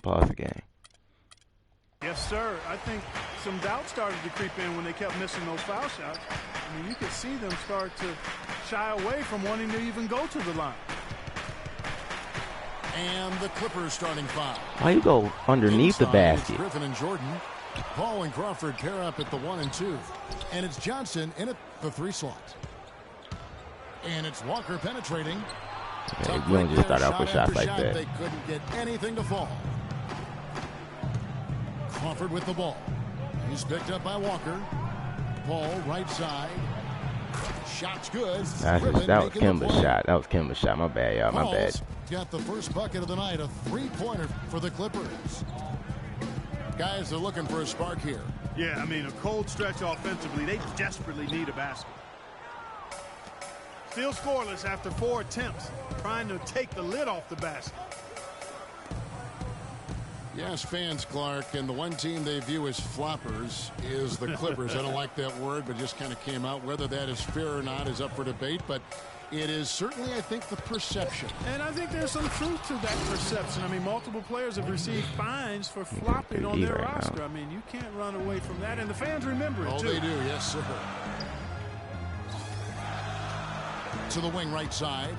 Pause the game. Yes, sir. I think some doubt started to creep in when they kept missing those foul shots. I mean, you could see them start to shy away from wanting to even go to the line. And the Clippers starting foul. Why you go underneath the basket? Griffin and Jordan. Paul and Crawford pair up at the 1 and 2. And it's Johnson in at the 3 slot. And it's Walker penetrating. Okay, you don't just start out with shots like that. They couldn't get anything to fall. Crawford with the ball. He's picked up by Walker. Paul right side. Shot's good. That was Kemba's shot. That was Kemba's shot. My bad, y'all. My bad. Got the first bucket of the night, a 3-pointer for the Clippers. Guys are looking for a spark here. Yeah, I mean, a cold stretch offensively. They desperately need a basket. Still scoreless after 4 attempts, trying to take the lid off the basket. Yes, fans, Clark, and the one team they view as floppers is the Clippers. I don't like that word, but just kind of came out. Whether that is fair or not is up for debate, but it is certainly, I think, the perception. And I think there's some truth to that perception. I mean, multiple players have received fines for flopping on their roster. I mean, you can't run away from that, and the fans remember it, too. Oh, they do, yes, sir. To the wing right side.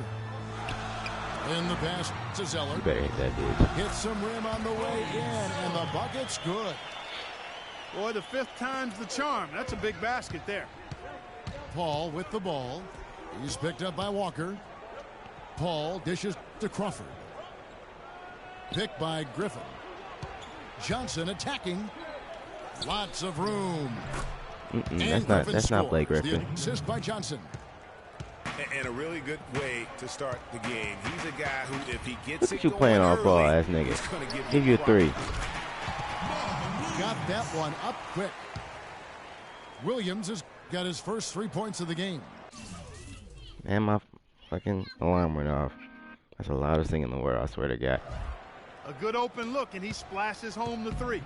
In the pass to Zeller. You better hit that dude. Hits some rim on the way in, and the bucket's good. Boy, the 5th time's the charm. That's a big basket there. Paul with the ball. He's picked up by Walker. Paul dishes to Crawford. Picked by Griffin. Johnson attacking. Lots of room. That's not Blake Griffin. The assist by Johnson. And a really good way to start the game. He's a guy who, if he gets Look at you playing all ball, ass nigga. Give you a 3. Got that one up quick. Williams has got his first 3 points of the game. Man, my fucking alarm went off. That's the loudest thing in the world, I swear to God. A good open look, and he splashes home the 3.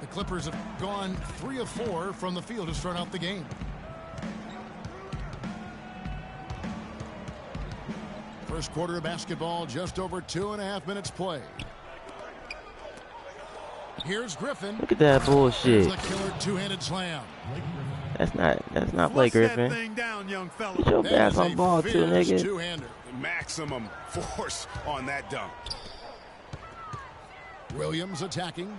The Clippers have gone 3 of 4 from the field to start out the game. First quarter of basketball, just over 2.5 minutes play. Here's Griffin. Look at that bullshit. There's a killer two-handed slam. That's not Blake Griffin. Get your ass on ball too, nigga. Two-hander. Maximum force on that dunk. Williams attacking.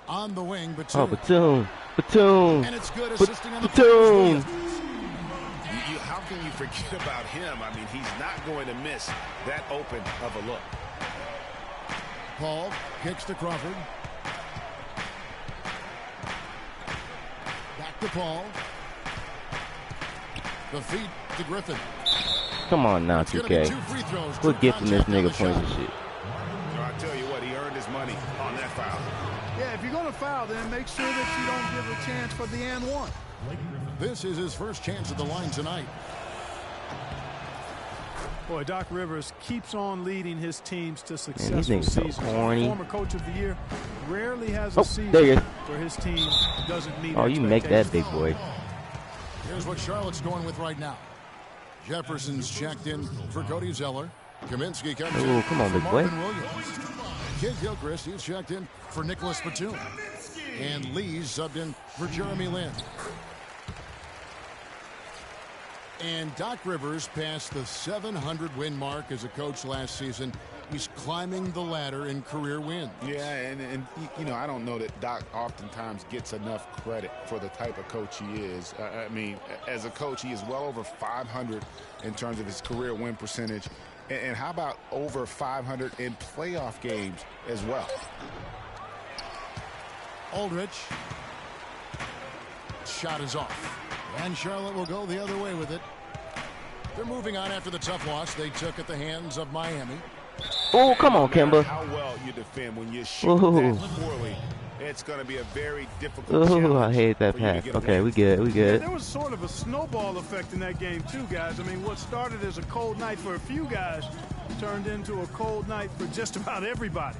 On the wing, Batum. Oh, Batum. And it's good, assisting on the Batum. How can you forget about him? I mean, he's not going to miss that open of a look. Paul kicks to Crawford. Back to Paul. The feed to Griffin. Come on now, 2K. Quit gifting this nigga points and shit. I tell you what, he earned his money on that foul. Yeah, if you're going to foul, then make sure that you don't give a chance for the and one. This is his first chance at the line tonight. Boy, Doc Rivers keeps on leading his teams to successful seasons. So former coach of the year rarely has a season where his team doesn't meet. Oh, you make that big boy. Here's what Charlotte's going with right now. Jefferson's checked in for Cody Zeller. Kaminsky comes in come on, for big boy. Marvin Williams. Kid Gilchrist, he's checked in for Nicholas Batum. And Lee's subbed in for Jeremy Lin. And Doc Rivers passed the 700-win mark as a coach last season. He's climbing the ladder in career wins. Yeah, and you know, I don't know that Doc oftentimes gets enough credit for the type of coach he is. I mean, as a coach, he is well over 500 in terms of his career win percentage. And how about over 500 in playoff games as well? Aldridge. Shot is off. And Charlotte will go the other way with it. They're moving on after the tough loss they took at the hands of Miami. Oh, come on, Kemba. How well you defend when you shoot that poorly, it's going to be a very difficult challenge. I hate that pass. Okay, we good. Yeah, there was sort of a snowball effect in that game too, guys. I mean, what started as a cold night for a few guys turned into a cold night for just about everybody.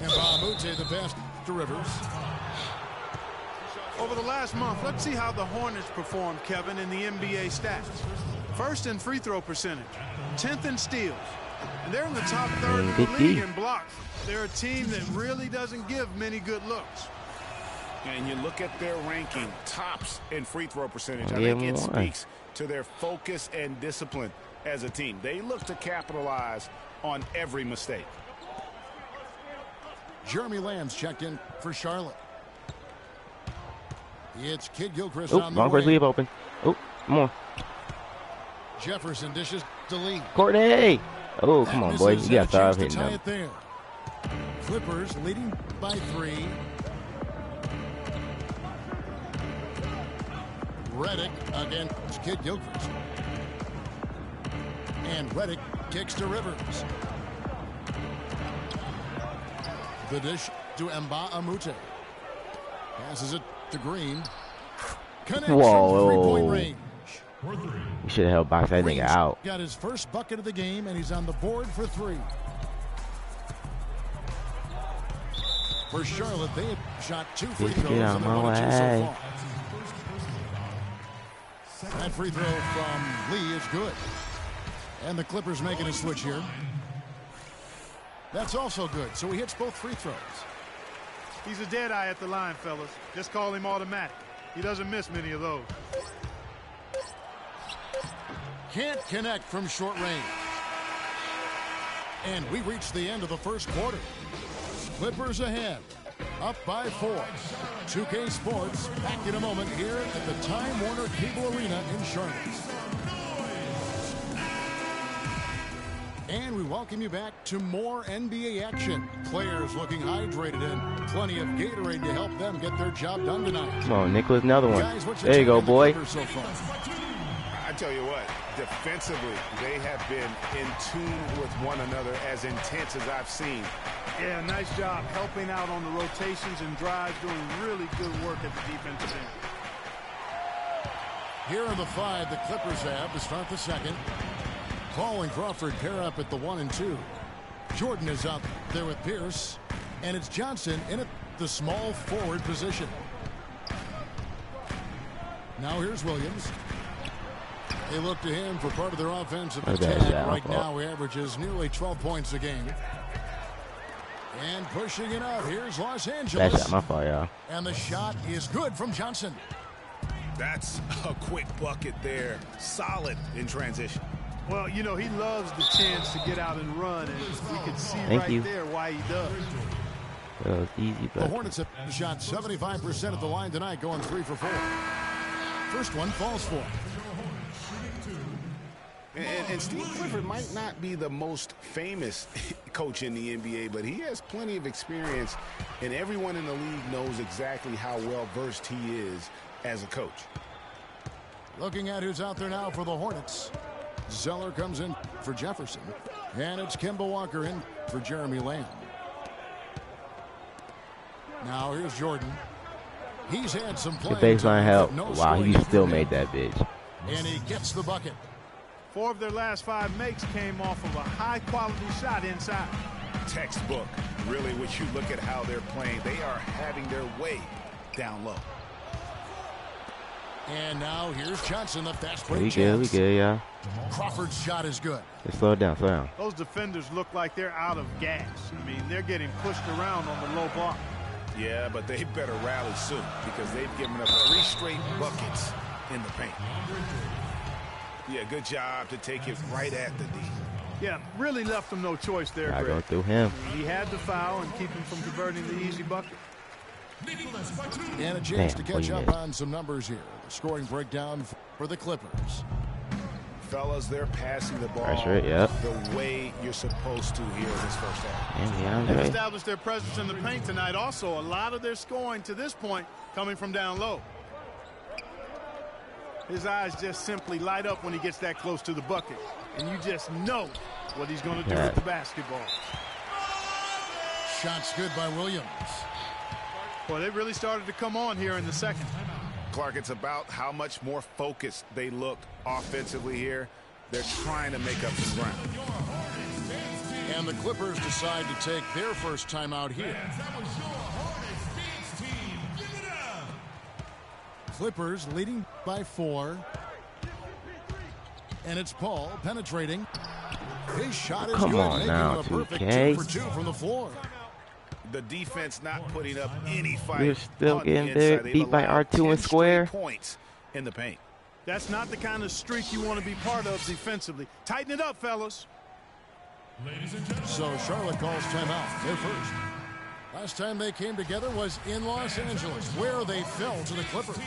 And Bahamute, the pass to Rivers. Over the last month, let's see how the Hornets performed, Kevin, in the NBA stats. First in free throw percentage, 10th in steals, And they're in the top third of the league in blocks. They're a team that really doesn't give many good looks. And you look at their ranking, tops in free throw percentage. I think it speaks to their focus and discipline as a team. They look to capitalize on every mistake. Jeremy Lamb's checked in for Charlotte. It's Kid Gilchrist on the wrong first way. leave open. Oh, come on. Jefferson dishes to Lee. Courtney! Oh, come on, boy. You got to start hitting them. There. Clippers leading by 3. Reddick against Kid Gilchrist. And Reddick kicks to Rivers. The dish to Mba Amute. Passes it to Green. Connects from 3-point range. You should have helped box that nigga out. Got his first bucket of the game, and he's on the board for 3. For Charlotte, they have shot 2 free throws and they're 1 of 2 so far. That free throw from Lee is good. And the Clippers making a switch here. That's also good, so he hits both free throws. He's a dead eye at the line, fellas. Just call him automatic. He doesn't miss many of those. Can't connect from short range. And we reach the end of the first quarter. Clippers ahead, up by 4. 2K Sports back in a moment here at the Time Warner Cable Arena in Charlotte. And we welcome you back to more NBA action. Players looking hydrated and plenty of Gatorade to help them get their job done tonight. Come on, Nicholas, another one. Guys, there you go, boy. I tell you what, defensively, they have been in tune with one another as intense as I've seen. Yeah, nice job helping out on the rotations and drives, doing really good work at the defensive end. Here are the 5 the Clippers have to start the second. Paul and Crawford pair up at the 1 and 2. Jordan is out there with Pierce, and it's Johnson in at the small forward position. Now here's Williams. They look to him for part of their offensive attack. Right now he averages nearly 12 points a game. And pushing it out, here's Los Angeles. That's my fault, y'all. And the shot is good from Johnson. That's a quick bucket there. Solid in transition. Well, you know, he loves the chance to get out and run, and we can see there why he does. Easy, the Hornets have shot 75% at the line tonight, going 3 for 4. First one falls for. And Steve Clifford might not be the most famous coach in the NBA, but he has plenty of experience, and everyone in the league knows exactly how well-versed he is as a coach. Looking at who's out there now for the Hornets. Zeller comes in for Jefferson, and it's Kemba Walker in for Jeremy Lamb. Now here's Jordan. He's had some play. The baseline help. Wow, he still made that bitch. And he gets the bucket. 4 of their last 5 makes came off of a high-quality shot inside. Textbook. Really, when you look at how they're playing, they are having their way down low. And now here's Johnson, the fast break. We good, yeah. Crawford's shot is good. Just slow it down, slow down. Those defenders look like they're out of gas. I mean, they're getting pushed around on the low block. Yeah, but they better rally soon because they've given up 3 straight buckets in the paint. Yeah, good job to take it right at the D. Yeah, really left them no choice there, I Greg. go through him. He had to foul and keep him from converting the easy bucket. And a chance to catch up on some numbers here. The scoring breakdown for the Clippers. Fellas, they're passing the ball the way you're supposed to here in this first half. They've established their presence in the paint tonight. Also, a lot of their scoring to this point coming from down low. His eyes just simply light up when he gets that close to the bucket. And you just know what he's going to do with the basketball. Shots good by Williams. Well, they really started to come on here in the second. Clark, it's about how much more focused they look offensively here. They're trying to make up some ground. And the Clippers decide to take their first time out here. Clippers leading by 4. And it's Paul penetrating. His shot is Come good, on making now, him a perfect 2K. 2 for 2 from the floor. The defense not putting up any fight. You're still on the getting inside. They've beat by allowed R2 and 10 square. straight points in the paint. That's not the kind of streak you want to be part of defensively. Tighten it up, fellas. So Charlotte calls timeout. They're first. Last time they came together was in Los Angeles, where they fell to the Clippers.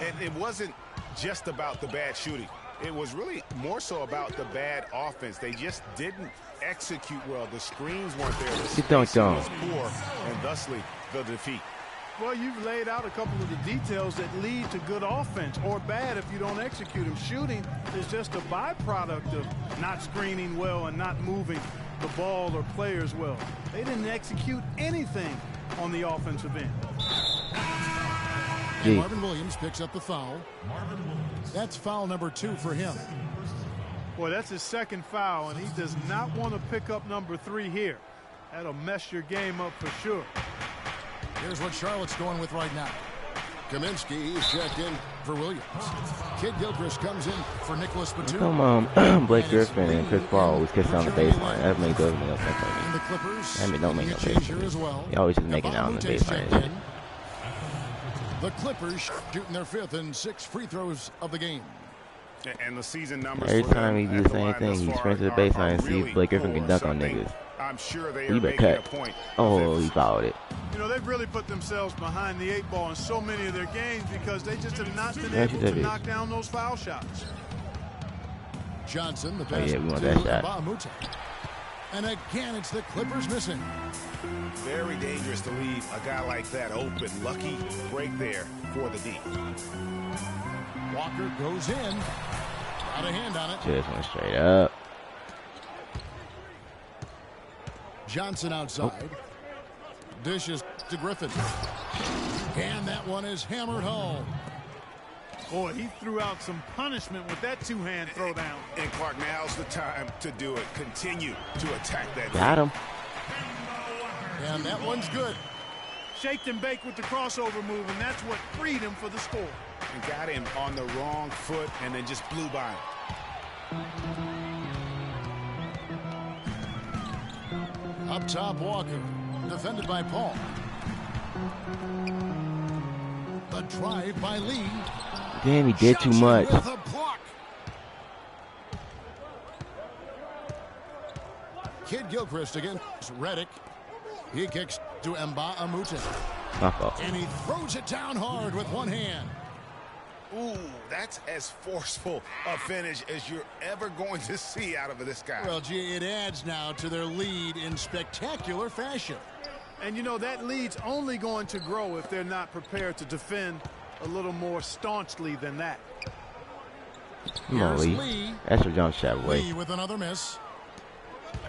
And it wasn't just about the bad shooting. It was really more so about the bad offense. They just didn't execute well. The screens weren't there. The spacing was poor, and thusly the defeat. Well, you've laid out a couple of the details that lead to good offense, or bad if you don't execute them. Shooting is just a byproduct of not screening well and not moving the ball or players well. They didn't execute anything on the offensive end. And Marvin Williams picks up the foul. That's foul number 2 for him. Boy, that's his second foul, and he does not want to pick up number 3 here. That'll mess your game up for sure. Here's what Charlotte's going with right now. Kaminsky, he's checked in for Williams. Kid Gilchrist comes in for Nicholas Batum. Come on, Blake Griffin and Chris Paul always kiss on the baseline. That makes no sense for And the me. Clippers, That don't make no change sense. here as well. He always just making out on the baseline. The Clippers shooting their 5th and 6th free throws of the game. And the season numbers Every for time he them do at the the same line thing, thus he far sprints to the are baseline and really see Blake Griffin can poor. dunk on Something niggas. I'm sure they You are better making a cut. point. Oh, he fouled it. You know, they've really put themselves behind the 8 ball in so many of their games because they just have not been able to knock down those foul shots. Johnson, the pass we want to that shot. Mbah-a-Moute. And again, it's the Clippers missing. Very dangerous to leave a guy like that open. Lucky break there for the D. Walker goes in. Got a hand on it. Just went straight up. Johnson outside. Dishes to Griffin. And that one is hammered home. Boy, he threw out some punishment with that 2-hand throwdown. And Clark, now's the time to do it. Continue to attack that. Got him. And that one's good. Shaked and baked with the crossover move, and that's what freed him for the score. And got him on the wrong foot and then just blew by him. Up top, Walker. Defended by Paul. The drive by Lee. Damn, he did too much. With a block. Kid Gilchrist against Redick. He kicks to Mbah-a-Moute. My fault. And he throws it down hard with one hand. Ooh, that's as forceful a finish as you're ever going to see out of this guy. Well, gee, it adds now to their lead in spectacular fashion. And, you know, that lead's only going to grow if they're not prepared to defend a little more staunchly than that. Come on, Here's Lee. That's your jump shot, boy. Lee with another miss.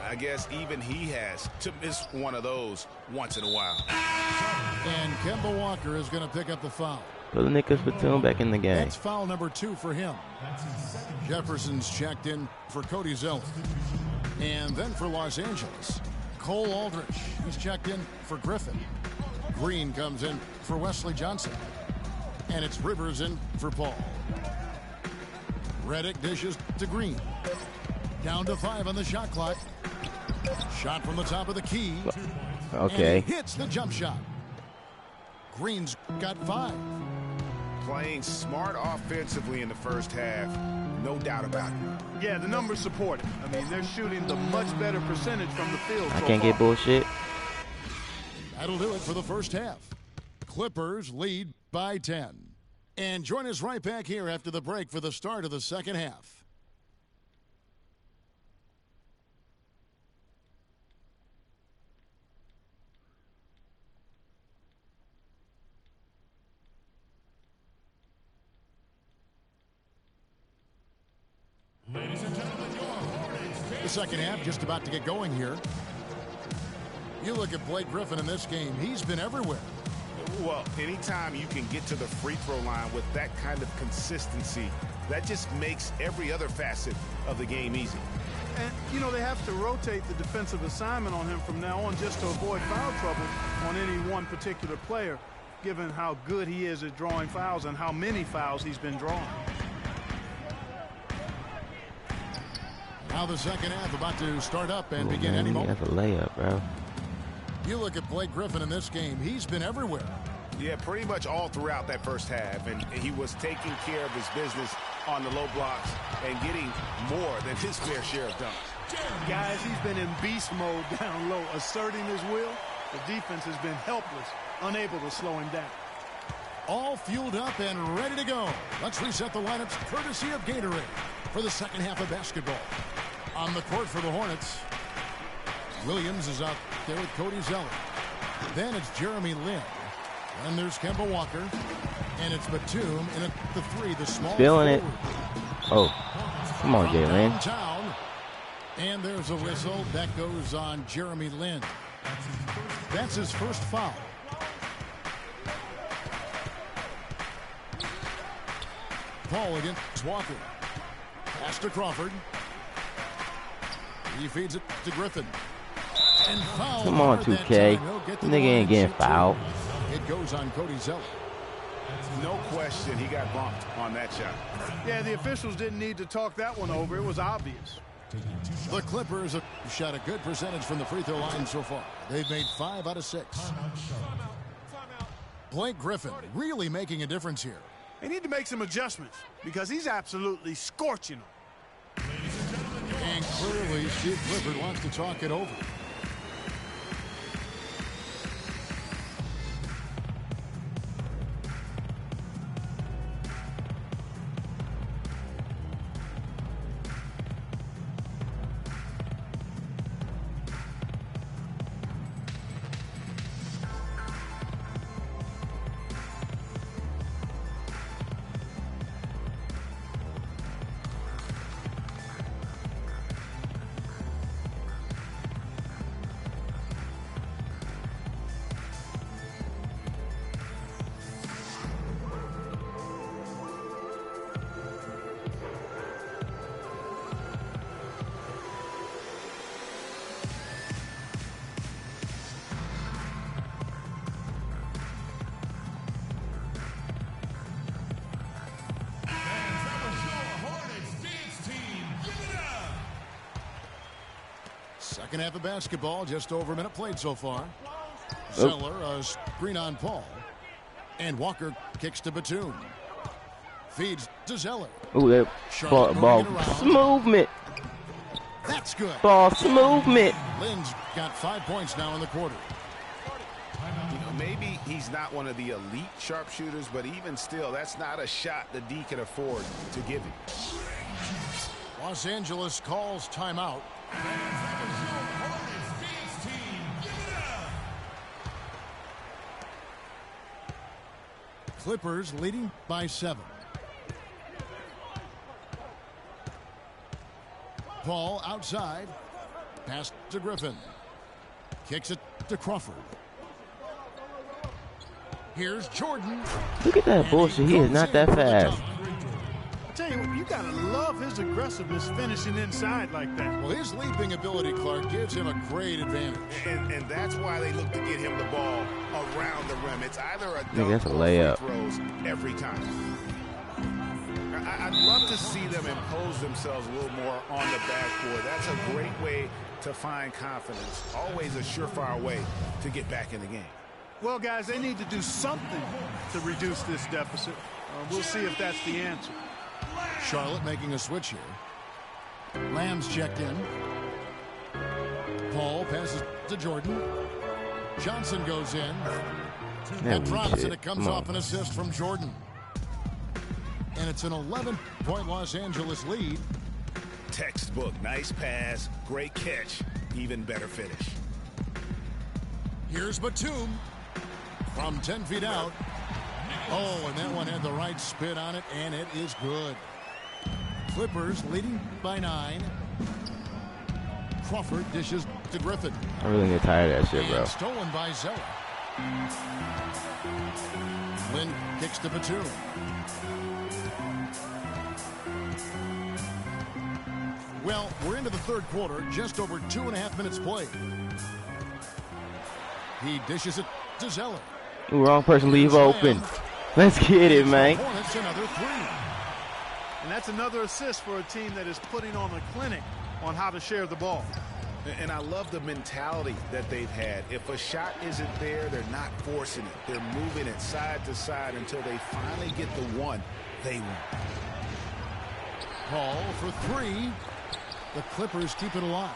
I guess even he has to miss one of those once in a while. And Kemba Walker is going to pick up the foul. Put Nicholas Batum back in the game. That's foul number 2 for him. Jefferson's checked in for Cody Zeller. And then for Los Angeles, Cole Aldrich. He's checked in for Griffin. Green comes in for Wesley Johnson. And it's Rivers in for Paul. Redick dishes to Green. Down to 5 on the shot clock. Shot from the top of the key. Okay. And he hits the jump shot. Green's got 5. Playing smart offensively in the first half, no doubt about it. Yeah, the numbers support it. I mean, they're shooting the much better percentage from the field. I can't get bullshit. That'll do it for the first half. Clippers lead by 10. And join us right back here after the break for the start of the second half. The second half just about to get going here. You look at Blake Griffin in this game. He's been everywhere. Well, anytime you can get to the free throw line with that kind of consistency, that just makes every other facet of the game easy. And, you know, they have to rotate the defensive assignment on him from now on just to avoid foul trouble on any one particular player, given how good he is at drawing fouls and how many fouls he's been drawing. Now the second half about to start up and begin man, any moment. that's a layup, bro. You look at Blake Griffin in this game. He's been everywhere. Yeah, pretty much all throughout that first half. And he was taking care of his business on the low blocks and getting more than his fair share of dunks. Guys, he's been in beast mode down low, asserting his will. The defense has been helpless, unable to slow him down. All fueled up and ready to go. Let's reset the lineups courtesy of Gatorade for the second half of basketball. On the court for the Hornets, Williams is out there with Cody Zeller. Then it's Jeremy Lin. And there's Kemba Walker. And it's Batum in at the three, the small Feeling it. forward. Oh, come on, Jalen. Downtown. And there's a whistle that goes on Jeremy Lin. That's his first foul. Paul against Walker. Pass to Crawford. He feeds it to Griffin. And foul. Come on, 2K. Nigga ain't getting fouled. It goes on Cody Zeller. No question he got bumped on that shot. Yeah, the officials didn't need to talk that one over. It was obvious. The Clippers have shot a good percentage from the free throw line so far. They've made 5 out of 6. Blake Griffin really making a difference here. They need to make some adjustments because he's absolutely scorching them. And clearly Steve Clifford wants to talk it over. Second half of basketball, just over a minute played so far. Zeller, a screen on Paul. And Walker kicks to Batum. Feeds to Zeller. Ooh, that ball movement. That's good. Ball movement. Lynn's got 5 points now in the quarter. You know, maybe he's not one of the elite sharpshooters, but even still, that's not a shot the D can afford to give him. Los Angeles calls timeout. Clippers leading by 7. Paul outside. Pass to Griffin. Kicks it to Crawford. Here's Jordan. Look at that bullshit. He is not that fast. I tell you what, you gotta love his aggressiveness finishing inside like that. Well, his leaping ability, Clark, gives him a great advantage. And that's why they look to get him the ball around the rim. It's either a dunk that's a or layup. free throws every time. I'd love to see them impose themselves a little more on the backboard. That's a great way to find confidence. Always a surefire way to get back in the game. Well, guys, they need to do something to reduce this deficit. We'll see if that's the answer. Charlotte making a switch here. Lamb's checked in. Paul passes to Jordan. Johnson goes in. And drops, and it comes off an assist from Jordan. And it's an 11-point Los Angeles lead. Textbook. Nice pass. Great catch. Even better finish. Here's Batum from 10 feet out. Oh, and that one had the right spin on it, and it is good. Clippers leading by 9. Crawford dishes to Griffin. I really get tired of that shit, bro. And stolen by Zeller. Lynn kicks to Batum. Well, we're into the third quarter, just over 2.5 minutes played. He dishes it to Zeller. Ooh, wrong person, leave open. Let's get it, man. That's another 3. And that's another assist for a team that is putting on a clinic. on how to share the ball. And I love the mentality that they've had. If a shot isn't there, they're not forcing it. They're moving it side to side until they finally get the one they want. Paul for three. The Clippers keep it alive.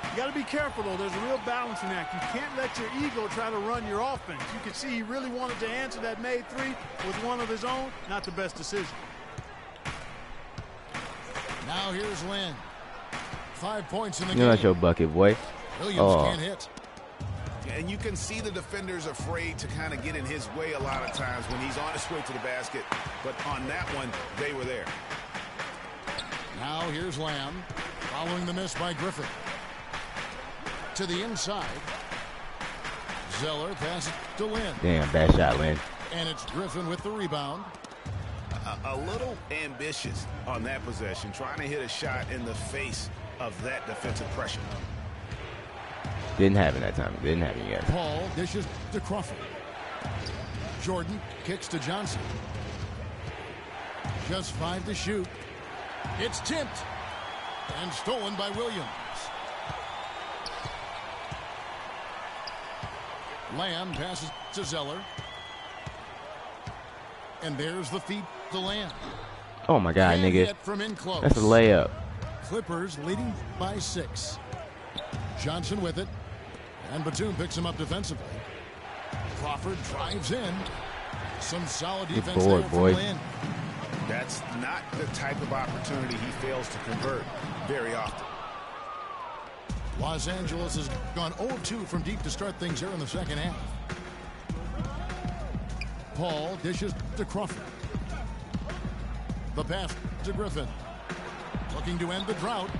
You got to be careful, though. There's a real balancing act. You can't let your ego try to run your offense. You can see he really wanted to answer that made three with one of his own. Not the best decision. Now here's Lynn. 5 points in the You know game. that's your bucket, boy. Williams can't hit. And you can see the defenders afraid to kind of get in his way a lot of times when he's on his way to the basket. But on that one, they were there. Now here's Lamb. Following the miss by Griffin. To the inside. Zeller passes to Lynn. Damn, bad shot, Lynn. And it's Griffin with the rebound. A little ambitious on that possession, trying to hit a shot in the face of that defensive pressure. Didn't happen that time. Didn't happen yet. Paul dishes to Crawford. Jordan kicks to Johnson. Just 5 to shoot. It's tipped and stolen by Williams. Lamb passes to Zeller. And there's the feed to Lamb. Oh my God, Can't nigga. hit from in close. That's a layup. Clippers leading by 6. Johnson with it. And Batum picks him up defensively. Crawford drives in. Some solid Good defense board, there boy. from Lynn. That's not the type of opportunity he fails to convert very often. Los Angeles has gone 0-2 from deep to start things here in the second half. Paul dishes to Crawford. The pass to Griffin. Looking to end the drought.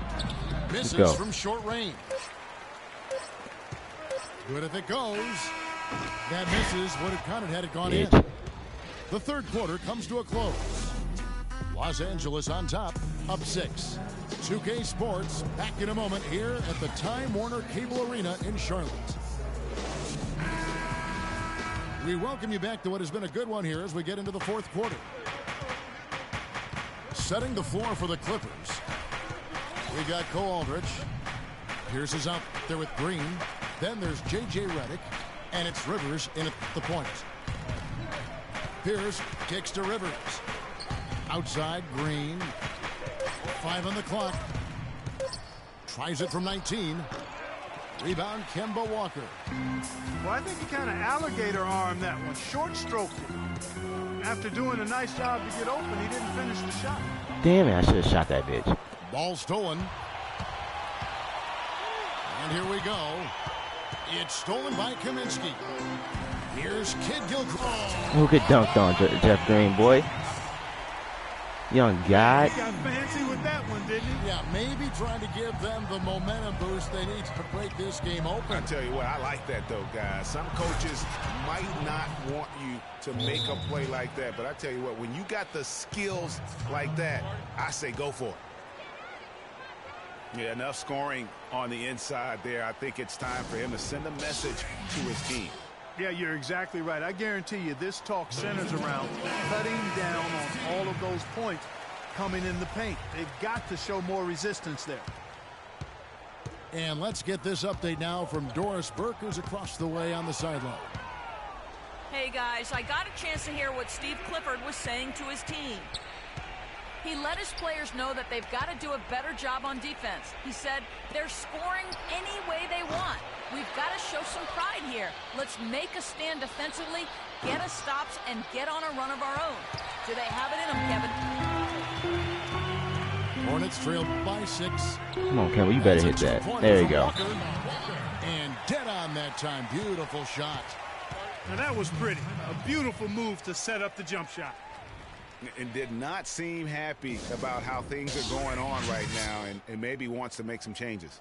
Misses from short range. Good if it goes. That misses. Would have counted had it gone in. The third quarter comes to a close. Los Angeles on top, up 6. 2K Sports back in a moment here at the Time Warner Cable Arena in Charlotte. We welcome you back to what has been a good one here as we get into the fourth quarter. Setting the floor for the Clippers. We got Cole Aldrich. Pierce is out there with Green. Then there's J.J. Redick. And it's Rivers in at the point. Pierce kicks to Rivers. Outside, Green. 5 on the clock. Tries it from 19. Rebound, Kemba Walker. Well, I think he kind of alligator armed that one. Short stroked it. After doing a nice job to get open, he didn't finish the shot. Damn it, I should have shot that bitch. Ball stolen. And here we go. It's stolen by Kaminsky. Here's Kid Gilchrist. Who could dunk on Jeff Green, boy? Young God. He got fancy with that one, didn't he? Yeah, maybe trying to give them the momentum boost they need to break this game open. I tell you what, I like that though, guys. Some coaches might not want you to make a play like that, but I tell you what, when you got the skills like that, I say go for it. Yeah, enough scoring on the inside there. I think it's time for him to send a message to his team. Yeah, you're exactly right. I guarantee you this talk centers around cutting down on all of those points coming in the paint. They've got to show more resistance there. And let's get this update now from Doris Burke, who's across the way on the sideline. Hey, guys, I got a chance to hear what Steve Clifford was saying to his team. He let his players know that they've got to do a better job on defense. He said they're scoring any way they want. We've got to show some pride here. Let's make a stand defensively, get us stops, and get on a run of our own. Do they have it in them, Kevin? Hornets trailed by 6. Come on, Kevin, you better hit that. There you go. And dead on that time. Beautiful shot. Now that was pretty. A beautiful move to set up the jump shot. And did not seem happy about how things are going on right now and maybe wants to make some changes.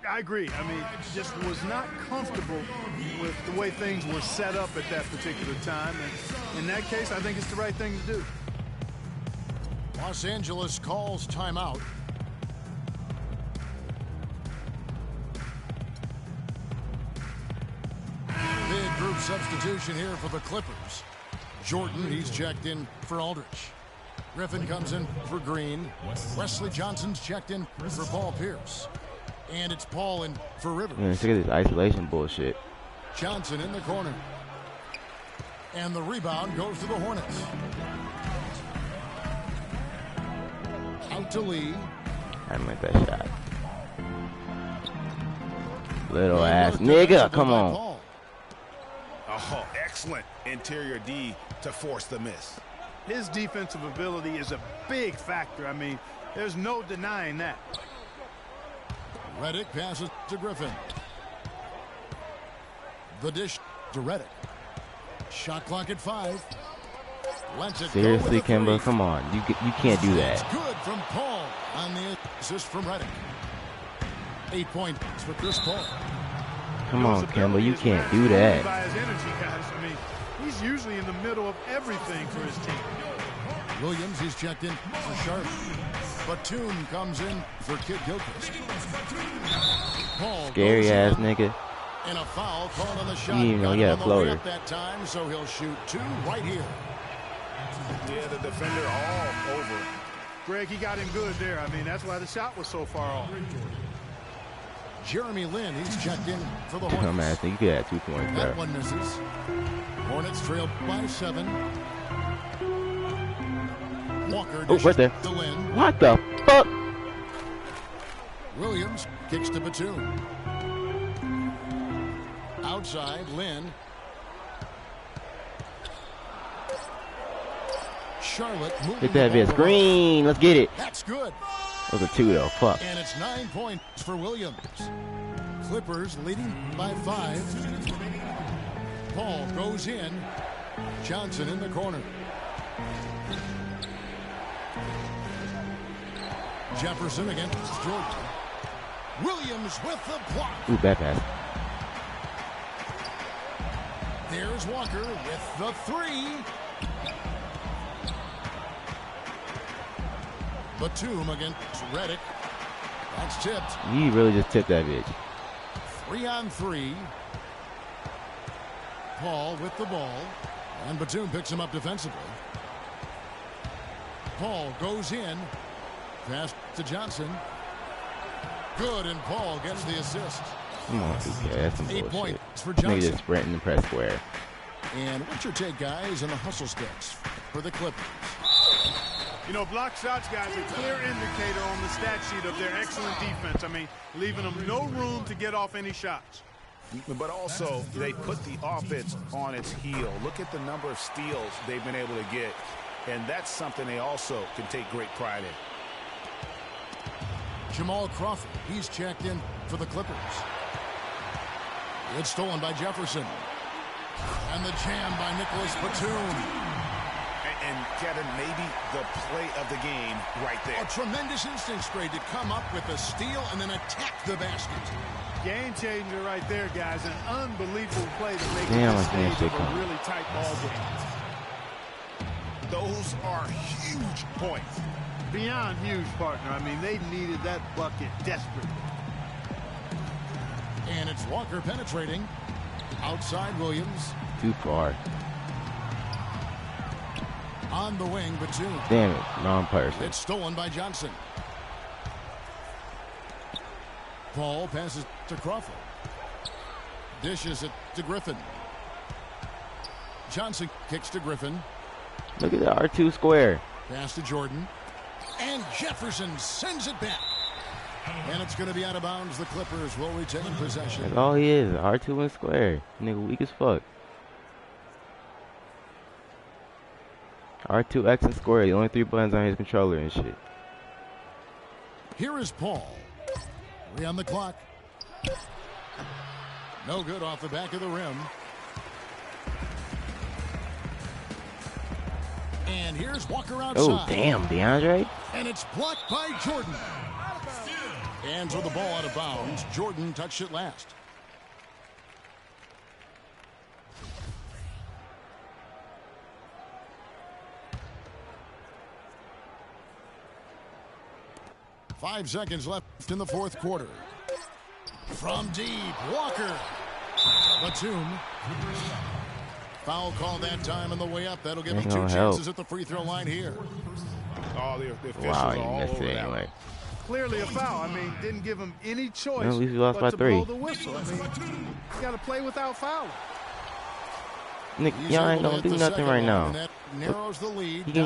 I agree. I mean, just was not comfortable with the way things were set up at that particular time. And in that case, I think it's the right thing to do. Los Angeles calls timeout. Big group substitution here for the Clippers. Jordan, he's checked in for Aldrich. Griffin comes in for Green. Wesley Johnson's checked in for Paul Pierce. And it's Paul in for Rivers. Man, look at this isolation bullshit. Johnson in the corner. And the rebound goes to the Hornets. Out to Lee. I didn't make that shot. Little ass nigga, come on. Paul. Oh, excellent interior D to force the miss. His defensive ability is a big factor. I mean, there's no denying that. Reddick passes to Griffin. The dish to Reddick. Shot clock at 5. Lets it Seriously, go with a Kemba, three. come on. You can't do It's that. good from Paul on the assist from Reddick. 8 points for Chris Paul. Come on, His Kemba, ability you is can't matched do only that. by his energy, guys. I mean, he's usually in the middle of everything for his team. Williams, he's checked in for Sharp. Batum comes in for Kid Gilchrist. Paul Scary goes ass in, nigga. and a foul called on the shot. You didn't know Got he it had on a the way floater. up that time, so he'll shoot 2 right here. Yeah, the defender all over him. Greg, he got him good there. I mean, that's why the shot was so far off. Jeremy Lin, he's checked in for the Dumb Hornets. ass nigga, you could have 2 points That there. one misses. Hornets trail by 7. Walker Oh, right there. to Lin. What the fuck? Williams kicks to Batum. Outside, Lin. Charlotte moving Get that the bitch. ball. Green, let's get it. That's good. That was a 2 though, fuck. And it's 9 points for Williams. Clippers leading by 5. Paul goes in. Johnson in the corner. Jefferson against Jordan. Williams with the block. Ooh, bad pass. There's Walker with the 3. Batum against Reddick. That's tipped. You really just tipped that bitch. 3 on 3. Paul with the ball. And Batum picks him up defensively. Paul goes in. Pass to Johnson. Good, and Paul gets the assist. Come on, DK, that's some 8 bullshit. points for Nigga Johnson. just sprinting and press square. And what's your take, guys, on the hustle sticks for the Clippers? You know, block shots, guys, a clear indicator on the stat sheet of their excellent defense. I mean, leaving them no room to get off any shots. But also, they put the offense on its heel. Look at the number of steals they've been able to get. And that's something they also can take great pride in. Jamal Crawford, he's checked in for the Clippers. It's stolen by Jefferson. And the jam by Nicholas Batum. And Kevin, maybe the play of the game right there. A tremendous instincts grade to come up with a steal and then attack the basket. Game changer right there, guys. An unbelievable play to make Damn, this I can't stage of take a him. really tight ball game. Those are huge points. Beyond huge, partner. I mean, they needed that bucket desperately. And it's Walker penetrating. Outside Williams. Too far. On the wing, Batum. Damn it, wrong person. It's stolen by Johnson. Paul passes to Crawford. Dishes it to Griffin. Johnson kicks to Griffin. Look at the R2 square. Pass to Jordan. And Jefferson sends it back. And it's going to be out of bounds. The Clippers will retain possession. That's all he is, R2 and square. Nigga weak as fuck. R2, X, and square. The only 3 buttons on his controller and shit. Here is Paul. 3 on the clock. No good off the back of the rim. And here's Walker outside. Oh, damn, DeAndre. And it's blocked by Jordan. And so the ball out of bounds. Jordan touched it last. Five seconds left in the fourth quarter. From deep, Walker. Batum. Foul call that time on the way up. That'll give him Ain't 2 gonna chances help. at the free throw line here. Oh, the officials Wow, are he all missed over it that anyway. one. Clearly a foul. I mean, didn't give him any choice At least we lost but by to 3. blow the whistle. I mean, you got to play without fouling. Nick, y'all ain't gonna do nothing right now.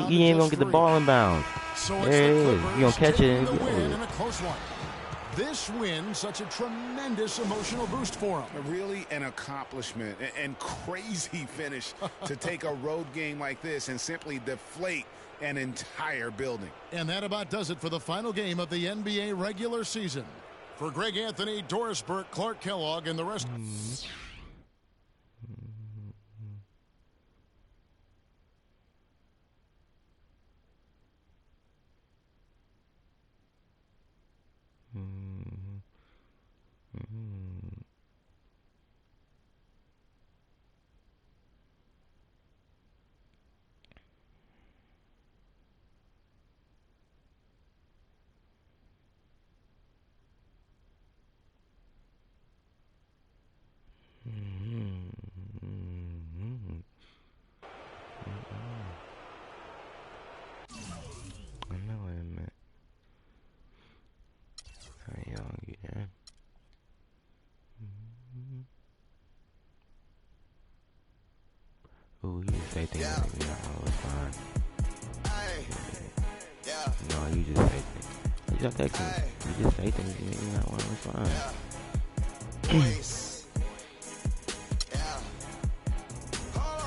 He ain't gonna get the ball in bounds. So There it is. You gonna catch it and the be win over in it. a close one. This win, such a tremendous emotional boost for him. Really an accomplishment and crazy finish to take a road game like this and simply deflate an entire building. And that about does it for the final game of the NBA regular season. For Greg Anthony, Doris Burke, Clark Kellogg, and the rest. I know what I meant. How young you there? Ooh, you just say things like that. Oh, it's fine. No, you just say things. You just text me. You just say things. You make me not want to respond.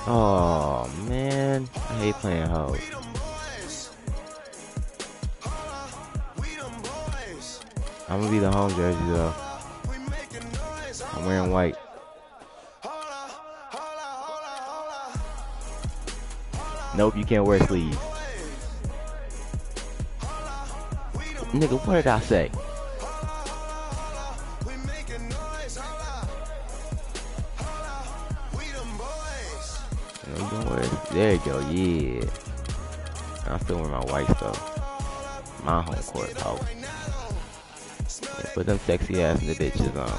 Oh, man. I hate playing hoes. I'm gonna be the home jersey though. I'm wearing white. Nope, you can't wear sleeves. Nigga, what did I say? You gonna wear it? There you go, yeah. I'm still wearing my white stuff. My home court out. Put them sexy ass in the bitches on.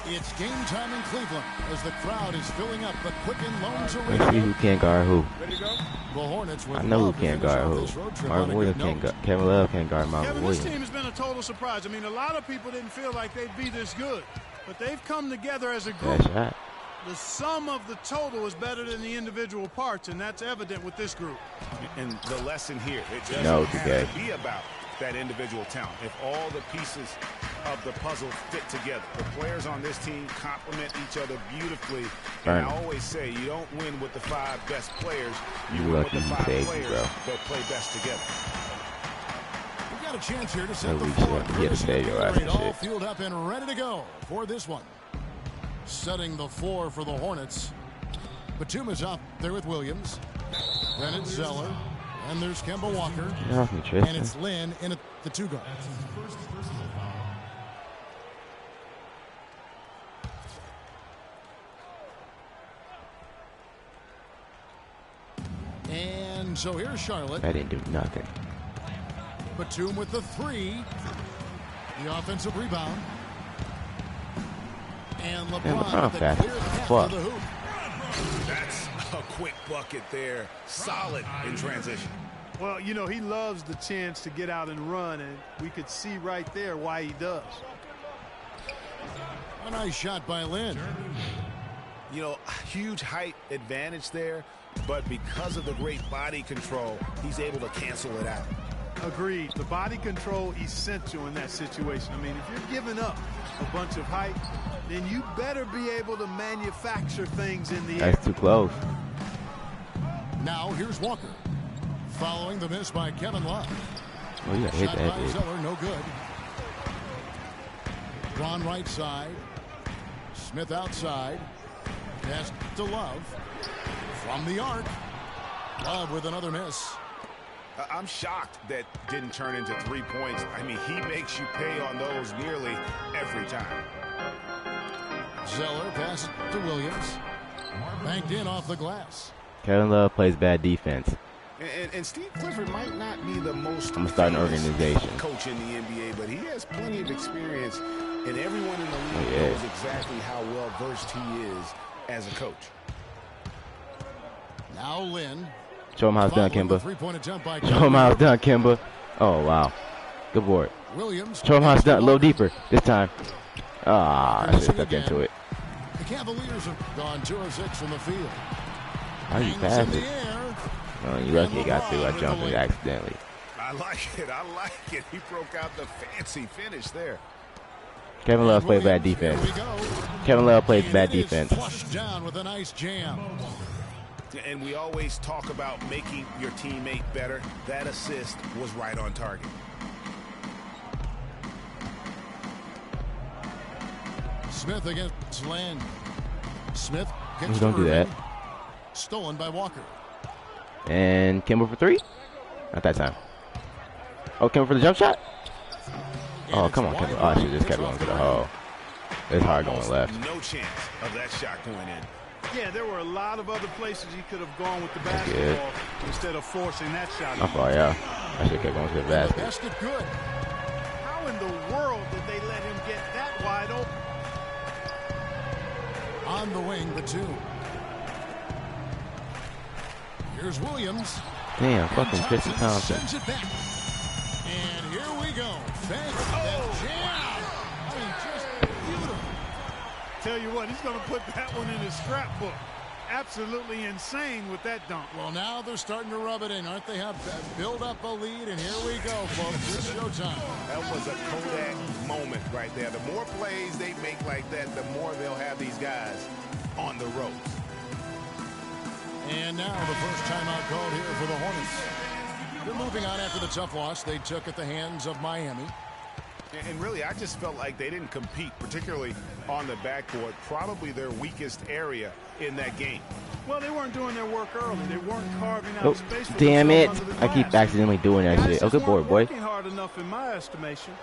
It's game time in Cleveland as the crowd is filling up the Quicken Loans Arena. Let's see who can't guard who. The Hornets I know who can't guard who. Marvin Williams can't guard. Kevin Love can't guard Marvin Kevin, Williams. this team has been a total surprise. I mean, a lot of people didn't feel like they'd be this good, but they've come together as a group. That's right. The sum of the total is better than the individual parts, and that's evident with this group. And the lesson here, it doesn't have to be about that individual talent. If all the pieces of the puzzle fit together, the players on this team complement each other beautifully. And I always say, you don't win with the 5 best players. You win with the 5 players that play best together. We've got a chance here to set the floor. All fueled up and ready to go for this one. Setting the floor for the Hornets. Batum is up there with Williams. Then it's Zeller. And there's Kemba Walker. And it's Lynn in at the 2 guard. And so here's Charlotte. That didn't do nothing. Batum with the 3. The offensive rebound. And LeBron with the clear path to the hoop. That's a quick bucket there. Solid in transition. Well, you know, he loves the chance to get out and run, and we could see right there why he does. A nice shot by Lynn. You know, huge height advantage there, but because of the great body control, he's able to cancel it out. Agreed. The body control essential in that situation. I mean, if you're giving up a bunch of height, then you better be able to manufacture things in the air. That's too close. Now here's Walker. Following the miss by Kevin Love. Oh, you gotta hit Shot that, by dude. Zeller, no good. Braun right side. Smith outside. Pass to Love. From the arc. Love with another miss. I'm shocked that didn't turn into 3 points. I mean, he makes you pay on those nearly every time. Zeller passes to Williams. Banked in off the glass. Kevin Love plays bad defense. And Steve Clifford might not be the most I'm gonna start an organization. coach in the NBA, but he has plenty of experience, and everyone in the league yeah. knows exactly how well versed he is as a coach. Now Lynn. Show him how it's done, Following the Kimba. three-point attempt by Show him how it's done, Kimba. Oh, wow. Good board. Williams. Show him how it's done. A little deeper this time. Ah, I should have stuck into it. The Cavaliers have gone 2 of 6 from the field. How you Hangs pass in the it? air. Oh, you lucky you got through. I jumped it accidentally. I like it. I like it. He broke out the fancy finish there. Kevin Love plays bad defense. Here we go. Kevin Love plays And bad it is defense. flushed down with a nice jam. And we always talk about making your teammate better. That assist was right on target. Smith against Land. Smith gets Don't do that. Stolen by Walker. And Kimba for 3? Not that time. Oh, Kimba for the jump shot? Oh, come on, Kimba. Oh, I should just kept going to the hole. It's hard going left. No chance of that shot going in. Yeah, there were a lot of other places he could have gone with the basketball instead of forcing that shot. How far, yeah. I should have kept going to the The basket. basket good. How in the world did they let him get that wide open? On the wing, the 2. Here's Williams. Damn, fucking Tristan Thompson. Sends it back. And here we go. Fence that jam. I mean, just beautiful. Tell you what, he's going to put that one in his scrapbook. Absolutely insane with that dunk. Well, now they're starting to rub it in, aren't they? Have build up a lead, and here we go, folks. It's showtime. That was a Kodak moment right there. The more plays they make like that, the more they'll have these guys on the ropes. And now the first timeout called here for the Hornets. They're moving on after the tough loss they took at the hands of Miami. And really, I just felt like they didn't compete, particularly on the backboard. Probably their weakest area in that game. Well, they weren't doing their work early. They weren't carving out Oh, space for damn it. themselves under the I keep glass. accidentally doing that Guys shit. Oh, just good board, weren't boy. working hard enough in my estimation.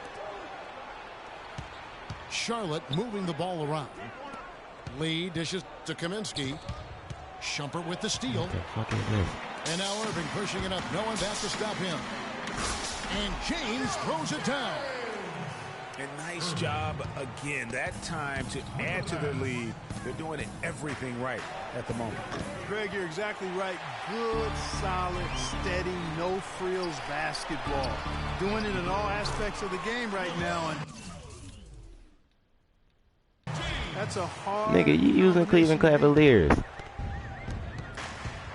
Charlotte moving the ball around. Lee dishes to Kaminsky. Shumpert with the steal. What the fuck is this? And now Irving pushing it up. No one back to stop him. And James throws it down. And nice job again. That time to add to their lead. They're doing everything right at the moment. Greg, you're exactly right. Good, solid, steady, no frills basketball. Doing it in all aspects of the game right now. And that's a hard... Nigga, you using Cleveland Cavaliers.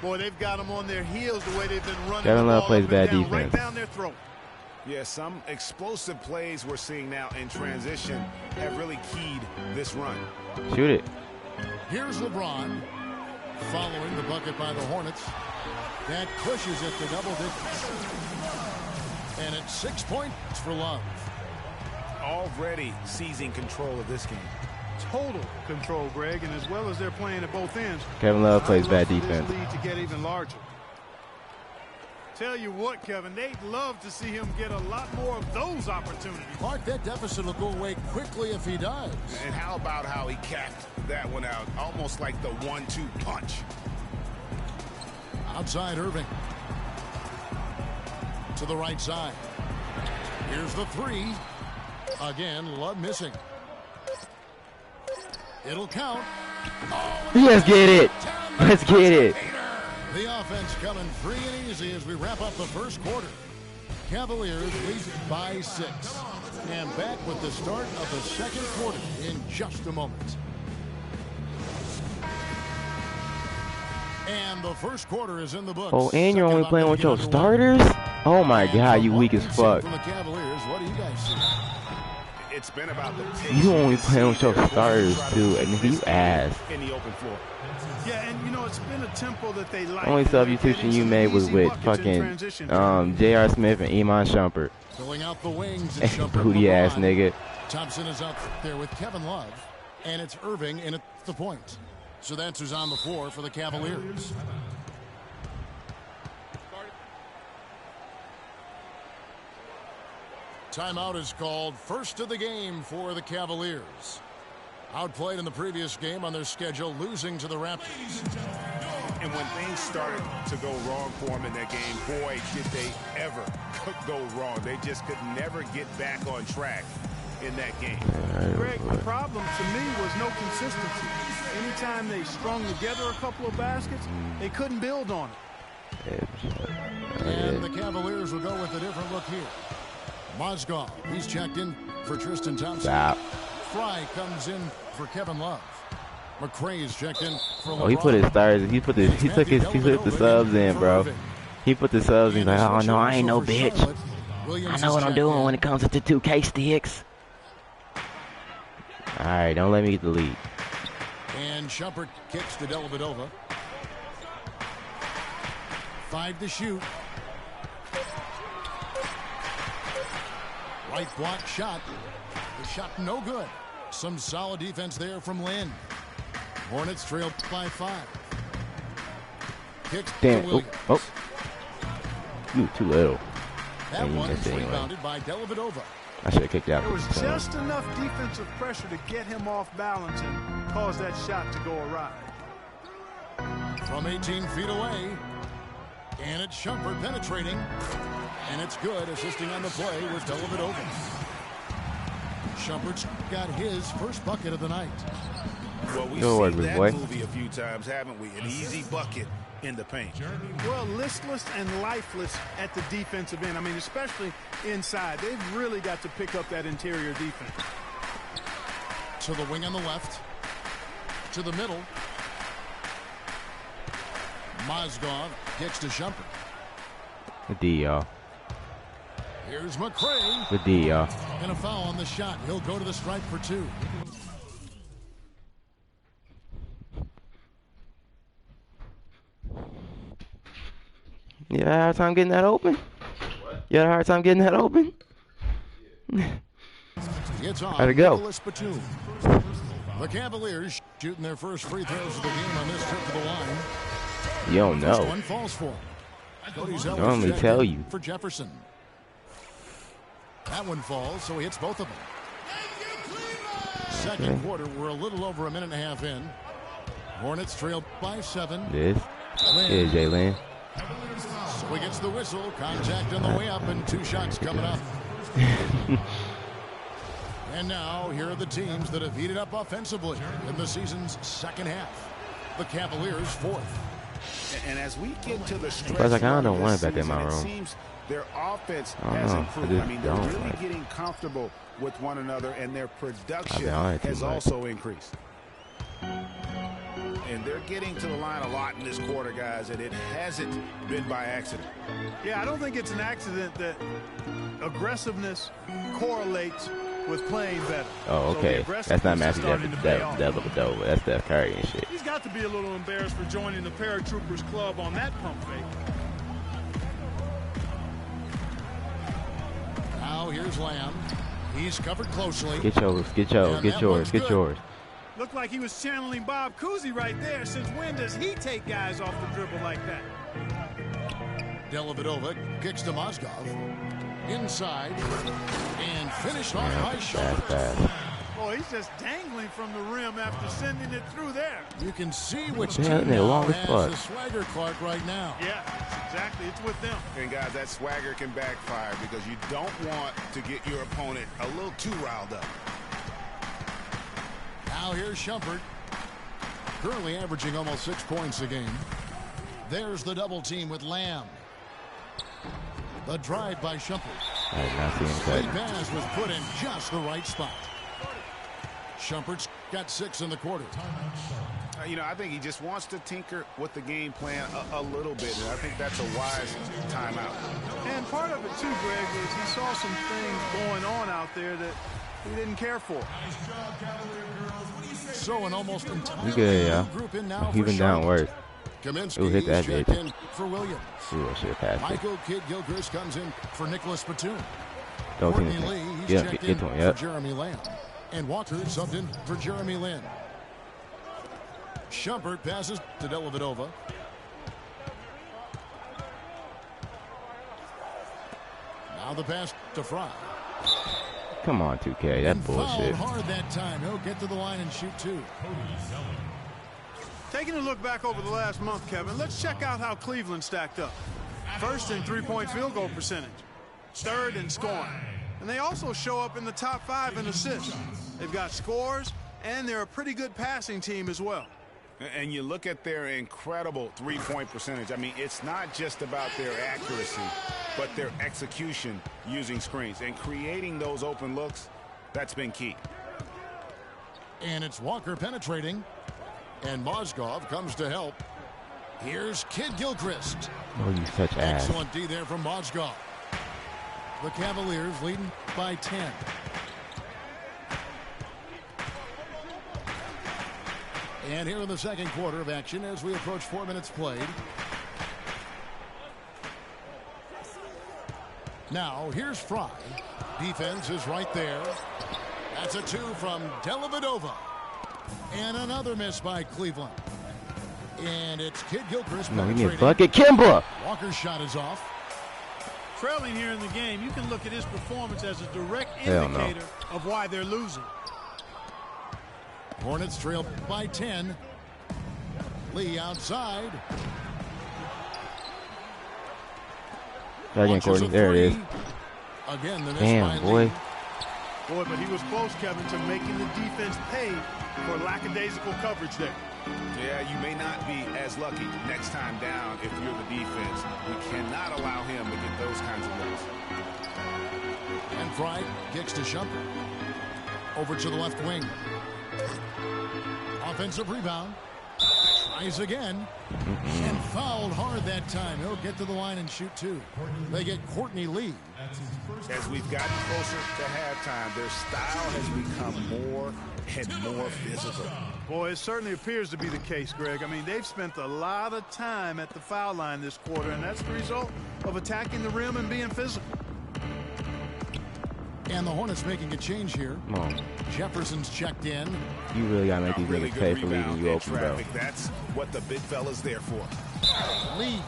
Boy, they've got them on their heels the way they've been running. Kevin the Love ball plays up and bad down, defense. right down their throat. Yeah, some explosive plays we're seeing now in transition have really keyed this run. Shoot it. Here's LeBron. Following the bucket by the Hornets. That pushes it to double digits. And it's 6 points for Love. Already seizing control of this game. Total control, Greg, and as well as they're playing at both ends. Kevin Love plays I'd bad love for this defense. lead to get even larger. Tell you what, Kevin, they'd love to see him get a lot more of those opportunities. Mark, that deficit will go away quickly if he does. And how about how he capped that one out? Almost like the 1-2 punch. Outside Irving. To the right side. Here's the 3. Again, Love missing. It'll count. Oh, Let's get it. Let's get it. the offense coming free and easy as we wrap up the first quarter. Cavaliers lead by 6. And back with the start of the second quarter in just a moment. And the first quarter is in the books. Oh, and you're only playing with your starters? Oh my God, you weak as fuck. From the Cavaliers, what do you guys see? It's been about the You only playing with your starters too, and you ass. in the open floor. Yeah, and you know it's been a tempo that they like. Only substitution you made was with fucking J.R. Smith and Iman Shumpert. Filling out the wings. And Booty ass nigga. Thompson is out there with Kevin Love, and it's Irving in at the point. So that's who's on the floor for the Cavaliers. Timeout is called. First of the game for the Cavaliers. Outplayed in the previous game on their schedule, losing to the Raptors. And when things started to go wrong for them in that game, boy, did they ever go wrong. They just could never get back on track in that game. Greg, the problem to me was no consistency. Anytime they strung together a couple of baskets, they couldn't build on it. And the Cavaliers will go with a different look here. Mozgov, he's checked in for Tristan Thompson. Stop. Fry comes in for Kevin Love. McRae's checked in for LeBron. Oh, he put his stars. He put the subs in, bro. He put the subs in. He's like, oh no, I ain't no bitch. I know what I'm doing when it comes to the 2K sticks. All right, don't let me get the lead. And Shumpert kicks to Dellavedova. 5 to shoot. Right block shot. The shot no good. Some solid defense there from Lynn. Hornets trail by 5. Kicks Damn. to Williams. Oh. You too little. That And you one's missed it anyway. rebounded by Dellavedova. I should have kicked out. There was just enough defensive pressure to get him off balance and cause that shot to go awry. From 18 feet away. And it's Shumpert penetrating. And it's good. Assisting on the play was Dellavedova. Shumpert's got his first bucket of the night. Well, we've Good work, seen big that boy. movie a few times, haven't we? An easy bucket in the paint. Well, listless and lifeless at the defensive end. I mean, especially inside. They've really got to pick up that interior defense. To the wing on the left. To the middle. Mozgov kicks to Shumpert. The D, y'all. Here's McRae. The D, y'all. And a foul on the shot. He'll go to the stripe for 2. You had a hard time getting that open? You had a hard time getting that open? It's on. How'd it go? Nicholas Batum. The Cavaliers shooting their first free throws of the game on this trip to the line. You don't First know. one falls for him. Cody's Ellis Normally checked tell in you. for Jefferson. That one falls, so he hits both of them. Second quarter, we're a little over a minute and a half in. Hornets trail by 7. This Lynn. is Jalen. So he gets the whistle. Contact on the way up and 2 shots coming up. And now, here are the teams that have heated up offensively in the season's second half. The Cavaliers 4th. And as we get to the stretch, I was like, I don't run want this it back in season, my it room. seems their offense I don't has know. improved. I I just mean, they're don't really like it. getting comfortable with one another, and their production I ain't too has much. also increased. And they're getting to the line a lot in this quarter, guys, and it hasn't been by accident. Yeah, I don't think it's an accident that aggressiveness correlates with playing better. Oh, So okay. the aggressiveness That's not is Matthew starting to pay off. Dellavedova. That's Steph Curry and shit. He's got to be a little embarrassed for joining the Paratroopers Club on that pump fake. Now here's Lamb. He's covered closely. Get yours. Get yours. And Get that yours. one's Get good. yours. Looked like he was channeling Bob Cousy right there. Since when does he take guys off the dribble like that? Dellavedova kicks to Mozgov. Inside. And finished off by Shumpert. Fast. Boy, he's just dangling from the rim after sending it through there. You can see which Yeah, team they're now long as has fuck. the swagger Clark right now. Yeah, exactly. It's with them. And, guys, that swagger can backfire because you don't want to get your opponent a little too riled up. Now here's Shumpert. Currently averaging almost 6 points a game. There's the double team with Lamb. The drive by Shumpert. I did not see The him cut. pass was put in just the right spot. Shumpert's got 6 in the quarter. You know, I think he just wants to tinker with the game plan a little bit, and I think that's a wise timeout. And part of it, too, Greg, is he saw some things going on out there that he didn't care for. So an almost entirely group in now He been down worse. Kaminsky hit that checked bitch. in for Williams. Ooh, I should have passed it. Michael Kidd-Gilchrist comes in for Nicholas Batum. Don't Courtney think Lee, he's yeah, checked get in to him, for yep. Jeremy Lamb. And Walker subbed in for Jeremy Lin. Shumpert passes to Dellavedova. Now the pass to Fry. Come on, 2K. That's bullshit. Fouled hard that time. He'll get to the line and shoot two. Taking a look back over the last month, Kevin, let's check out how Cleveland stacked up. First in three-point field goal percentage. Third in scoring. And they also show up in the top 5 in assists. They've got scores, and they're a pretty good passing team as well. And you look at their incredible three-point percentage. I mean, it's not just about their accuracy, but their execution using screens. And creating those open looks, that's been key. And it's Walker penetrating. And Mozgov comes to help. Here's Kidd-Gilchrist. Oh, you such ass. Excellent D there from Mozgov. The Cavaliers leading by 10. And here in the second quarter of action as we approach 4 minutes played. Now here's Fry. Defense is right there. That's a 2 from Dellavedova. And another miss by Cleveland. And it's Kidd-Gilchrist No, we need a penetrating. bucket. Kimba! Walker's shot is off. Trailing here in the game, you can look at his performance as a direct Hell no. indicator of why they're losing. Hornets trail by 10. Lee outside. Again, Courtney. There it is. Again, the miss Damn, by boy. Lee. Boy, but he was close, Kevin, to making the defense pay for lackadaisical coverage there. Yeah, you may not be as lucky next time down if you're the defense. We cannot allow him to get those kinds of looks. And Fry kicks to Shumpert. Over to the left wing. Offensive rebound. Tries again. And fouled hard that time. He'll get to the line and shoot two. They get Courtney Lee. As we've gotten closer to halftime, their style has become more and more physical. Boy, it certainly appears to be the case, Greg. I mean, they've spent a lot of time at the foul line this quarter, and that's the result of attacking the rim and being physical. And the Hornets making a change here. Come on. Jefferson's checked in. You really got to make these Really niggas good pay for leaving rebound you in open, bro. traffic. That's what the big fella's there for. Lee.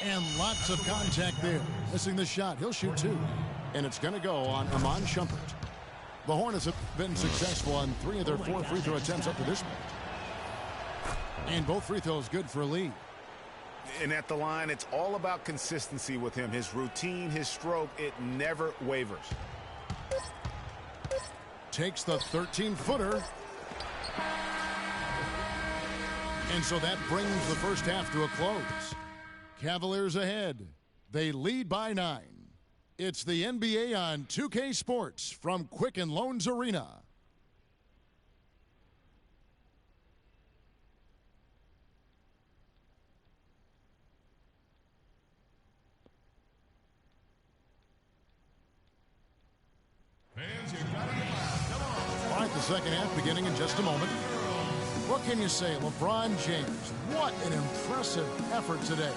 And lots of contact there. Missing the shot. He'll shoot two. And it's going to go on Iman Shumpert. The Hornets have been successful on 3 of their 4 free throw attempts up to this point. And both free throws good for Lee. And at the line, it's all about consistency with him. His routine, his stroke, it never wavers. Takes the 13-footer. And so that brings the first half to a close. Cavaliers ahead. They lead by 9. It's the NBA on 2K Sports from Quicken Loans Arena. All right, the second half beginning in just a moment. What can you say? LeBron James, what an impressive effort today.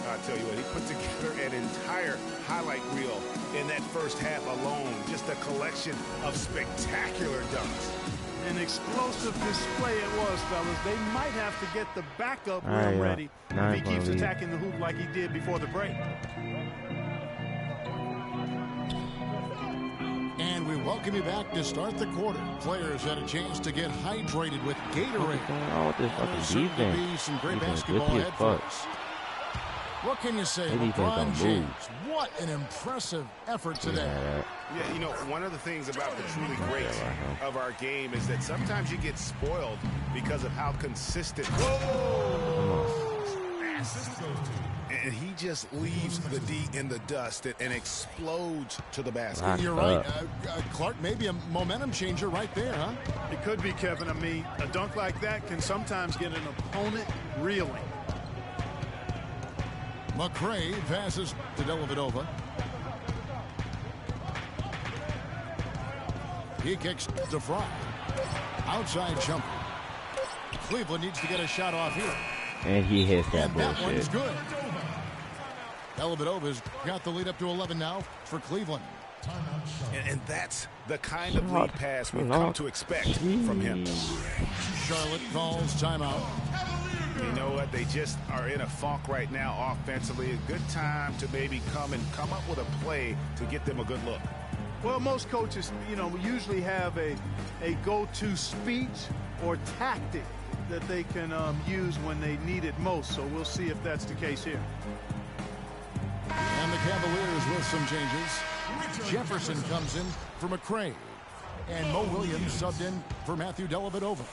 I tell you what, he put together an entire highlight reel in that first half alone. Just a collection of spectacular dunks. An explosive display it was, fellas. They might have to get the backup All right, rim ready if he keeps lead. attacking the hoop like he did before the break. And we welcome you back to start the quarter. Players had a chance to get hydrated with Gatorade. What's going on with this There's fucking certainly defense? be some great Defense basketball risky as ahead for fuck. us. What can you say? That defense LeBron don't James, move. what an impressive effort today. Yeah, you know, one of the things about the truly great of our game is that sometimes you get spoiled because of how consistent. and he just leaves the D in the dust and explodes to the basket. You're right, Clark, maybe a momentum changer right there, huh? It could be, Kevin. I mean, a dunk like that can sometimes get an opponent reeling. McRae passes to Dellavedova. He kicks to Fry. Outside jumper. Cleveland needs to get a shot off here. And he hits that And that bullshit. one's good. Dellavedova's got the lead up to 11 now for Cleveland. And that's the kind of lead pass we've come to expect from him. Charlotte calls timeout. You know what? They just are in a funk right now offensively. A good time to maybe come up with a play to get them a good look. Well, most coaches, usually have a go-to speech or tactic that they can use when they need it most. So we'll see if that's the case here. And the Cavaliers with some changes. Jefferson comes in for McRae. And Mo Williams subbed in for Matthew Dellavedova.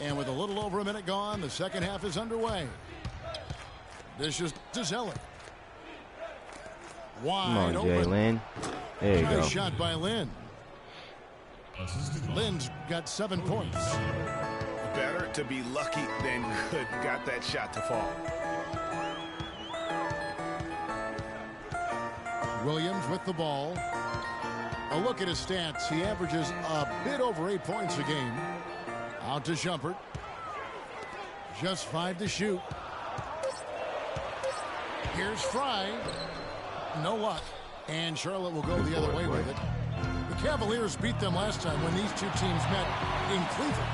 And with a little over a minute gone, the second half is underway. This is to Zeller. Wide Come on, open. Jalen. There you go. Nice shot by Lynn. Lynn's got 7 points. Better to be lucky than good. Got that shot to fall. Williams with the ball. A look at his stats. He averages a bit over 8 points a game. Out to Shumpert. Just 5 to shoot. Here's Fry. No luck. And Charlotte will go the other way with it. The Cavaliers beat them last time when these two teams met in Cleveland.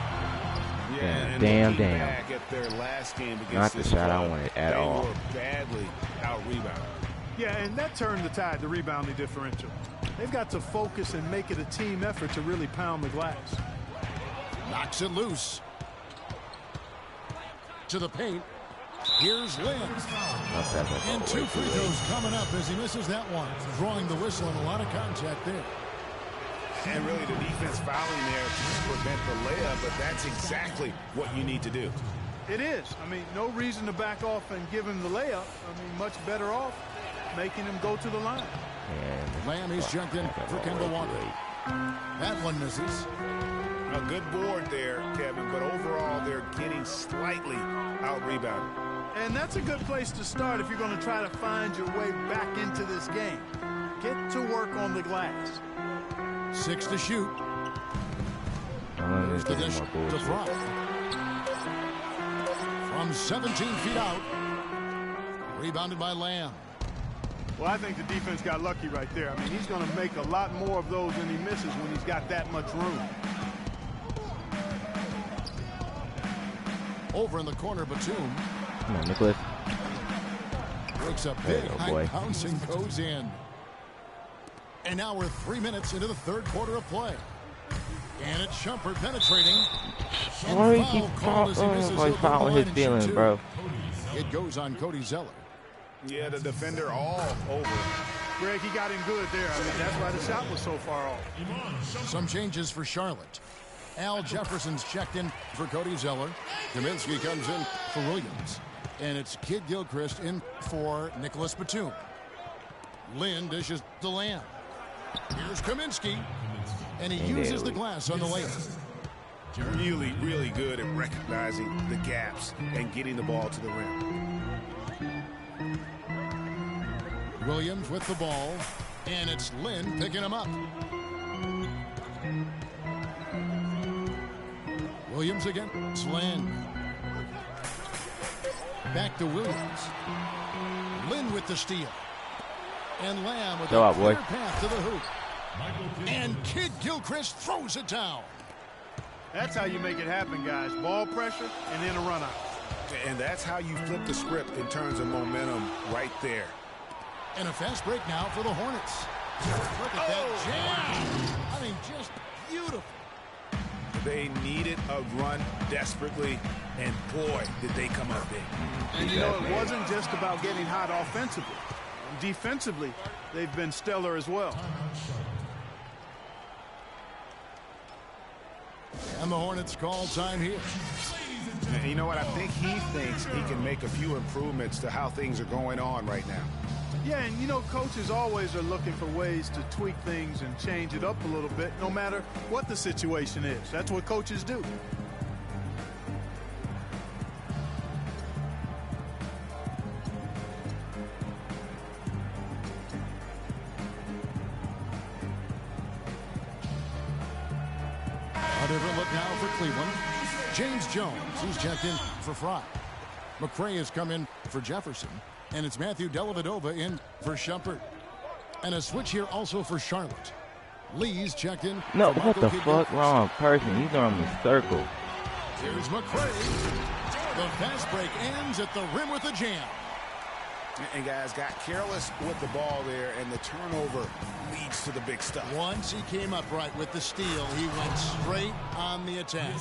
Yeah, damn. Back at their last game against Not the this shot I club, wanted at all. They were badly out-rebounded. Yeah, and that turned the tide, the rebounding differential. They've got to focus and make it a team effort to really pound the glass. Knocks it loose. To the paint. Here's Lynn. And 2 free throws coming up as he misses that one. Drawing the whistle and a lot of contact there. And really the defense fouling there to prevent the layup, but that's exactly what you need to do. It is. I mean, no reason to back off and give him the layup. I mean, much better off making him go to the line. Lamb, he's jumped in for Kemba Walker. That one misses. A good board there, Kevin, but overall they're getting slightly out-rebounded. And that's a good place to start if you're going to try to find your way back into this game. Get to work on the glass. 6 to shoot. There's The dish to Fry. From 17 feet out. Rebounded by Lamb. Well, I think the defense got lucky right there. I mean, he's going to make a lot more of those than he misses when he's got that much room. Over in the corner, Batum. Come on, Nicholas. Breaks up big, high bounce and goes in. And now we're 3 minutes into the third quarter of play. And it's Shumpert penetrating. Why he keep following his feelings, bro? It goes on Cody Zeller. Yeah, the defender all over. Greg, he got him good there. I mean, that's why the shot was so far off. Some changes for Charlotte. Al Jefferson's checked in for Cody Zeller. Kaminsky comes in for Williams. And it's Kid Gilchrist in for Nicholas Batum. Lynn dishes to Lamb. Here's Kaminsky. And he uses the glass on the layup. Really, really good at recognizing the gaps and getting the ball to the rim. Williams with the ball. And it's Lynn picking him up. Williams against Lynn. Back to Williams. Lynn with the steal. And Lamb with a clear path to the hoop. And Kid Gilchrist throws it down. That's how you make it happen, guys. Ball pressure and then a run out. And that's how you flip the script in terms of momentum right there. And a fast break now for the Hornets. Look at that jam. I mean, just beautiful. They needed a run desperately, and boy, did they come up big. And you know, it wasn't just about getting hot offensively. Defensively, they've been stellar as well. And the Hornets call time here. And you know what? I think he thinks he can make a few improvements to how things are going on right now. Yeah, and you know, coaches always are looking for ways to tweak things and change it up a little bit, no matter what the situation is. That's what coaches do. A different look now for Cleveland. James Jones, he's checked in for Fry. McCray has come in for Jefferson. And it's Matthew Dellavedova in for Shumpert. And a switch here also for Charlotte. Lee's checked in. No, what the fuck? Wrong person. He's on the circle. Here's McCray. The fast break ends at the rim with a jam. And guys got careless with the ball there, and the turnover leads to the big stuff. Once he came upright with the steal, he went straight on the attack.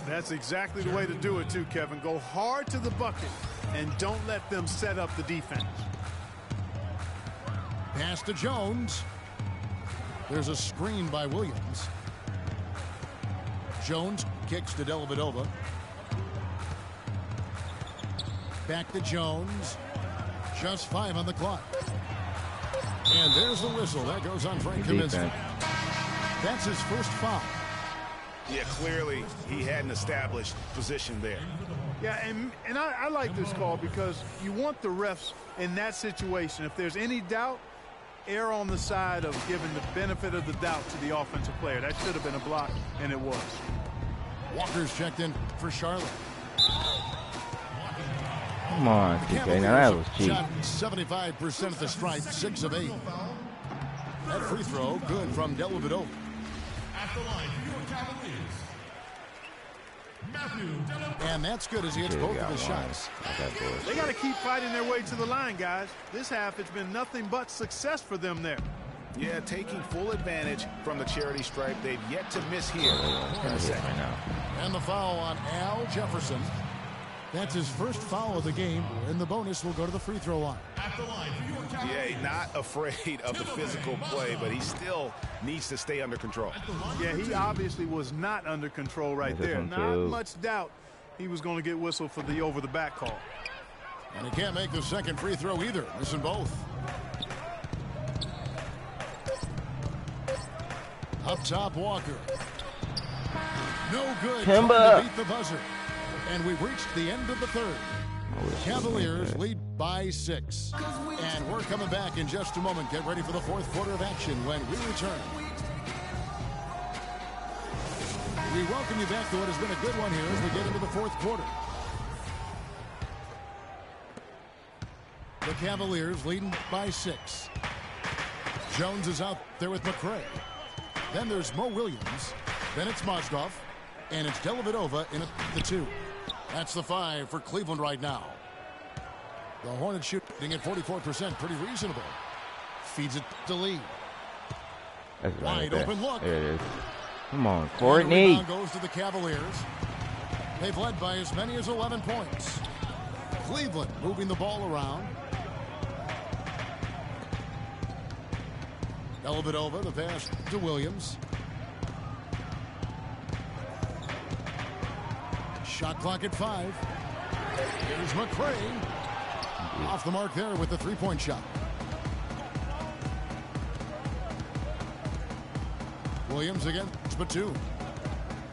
That's exactly the way to do it too, Kevin. Go hard to the bucket and don't let them set up the defense. Pass to Jones. There's a screen by Williams. Jones kicks to Dellavedova. Back to Jones. Just 5 on the clock. And there's the whistle. That goes on Frank Kaminsky. That's his first foul. Yeah, clearly he had an established position there. Yeah, and I like this call because you want the refs in that situation. If there's any doubt, err on the side of giving the benefit of the doubt to the offensive player. That should have been a block, and it was. Walker's checked in for Charlotte. Come on, TK. Now that was cheap. Shot 75% at the stripe, 6 of 8. That free throw, good from Dellavedova. At the line for your Cavaliers, Matthew Dellavedova. And that's good as he hits both of his shots. They got to keep fighting their way to the line, guys. This half, it's been nothing but success for them there. Yeah, taking full advantage from the charity stripe. They've yet to miss here in the second. And the foul on Al Jefferson. That's his first foul of the game, and the bonus will go to the free throw line. At the line for your Cavaliers. Yeah, not afraid of the physical play, but he still needs to stay under control. Yeah, he obviously was not under control right there. Not much doubt he was going to get whistled for the over-the-back call. And he can't make the second free throw either. Missing both. Up top, Walker. No good. Trying to beat the buzzer. And we've reached the end of the third. Cavaliers lead by 6. And we're coming back in just a moment. Get ready for the fourth quarter of action when we return. We welcome you back to what has been a good one here as we get into the fourth quarter. The Cavaliers leading by 6. Jones is out there with McCray. Then there's Mo Williams. Then it's Mozgov. And it's Dellavedova in the 2. That's the 5 for Cleveland right now. The Hornets shooting at 44%. Pretty reasonable. Feeds it to Lee. That's wide open look. There it is. Come on, Courtney. And the rebound goes to the Cavaliers. They've led by as many as 11 points. Cleveland moving the ball around. Dellavedova, the pass to Williams. Shot clock at 5. Here's McCray. Off the mark there with the three-point shot. Williams against Batum.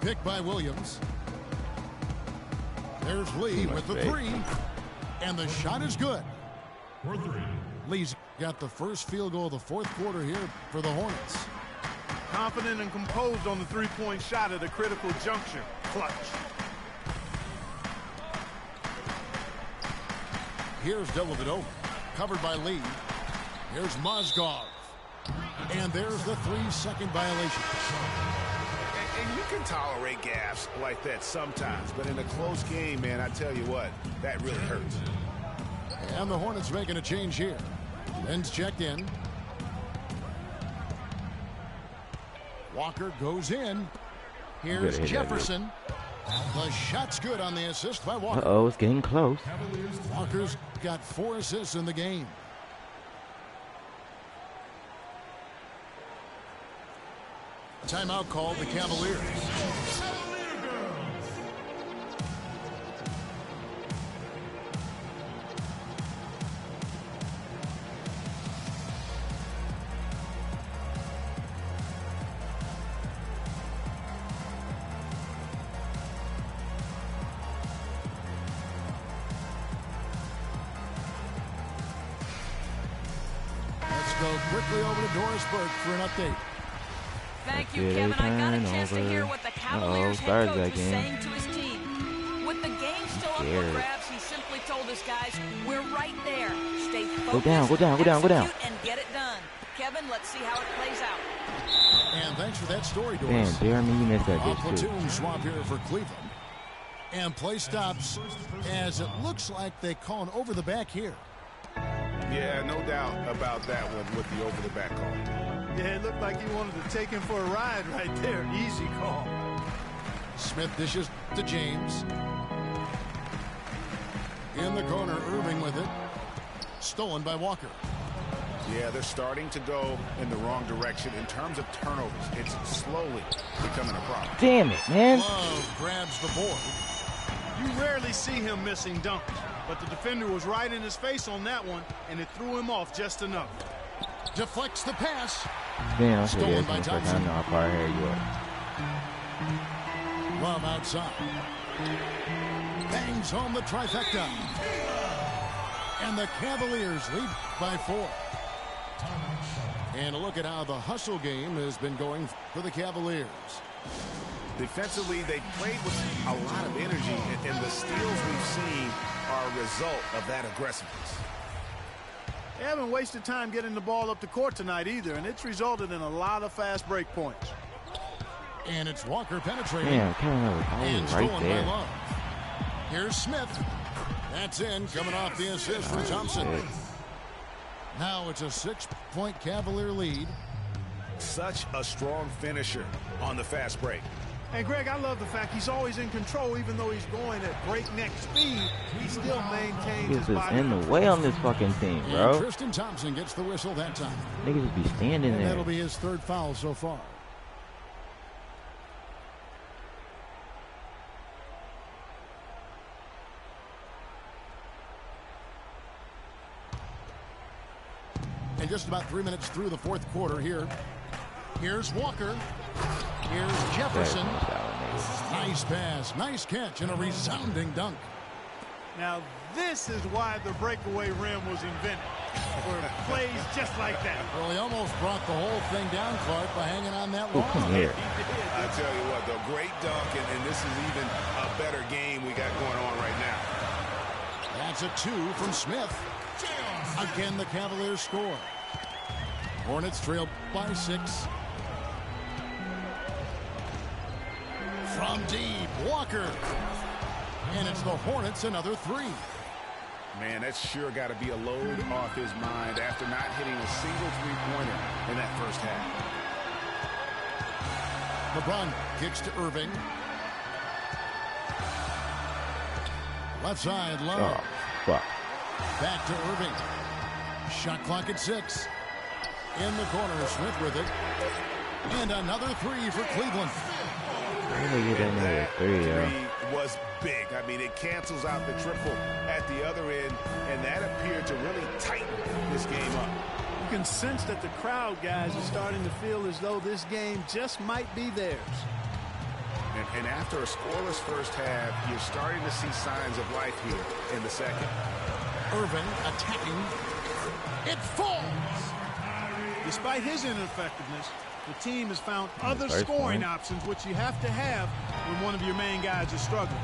Picked by Williams. There's Lee with the 3. And the shot is good. For 3. Lee's got the first field goal of the fourth quarter here for the Hornets. Confident and composed on the three-point shot at a critical juncture. Clutch. Here's Dellavedova, covered by Lee. Here's Mozgov. And there's the 3-second violation. And you can tolerate gaffes like that sometimes, but in a close game, man, I tell you what, that really hurts. And the Hornets making a change here. Ben's checked in. Walker goes in. Here's Jefferson. The shot's good on the assist by Walker. Uh-oh, it's getting close. Walker's got 4 assists in the game. Timeout called the Cavaliers. go quickly over to Doris Burke for an update. Thank you, Kevin. I got a chance to hear what the Cavaliers head coach was saying to his team. With the game still up for grabs, he simply told his guys, "We're right there. Stay focused, execute, and get it done." Kevin, let's see how it plays out. And thanks for that story, Doris. Damn, Jeremy, you missed that A bitch platoon swap here for Cleveland. And play stops as it looks like they call an over the back here. Yeah, no doubt about that one with the over the back call. Yeah, it looked like he wanted to take him for a ride right there. Easy call. Smith dishes to James. In the corner, Irving with it. Stolen by Walker. Yeah, they're starting to go in the wrong direction in terms of turnovers. It's slowly becoming a problem. Damn it, man. Love grabs the board. You rarely see him missing dunks, but the defender was right in his face on that one, and it threw him off just enough. Deflects the pass. Damn, I Stolen forget by this. I Thompson. know how far ahead you are. Love outside. Bangs home the trifecta. And the Cavaliers lead by 4. And a look at how the hustle game has been going for the Cavaliers. Defensively, they played with a lot of energy, and the steals we've seen are a result of that aggressiveness. They haven't wasted time getting the ball up the court tonight either, and it's resulted in a lot of fast break points. And it's Walker penetrating. Damn, Kevin was And right stolen there. by Love. Here's Smith. That's in, coming off the assist from Thompson. Now it's a 6-point Cavalier lead. Such a strong finisher on the fast break. And Greg, I love the fact he's always in control, even though he's going at breakneck speed. He still maintains Niggas his is body. in the way on this fucking team, And bro. Tristan Thompson gets the whistle that time. Niggas be standing And there. that'll be his 3rd foul so far. And just about 3 minutes through the 4th quarter here. Here's Walker. Here's Jefferson. Nice pass, nice catch, and a resounding dunk. Now, this is why the breakaway rim was invented, for plays just like that. Well, he almost brought the whole thing down, Clark, by hanging on that Oh, long. come here. I tell you what, though, great dunk, and this is even a better game we got going on right now. That's a 2 from Smith. Again, the Cavaliers score. Hornets trail by 6. From deep, Walker. And it's the Hornets another 3. Man, that's sure got to be a load off his mind after not hitting a single three-pointer in that first half. LeBron kicks to Irving. Left side, Love. Oh, fuck. Back to Irving. Shot clock at 6. In the corner, Smith with it. And another 3 for Cleveland. I'm gonna get in there with 3, yo. Three was big. I mean, it cancels out the triple at the other end, and that appeared to really tighten this game up. You can sense that the crowd, guys, is starting to feel as though this game just might be theirs. And after a scoreless first half, you're starting to see signs of life here in the second. Irving attacking. It falls. Despite his ineffectiveness, the team has found other first scoring point. options, which you have to have when one of your main guys is struggling.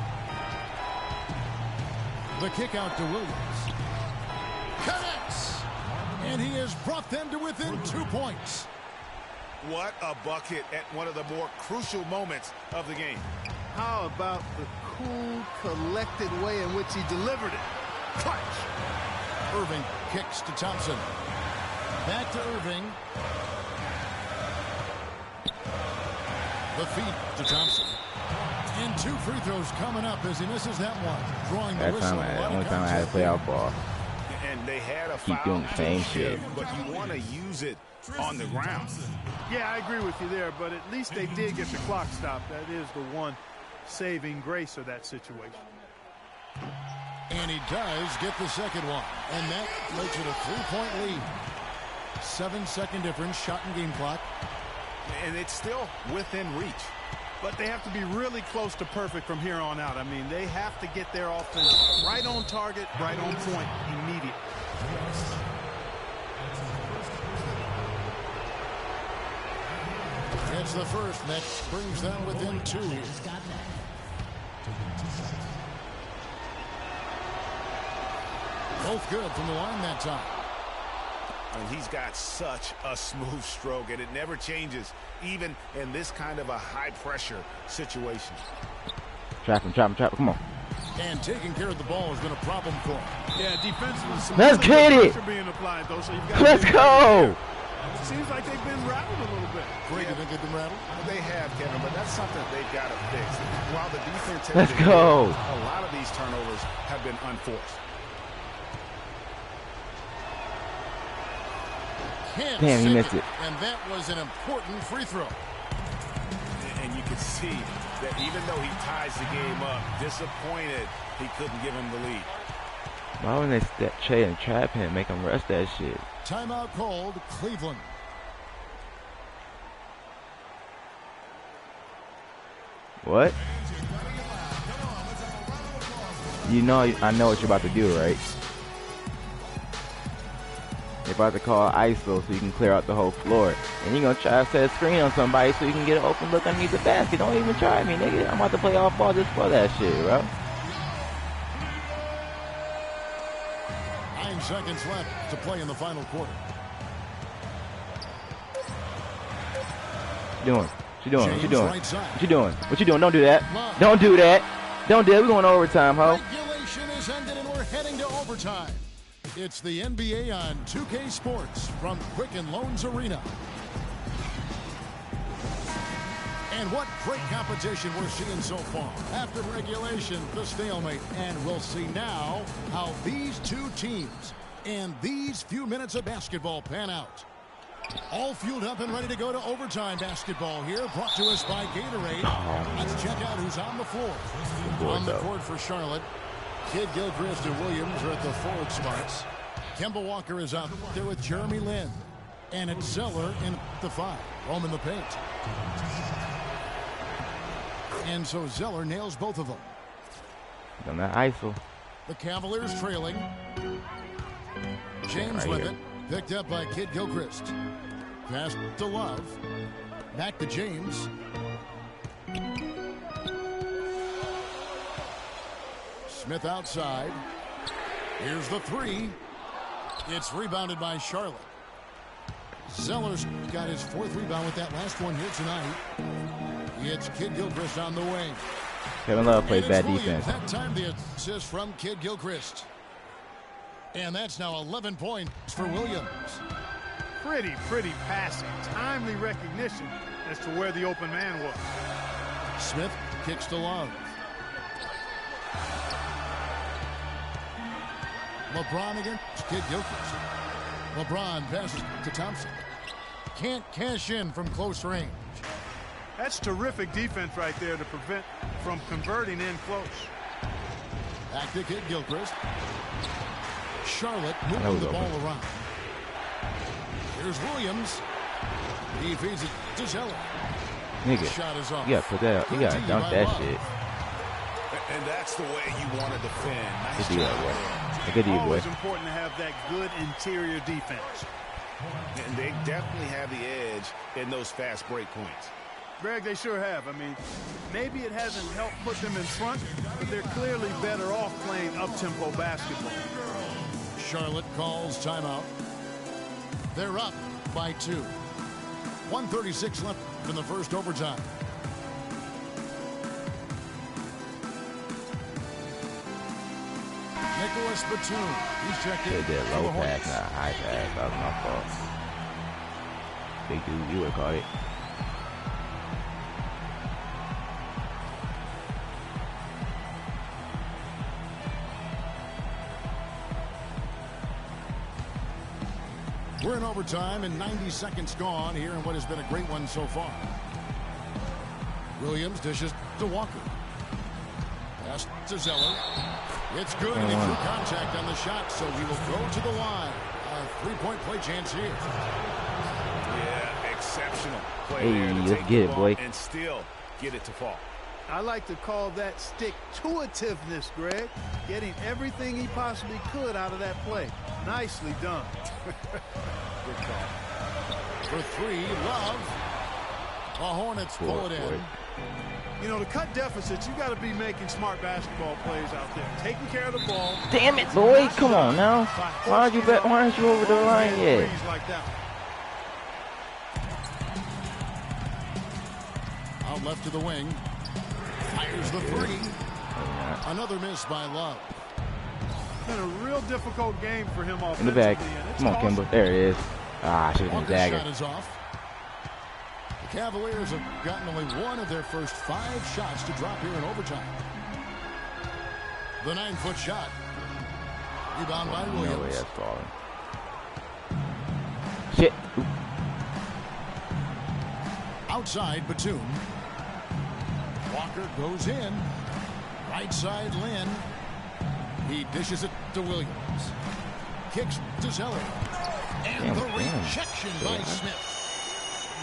The kick out to Williams. Connects. And he has brought them to within 2 points. What a bucket at one of the more crucial moments of the game. How about the cool, collected way in which he delivered it? Clutch. Irving kicks to Thompson. Back to Irving. The feed to Thompson. And 2 free throws coming up as he misses that one. Drawing the That's whistle. the only time I had to play out ball. And they had a Keep foul doing the same shit. but you want to use it on the ground. Yeah, I agree with you there, but at least they did get the clock stopped. That is the one saving grace of that situation. And he does get the second one. And that makes it a 3-point lead. 7-second difference, shot and game clock. And it's still within reach. But they have to be really close to perfect from here on out. I mean, they have to get their offense right on target, right on point, immediately. gets the first. That brings them within 2 here. Both good from the line that time. And he's got such a smooth stroke, and it never changes, even in this kind of a high-pressure situation. Trap him. Come on. And taking care of the ball has been a problem for him. Yeah, defensively. Let's get it. Being applied, though, so you've got Let's go. It seems like they've been rattled a little bit. Great, you think they've been rattled? They have, Kevin, but that's something they've got to fix. While the defense has Let's been go. good, a lot of these turnovers have been unforced. Damn, he missed it. And that was an important free throw. And you can see that even though he ties the game up, disappointed he couldn't give him the lead. Why wouldn't they step Che and trap him, make him rest that shit? Timeout called, Cleveland. What? You know, I know what you're about to do, right? You're about to call ISO so you can clear out the whole floor. And you're going to try to set a screen on somebody so you can get an open look underneath the basket. Don't even try me, nigga. I'm about to play off ball just for that shit, bro. 9 seconds left to play in the final quarter. What you doing? What you doing? What you doing? Right side. What you doing? What you doing? Don't do that. Don't do that. Don't do it. We're going to overtime, ho. Regulation is ended and we're heading to overtime. It's the NBA on 2K Sports from Quicken Loans Arena. And what great competition we're seeing so far. After regulation, the stalemate. And we'll see now how these two teams and these few minutes of basketball pan out. All fueled up and ready to go to overtime basketball here, brought to us by Gatorade. Let's check out who's on the floor. On the court for Charlotte, Kid Gilchrist and Williams are at the forward spots. Kemba Walker is out there with Jeremy Lin. And it's Zeller in the 5. Home in the paint. And so Zeller nails both of them. On that ISO. The Cavaliers trailing. James Right with here. it. Picked up by Kid Gilchrist. Pass to Love. Back to James. Smith outside. Here's the 3. It's rebounded by Charlotte. Zeller's got his 4th rebound with that last one here tonight. It's Kid Gilchrist on the wing. Kevin Love plays bad Williams. defense. That time the assist from Kid Gilchrist. And that's now 11 points for Williams. Pretty passing. Timely recognition as to where the open man was. Smith kicks to Love. LeBron against Kid Gilchrist. LeBron passes to Thompson. Can't cash in from close range. That's terrific defense right there to prevent from converting in close. Back to Kid Gilchrist. Charlotte moving the ball around. Here's Williams. He feeds it to Zeller. Nigga, Shot is off. you gotta put that out. You gotta dunk that shit. And that's the way you want to defend. Nice Good deal, job. boy. Good deal, boy. Always important to have that good interior defense. And they definitely have the edge in those fast break points. Greg, they sure have. I mean, maybe it hasn't helped put them in front, but they're clearly better off playing up-tempo basketball. Charlotte calls timeout. They're up by 2. 1:36 left in the first overtime. Nicholas Batum. He's checked in. They did for low the pass, Hornets. not high pass. That was my fault. Big dude, you would call it. We're in overtime and 90 seconds gone here in what has been a great one so far. Williams dishes to Walker. Pass to Zeller. It's good and he threw contact on the shot, so he will go to the line. A 3-point play chance here. Yeah, exceptional play Hey, there to let's take get the it, ball boy. and still get it to fall. I like to call that stick-to-itiveness, Greg. Getting everything he possibly could out of that play. Nicely done. Good call. For 3, Love. The Hornets pull it in. You know, to cut deficits, you got to be making smart basketball plays out there, taking care of the ball. Damn it, boy! Come on now. Why aren't you over the line yet? Like that. Out left to the wing. Fires the three. Another miss by Love. Been a real difficult game for him offensively. In the back. Come on, Kimber. There it is. Ah, I should have been dagger. Shot is off. The Cavaliers have gotten only one of their first 5 shots to drop here in overtime. The 9-foot shot. Rebound by Williams. No way that's falling. Shit. Oop. Outside, Batum. Walker goes in. Right side, Lynn. He dishes it to Williams. Kicks to Zeller. And the rejection by Smith.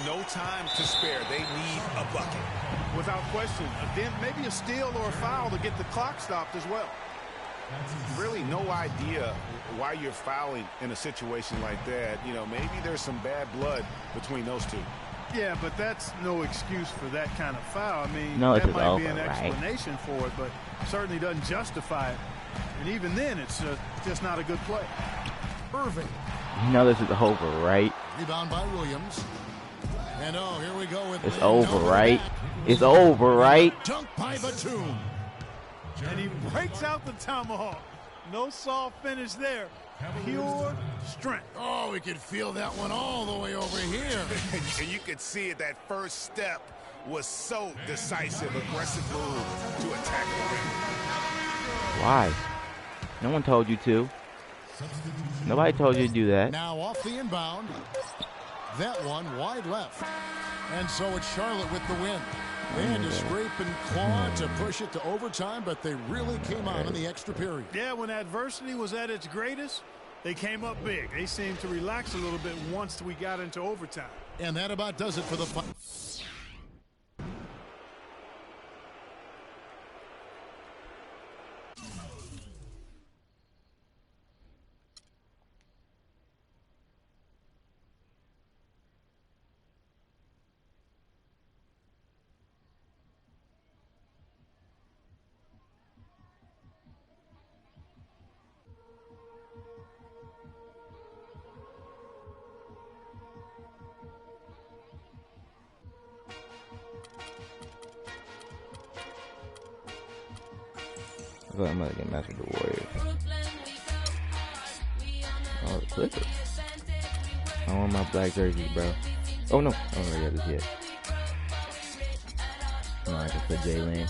No time to spare. They need a bucket. Without question. Again, maybe a steal or a foul to get the clock stopped as well. Really no idea why you're fouling in a situation like that. You know, maybe there's some bad blood between those two. Yeah, but that's no excuse for that kind of foul. I mean, no, that might be an right? explanation for it, but certainly doesn't justify it. And even then, it's just not a good play. Irving. You know this is over, right? Rebound by Williams. And oh, here we go with it's over, right? It's over, right? Dunk by Batum. And he breaks out the tomahawk. No soft finish there. Pure strength. Oh, we could feel that one all the way over here. And you could see it. That first step was so decisive, aggressive move to attack the rim. Why? No one told you to. Nobody told you to do that. Now off the inbound. That one wide left. And so it's Charlotte with the win. They had to scrape and claw to push it to overtime, but they really came out in the extra period. Yeah, when adversity was at its greatest, they came up big. They seemed to relax a little bit once we got into overtime. And that about does it for the fight. I'm gonna get matched with the Warriors. Oh, the Clippers. I want my black jersey, bro. Oh no, oh no, yeah, this is it. No, I can put Jalen.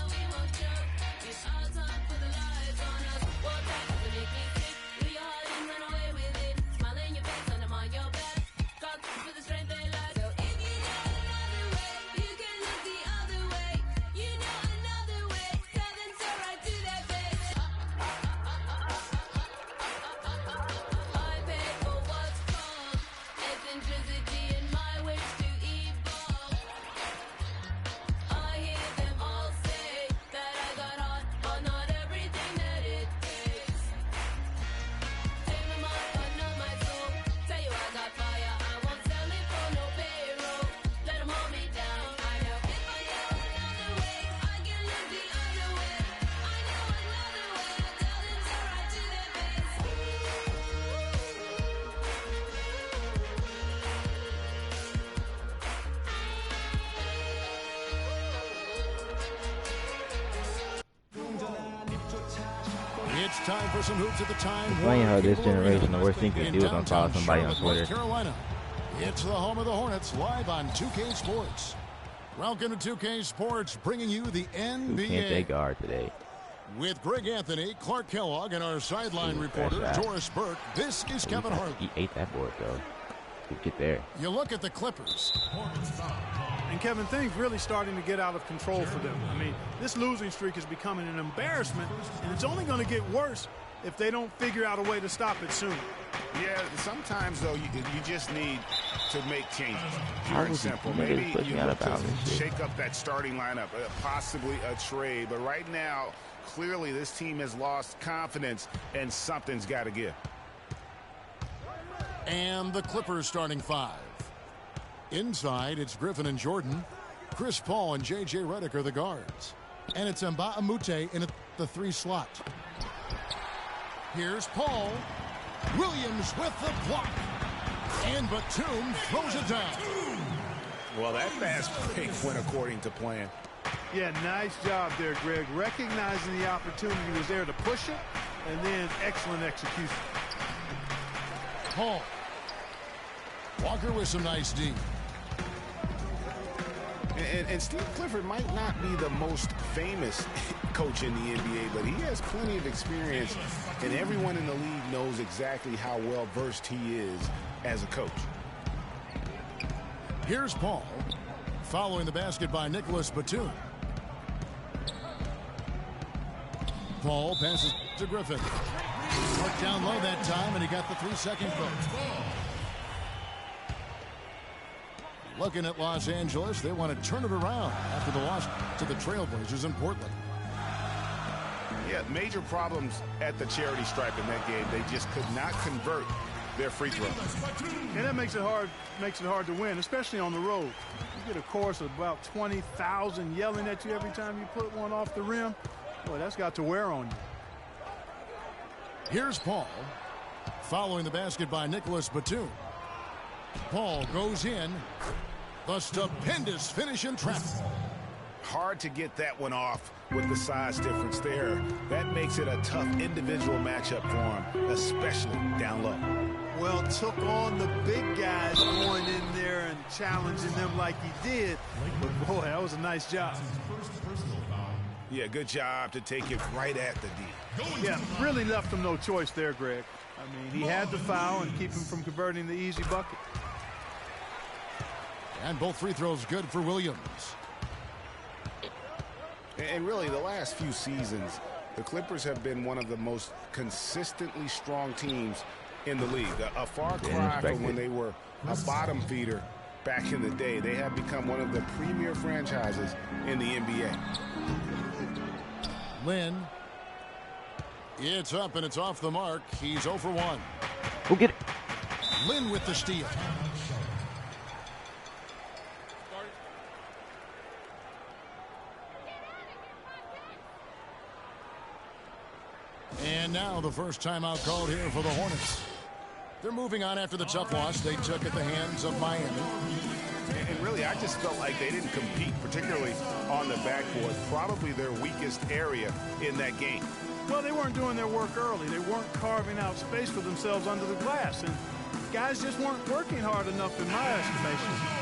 It's time for some hoops at the time. It's funny how this generation, the worst thing you can do is unfollow somebody on Twitter. Carolina. It's the home of the Hornets, live on 2K Sports. Welcome to 2K Sports, bringing you the NBA. Who can't they guard today? With Greg Anthony, Clark Kellogg, and our sideline reporter, Doris Burke, this is Kevin Harlan. He ate that board, though. Get there. You look at the Clippers. And Kevin, things really starting to get out of control for them. I mean, this losing streak is becoming an embarrassment, and it's only going to get worse if they don't figure out a way to stop it soon. Yeah, sometimes, though, you just need to make changes. How Pure and simple. Maybe you look to shake up that starting lineup, possibly a trade. But right now, clearly this team has lost confidence, and something's got to give. And the Clippers starting 5. Inside, it's Griffin and Jordan. Chris Paul and J.J. Redick are the guards. And it's Mbamute in the 3 slot. Here's Paul. Williams with the block. And Batum throws it down. Well, that fast break went according to plan. Yeah, nice job there, Greg. Recognizing the opportunity was there to push it, and then excellent execution. Paul. Walker with some nice D. And Steve Clifford might not be the most famous coach in the NBA, but he has plenty of experience, and everyone in the league knows exactly how well versed he is as a coach. Here's Paul. Following the basket by Nicholas Batum. Paul passes to Griffin. Marked down low that time, and he got the 3-second vote. Looking at Los Angeles, they want to turn it around after the loss to the Trailblazers in Portland. Yeah, major problems at the charity stripe in that game. They just could not convert their free throws. And that makes it hard to win, especially on the road. You get a chorus of about 20,000 yelling at you every time you put one off the rim. Boy, that's got to wear on you. Here's Paul. Following the basket by Nicholas Batum. Paul goes in. The stupendous finish in traffic. Hard to get that one off with the size difference there. That makes it a tough individual matchup for him, especially down low. Well, took on the big guys going in there and challenging them like he did. But, boy, that was a nice job. Yeah, good job to take it right at the D. Yeah, really left him no choice there, Greg. I mean, he had the foul and keep him from converting the easy bucket. And both free throws good for Williams. And really, the last few seasons, the Clippers have been one of the most consistently strong teams in the league. A far cry from when they were a bottom feeder back in the day. They have become one of the premier franchises in the NBA. Lynn. It's up and it's off the mark. He's 0 for 1. Go get it. Lynn with the steal. And now the first timeout called here for the Hornets. They're moving on after the tough loss they took at the hands of Miami. And really, I just felt like they didn't compete, particularly on the backboard. Probably their weakest area in that game. Well, they weren't doing their work early. They weren't carving out space for themselves under the glass. And guys just weren't working hard enough in my estimation.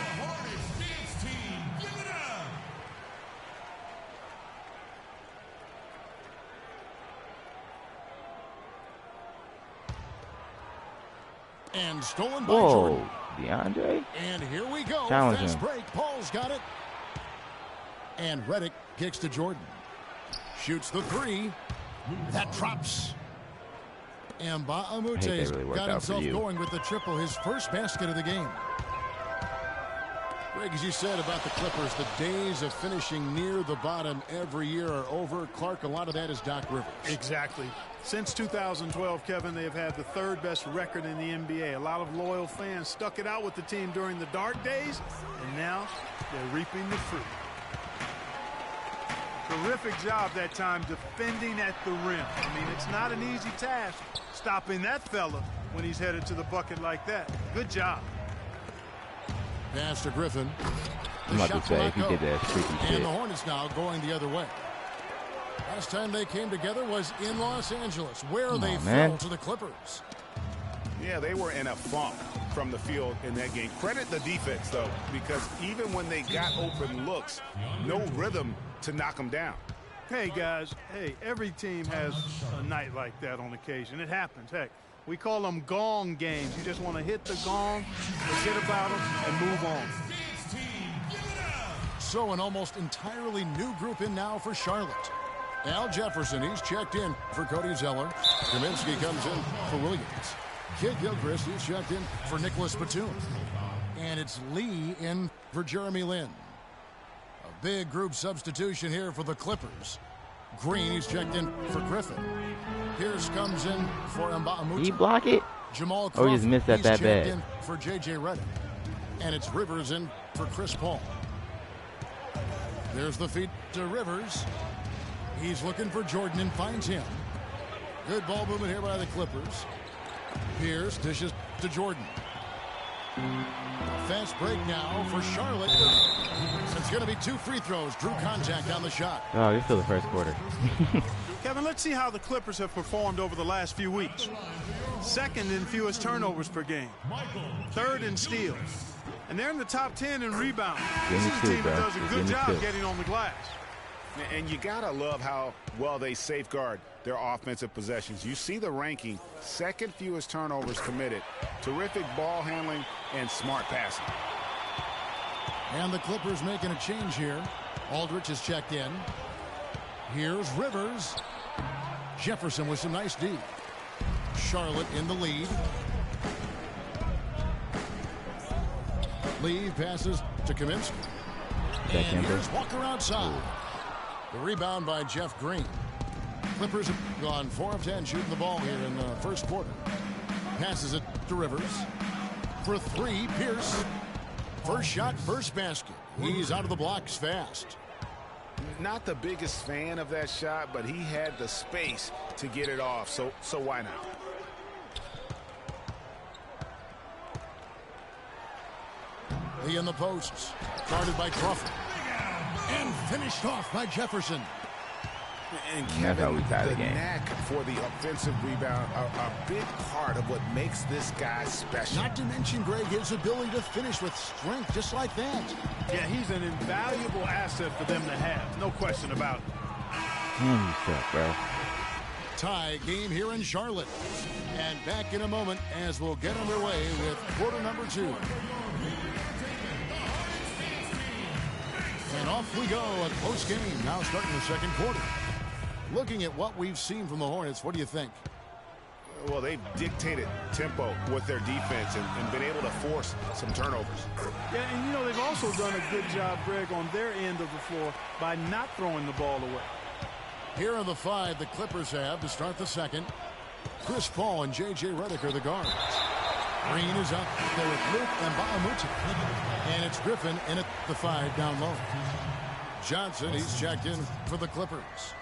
And stolen by Jordan. DeAndre. And here we go. Challenge Fast him. break. Paul's got it. And Redick kicks to Jordan. Shoots the 3. That drops. And Mbamute really got himself going with the triple, his first basket of the game. Greg, as you said about the Clippers, the days of finishing near the bottom every year are over. Clark, a lot of that is Doc Rivers. Exactly. Since 2012, Kevin, they have had the 3rd best record in the NBA. A lot of loyal fans stuck it out with the team during the dark days, and now they're reaping the fruit. Terrific job that time defending at the rim. I mean, it's not an easy task stopping that fella when he's headed to the bucket like that. Good job. Pass to Griffin. I'm about to say, he did that freaky shit. And the Hornets now going the other way. Last time they came together was in Los Angeles, where they fell to the Clippers. Yeah, they were in a funk from the field in that game. Credit the defense, though, because even when they got open looks, no rhythm to knock them down. Hey, guys, every team has a night like that on occasion. It happens. Heck, we call them gong games. You just want to hit the gong, forget about them, and move on. So an almost entirely new group in now for Charlotte. Al Jefferson, he's checked in for Cody Zeller. Kaminsky comes in for Williams. Kid Gilchrist, he's checked in for Nicholas Batum. And it's Lee in for Jeremy Lin. A big group substitution here for the Clippers. Green, he's checked in for Griffin. Pierce comes in for Mbamute. He block it? Jamal Or Crawford, just missed that he's that checked bad? in for J.J. Redick. And it's Rivers in for Chris Paul. There's the feed to Rivers. He's looking for Jordan and finds him. Good ball movement here by the Clippers. Pierce dishes to Jordan. Fast break now for Charlotte. It's going to be 2 free throws. Drew contact on the shot. Oh, it's still the first quarter. Kevin, let's see how the Clippers have performed over the last few weeks. Second in fewest turnovers per game. Third in steals. And they're in the top 10 in rebounds. This is a team that does a good job getting on the glass. And you got to love how well they safeguard their offensive possessions. You see the ranking, second fewest turnovers committed. Terrific ball handling and smart passing. And the Clippers making a change here. Aldridge is checked in. Here's Rivers. Jefferson with some nice D. Charlotte in the lead. Lee passes to Kaminsky. And here's Walker outside. The rebound by Jeff Green. Clippers have gone 4 of 10 shooting the ball here in the first quarter. Passes it to Rivers. For 3, Pierce. First shot, first basket. He's out of the blocks fast. Not the biggest fan of that shot, but he had the space to get it off, so why not? Lee in the posts. Guarded by Crawford. And finished off by Jefferson. And Kevin, the knack for the offensive rebound, a big part of what makes this guy special. Not to mention, Greg, his ability to finish with strength just like that. Yeah, he's an invaluable asset for them to have. No question about it. Bro. Tie game here in Charlotte. And back in a moment as we'll get underway with quarter number 2. And off we go, a close game now starting the second quarter. Looking at what we've seen from the Hornets, what do you think? Well, they've dictated tempo with their defense and been able to force some turnovers. Yeah, and you know, they've also done a good job, Greg, on their end of the floor by not throwing the ball away. Here are the 5 the Clippers have to start the second. Chris Paul and J.J. Redick are the guards. Green is up there with Luke and Bahamute. And it's Griffin in at the 5 down low. Johnson, he's checked in for the Clippers.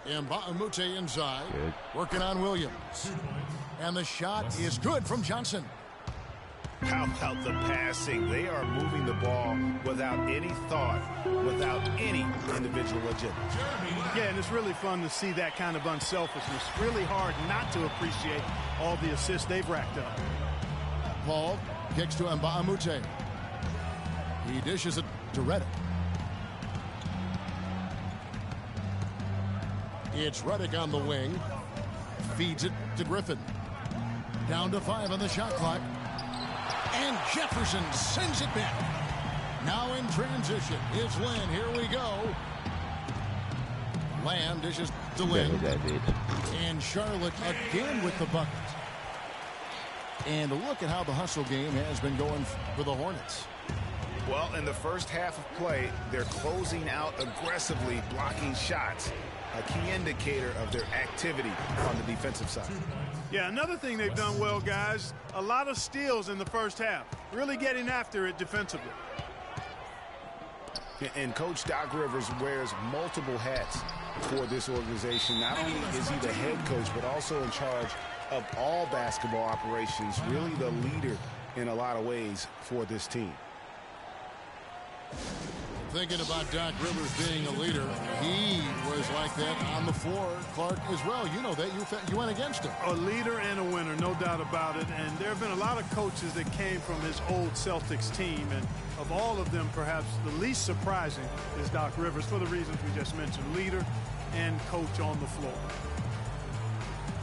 Bahamute inside. Good. Working on Williams. And the shot is good from Johnson. How about the passing? They are moving the ball without any thought, without any individual agenda. Yeah, and it's really fun to see that kind of unselfishness. Really hard not to appreciate all the assists they've racked up. Paul kicks to Bahamute. He dishes it to Redick. It's Redick on the wing. Feeds it to Griffin. Down to 5 on the shot clock. And Jefferson sends it back. Now in transition, it's Lynn. Here we go. Lamb dishes to Lynn. And Charlotte again with the bucket. And look at how the hustle game has been going for the Hornets. Well, in the first half of play, they're closing out aggressively, blocking shots. A key indicator of their activity on the defensive side. Yeah, another thing they've done well, guys, a lot of steals in the first half. Really getting after it defensively. And Coach Doc Rivers wears multiple hats for this organization. Not only is he the head coach, but also in charge of all basketball operations. Really the leader in a lot of ways for this team. Thinking about Doc Rivers being a leader, he was like that on the floor, Clark, as well. You know that. You went against him. A leader and a winner, no doubt about it. And there have been a lot of coaches that came from his old Celtics team. And of all of them, perhaps the least surprising is Doc Rivers for the reasons we just mentioned. Leader and coach on the floor.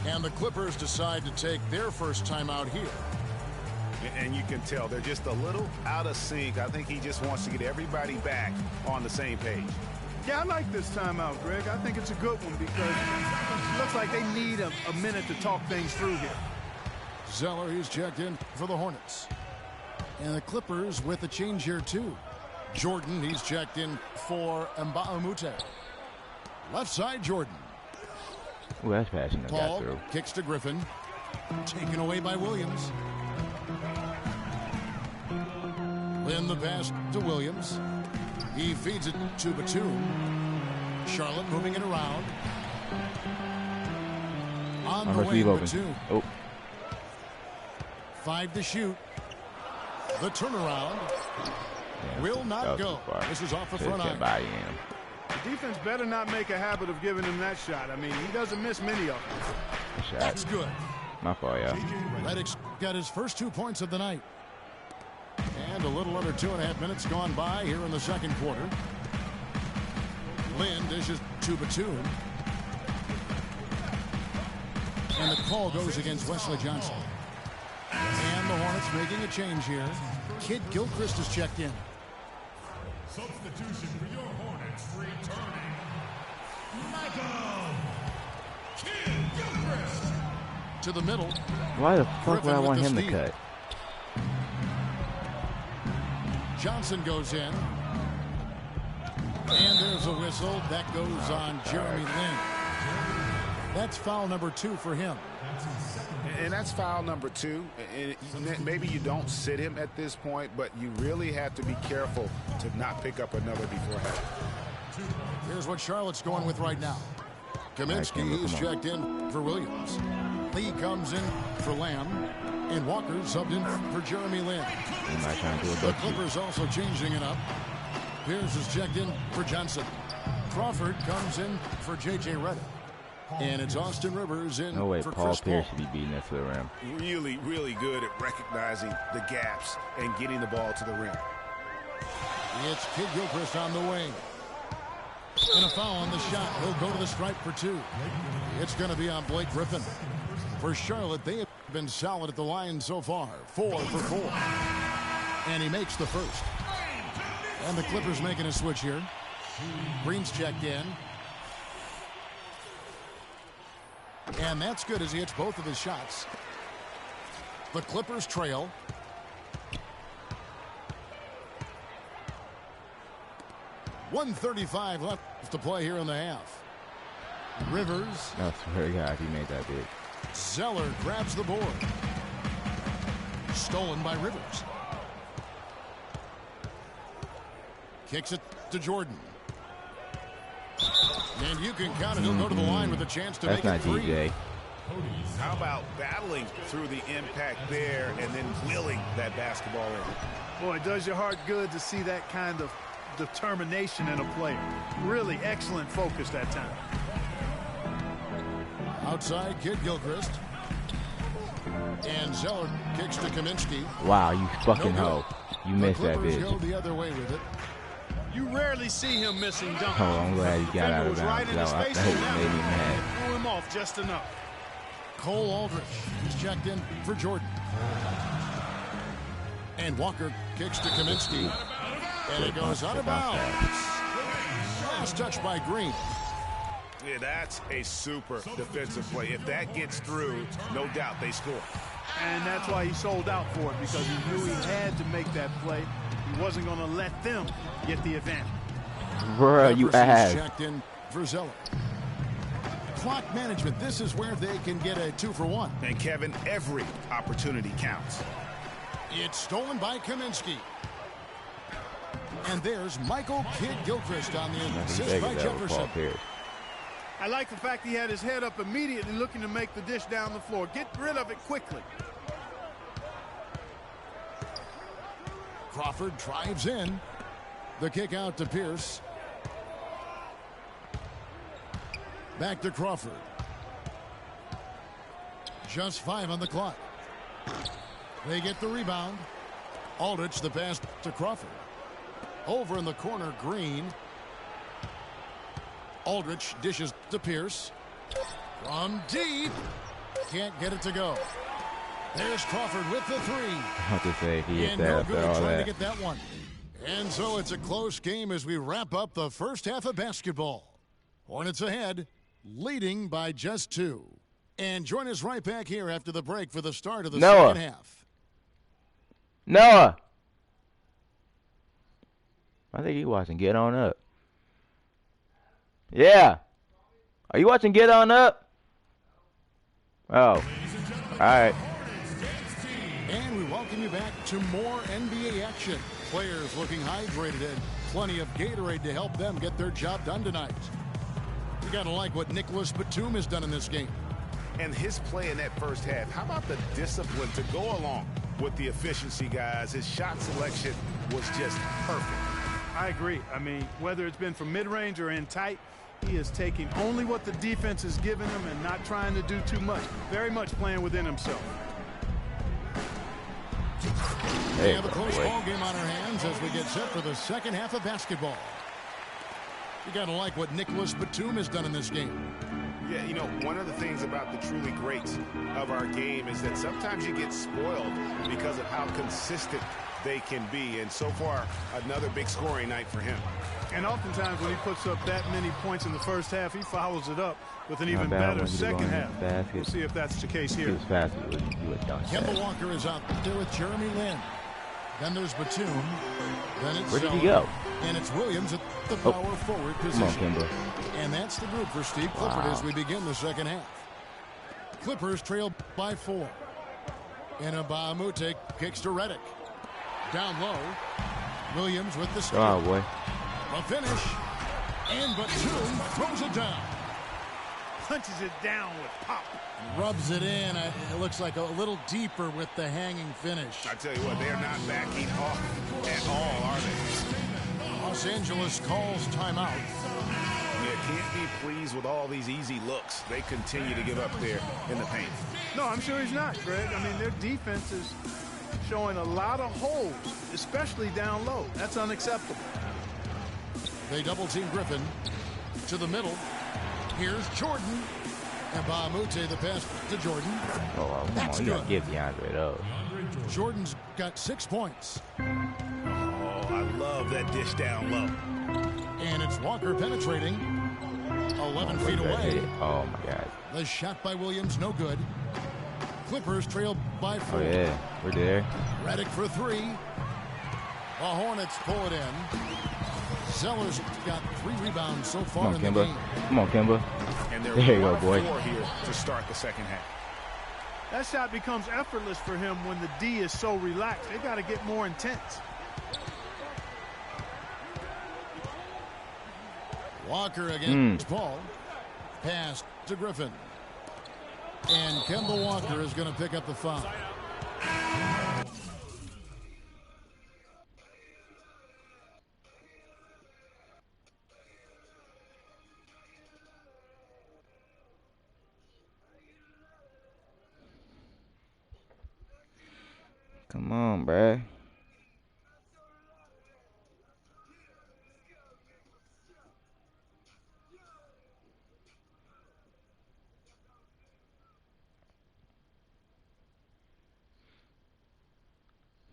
And the Clippers decide to take their first time out here. And you can tell they're just a little out of sync. I think he just wants to get everybody back on the same page. Yeah, I like this timeout, Greg. I think it's a good one because it looks like they need a minute to talk things through here. Zeller, he's checked in for the Hornets. And the Clippers with a change here, too. Jordan, he's checked in for Bahamute. Left side, Jordan. Ooh, that's passionate. Paul kicks to Griffin. Taken away by Williams. And the pass to Williams. He feeds it to Batum. Charlotte moving it around. On the wing, Batum. Oh. 5 to shoot. The turnaround will not go. This is off the front iron. The defense better not make a habit of giving him that shot. I mean, he doesn't miss many of them. That's good. My fault, yeah. Redick's got his first 2 points of the night. And a little under 2.5 minutes gone by here in the second quarter. Lynn dishes to Batum. And the call goes against Wesley Johnson. And the Hornets making a change here. Kid Gilchrist is checked in. Substitution for your Hornets, returning Michael Kid Gilchrist. To the middle. Why the fuck would I want him to cut? Johnson goes in. And there's a whistle. That goes on Jeremy Lin. That's foul number 2 for him. And that's foul number 2. And maybe you don't sit him at this point, but you really have to be careful to not pick up another beforehand. Here's what Charlotte's going with right now. Kaminsky is checked in for Williams. Lee comes in for Lamb. And Walker subbed in for Jeremy Lin. The Clippers also changing it up. Pierce is checked in for Johnson. Crawford comes in for J.J. Redick. And it's Austin Rivers in no way, for Paul Chris Pierce Paul. should be beating it to the rim. Really, really good at recognizing the gaps and getting the ball to the rim. It's Kid Gilchrist on the wing. And a foul on the shot. He'll go to the stripe for 2. It's going to be on Blake Griffin. For Charlotte, they have been solid at the line so far. 4 for 4. And he makes the first. And the Clippers making a switch here. Green's checked in. And that's good as he hits both of his shots. The Clippers trail. .135 left to play here in the half. Rivers. I swear to God, he made that big. Zeller grabs the board. Stolen by Rivers. Kicks it to Jordan. And you can count it. He'll go to the line with a chance to make it 3. DJ. How about battling through the impact there and then wheeling that basketball in? Boy, it does your heart good to see that kind of determination in a player. Really excellent focus that time. Outside, Kid Gilchrist. And Zeller kicks to Kaminsky. Wow, you fucking hoe. You missed that Clippers bitch. go the other way with it. You rarely see him missing dunks. Oh, I'm glad he got out of bounds. Right in his face That made me mad. Threw him off just enough. Cole Aldrich is checked in for Jordan. And Walker kicks to Kaminsky. And it goes out of bounds. Last touch by Green. Yeah, that's a super defensive play. If that gets through, no doubt they score. And that's why he sold out for it, because he knew he had to make that play. He wasn't going to let them get the advantage. Bruh, you ass. Checked in for Zeller. Clock management. This is where they can get a 2-for-1. And Kevin, every opportunity counts. It's stolen by Kaminsky. And there's Michael Kid Gilchrist on the assist by Jefferson. I like the fact he had his head up immediately looking to make the dish down the floor. Get rid of it quickly. Crawford drives in. The kick out to Pierce. Back to Crawford. Just 5 on the clock. They get the rebound. Aldrich the pass to Crawford. Over in the corner, Green. Aldrich dishes to Pierce. From deep. Can't get it to go. There's Crawford with the 3. I have to say, he hit And that no after good all trying that. to get that one. And so it's a close game as we wrap up the first half of basketball. Hornets ahead, leading by just 2. And join us right back here after the break for the start of the second half. Noah! I think he's watching Get On Up. Yeah. Are you watching Get On Up? Oh. Alright. And And we welcome you back to more NBA action. Players looking hydrated and plenty of Gatorade to help them get their job done tonight. You got to like what Nicholas Batum has done in this game. And his play in that first half, how about the discipline to go along with the efficiency, guys? His shot selection was just perfect. I agree. I mean, whether it's been from mid-range or in tight, he is taking only what the defense is giving him and not trying to do too much. Very much playing within himself. We have a close ball game on our hands as we get set for the second half of basketball. You got to like what Nicholas Batum has done in this game. Yeah, you know, one of the things about the truly greats of our game is that sometimes you get spoiled because of how consistent they can be. And so far, another big scoring night for him. And oftentimes when he puts up that many points in the first half, he follows it up with an even better second half. We'll see if that's the case here. Kemba Walker is out there with Jeremy Lin. Then there's Batum. Then it's Where did he go? And it's Williams at the power forward position. Come on, Kemba. And that's the group for Steve Clifford as we begin the second half. Clippers trail by 4. And Mbamute kicks to Redick. Down low. Williams with the steal. Oh, boy. The finish. And Batum throws it down. Punches it down with pop. Rubs it in. It looks like a little deeper with the hanging finish. I tell you what, they're not backing off at all, are they? Los Angeles calls timeout. You can't be pleased with all these easy looks they continue to give up there in the paint. No, I'm sure he's not, Greg. I mean, their defense is showing a lot of holes, especially down low. That's unacceptable. They double team Griffin to the middle. Here's Jordan. And Mbamute the pass to Jordan. Oh, come on. You got to give DeAndre those. Jordan's got 6 points. Oh, I love that dish down low. And it's Walker penetrating. 11 feet away. Oh, my God. The shot by Williams, no good. Clippers trail by 4. Oh, yeah. We're there. Redick for 3. The Hornets pull it in. Sellers got 3 rebounds so far in the game. Come on, Kemba. And there you go, boy. 4 here to start the second half. That shot becomes effortless for him when the D is so relaxed. They got to get more intense. Walker against Paul. Pass to Griffin. And Kemba Walker is going to pick up the foul. Come on, bruh.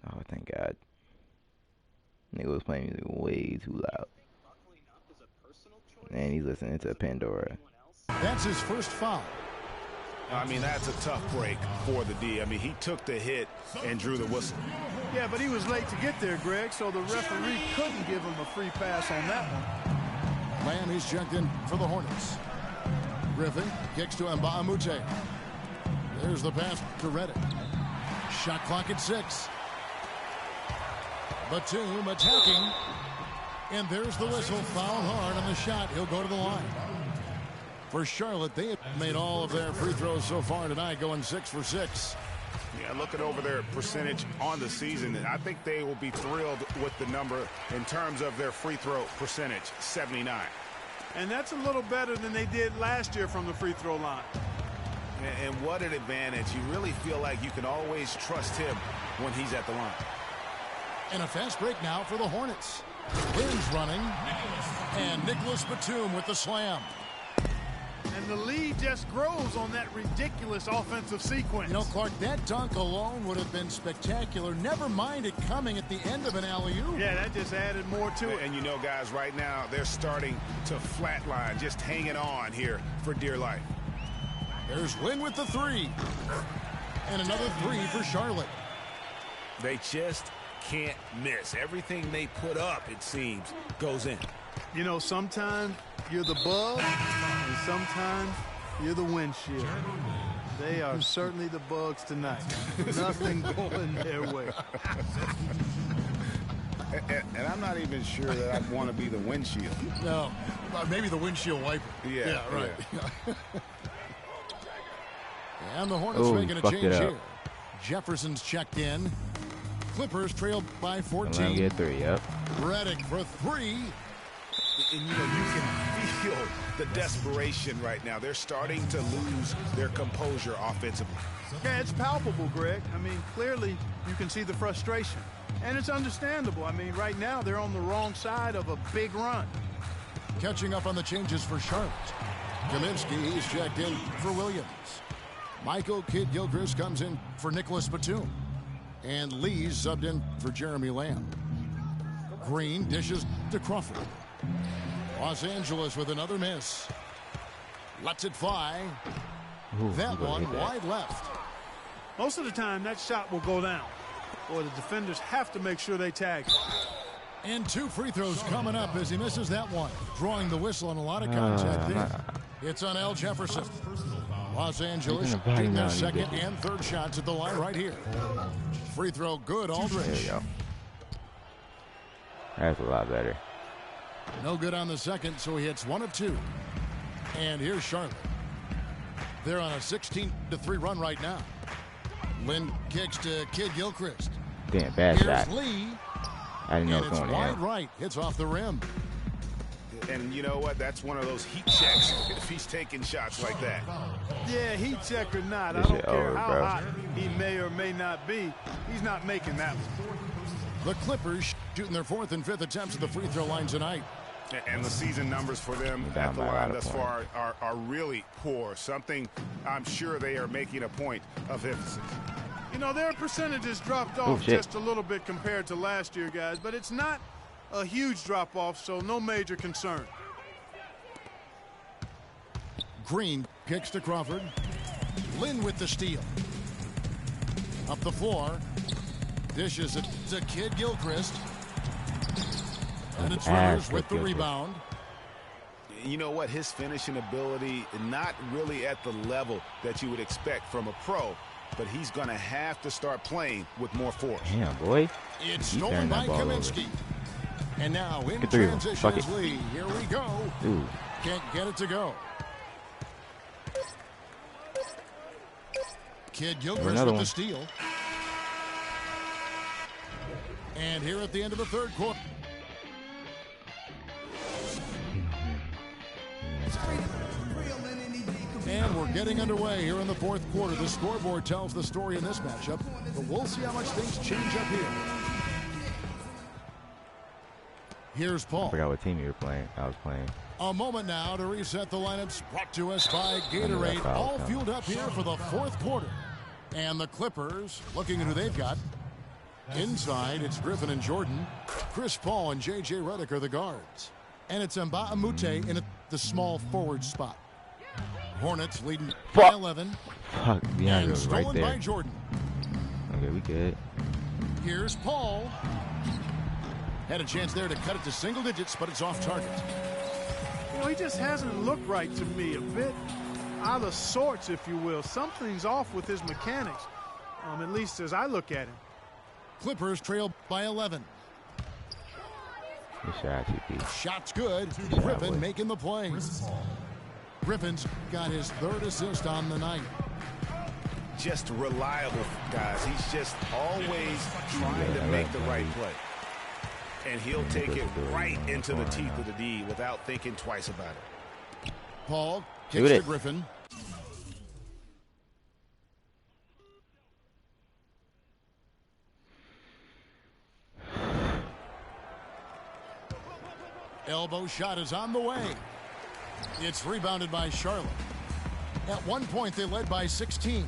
Oh, thank God. Nigga was playing music way too loud. And he's listening to Pandora. That's his first foul. I mean, that's a tough break for the D. I mean, he took the hit and drew the whistle. Yeah, but he was late to get there, Greg, so the referee couldn't give him a free pass on that one. Miami's checked in for the Hornets. Griffin kicks to Mbamute. There's the pass to Redick. Shot clock at 6. Batum attacking. And there's the whistle. Foul hard on the shot. He'll go to the line. For Charlotte, they have made all of their free throws so far tonight, going 6 for 6. Yeah, looking over their percentage on the season, I think they will be thrilled with the number in terms of their free throw percentage, 79. And that's a little better than they did last year from the free throw line. And what an advantage. You really feel like you can always trust him when he's at the line. And a fast break now for the Hornets. Lynn's running. And Nicholas Batum with the slam. And the lead just grows on that ridiculous offensive sequence. You know, Clark, that dunk alone would have been spectacular. Never mind it coming at the end of an alley-oop. Yeah, that just added more to it. And you know, guys, right now, they're starting to flatline, just hanging on here for dear life. There's Lynn with the 3. And another 3 for Charlotte. They just can't miss. Everything they put up, it seems, goes in. You know, sometimes you're the bug, and sometimes you're the windshield. They are certainly the Bugs tonight. Nothing going their way. And I'm not even sure that I'd want to be the windshield. No, maybe the windshield wiper. Yeah, right. Yeah. And the Hornets Ooh, making a fucked change it up. here. Jefferson's checked in. Clippers trailed by Let 14. him get 3, yep. Redick for 3. And, you can feel the desperation right now. They're starting to lose their composure offensively. Yeah, it's palpable, Greg. I mean, clearly you can see the frustration. And it's understandable. I mean, right now they're on the wrong side of a big run. Catching up on the changes for Charlotte. Kaminsky, he's checked in for Williams. Michael Kidd-Gilchrist comes in for Nicholas Batum. And Lee's subbed in for Jeremy Lamb. Green dishes to Crawford. Los Angeles with another miss. Lets it fly. Ooh, That you gonna one hit that. wide left. Most of the time, that shot will go down. Or the defenders have to make sure they tag it. And 2 free throws coming up as he misses that one. Drawing the whistle on a lot of contact there. It's on Al Jefferson. Los Angeles You're gonna shooting their body now, you second bitch. and third shots at the line right here. Free throw good, There Aldridge. you go. That's a lot better. No good on the second, so he hits 1 of 2. And here's Charlotte. They're on a 16-3 run right now. Lynn kicks to Kidd-Gilchrist. Damn, bad Here's shot. Lee. I didn't know And it it's was going wide in. right. Hits off the rim. And you know what? That's one of those heat checks if he's taking shots like that. Yeah, heat check or not, I This don't shit care over, how bro. hot he may or may not be. He's not making that one. The Clippers shooting their 4th and 5th attempts at the free throw line tonight. And the season numbers for them Down at the by a lot line of thus far are really poor. Something I'm sure they are making a point of emphasis. You know, their percentages dropped off shit. just a little bit compared to last year, guys, but it's not a huge drop-off, so no major concern. Green kicks to Crawford. Lynn with the steal. Up the floor. Dishes it to Kidd-Gilchrist. And it's Rivers with the rebound. You know what? His finishing ability, not really at the level that you would expect from a pro, but he's going to have to start playing with more force. Damn, boy. It's He stolen turned by that ball over. Kaminsky. And now in Get 3 of them. transition Fuck is it. Lee. Here we go. Dude. Can't get it to go. Kidd-Gilchrist Another with one. the steal. And here at the end of the third quarter. And we're getting underway here in the fourth quarter. The scoreboard tells the story in this matchup, but we'll see how much things change up here. Here's I Paul. forgot what team you were playing. I was playing. A moment now to reset the lineups brought to us by knew that Gatorade. foul All was fueled up here for the fourth quarter. And the Clippers, looking at who they've got. Inside, it's Griffin and Jordan. Chris Paul and J.J. Redick are the guards. And it's Mbah a Moute in the small forward spot. Hornets leading by Fuck. 11. Fuck, And DeAndre was stolen right by there. Jordan. Okay, we good. Here's Paul. Had a chance there to cut it to single digits, but it's off target. You know, he just hasn't looked right to me. A bit out of sorts, if you will. Something's off with his mechanics, at least as I look at him. Clippers trail by 11. Good shot, TP. Shot's good. Yeah, Griffin boy. making the play. Griffin's got his 3rd assist on the night. Just reliable, guys. He's just always trying to make the right play. And he'll take it right into the teeth of the D without thinking twice about it. Paul Shoot kicks to it. Griffin. Elbow shot is on the way. It's rebounded by Charlotte. At one point, they led by 16.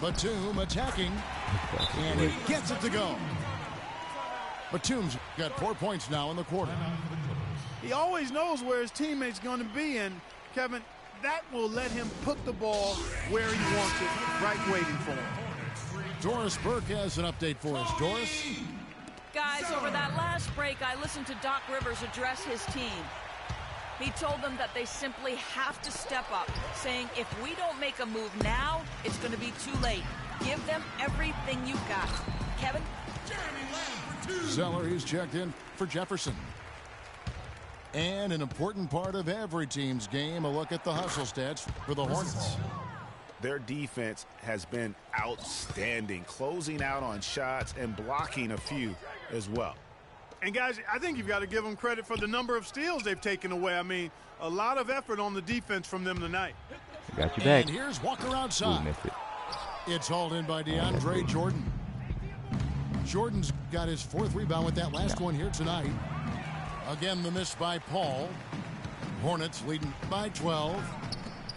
Batum attacking, and he gets it to go. Batum's got 4 points now in the quarter. He always knows where his teammate's going to be, and Kevin, that will let him put the ball where he wants it, right waiting for him. Doris Burke has an update for us. Doris? Guys, over that last break, I listened to Doc Rivers address his team. He told them that they simply have to step up, saying if we don't make a move now, it's going to be too late. Give them everything you got. Kevin? Zeller is checked in for Jefferson. And an important part of every team's game, a look at the hustle stats for the Hornets. Their defense has been outstanding, closing out on shots and blocking a few as well. And, guys, I think you've got to give them credit for the number of steals they've taken away. I mean, a lot of effort on the defense from them tonight. Got you back. And here's Walker outside. Ooh, missed it. It's hauled in by DeAndre Jordan. Jordan's got his 4th rebound with that last one here tonight. Again, the miss by Paul. Hornets leading by 12.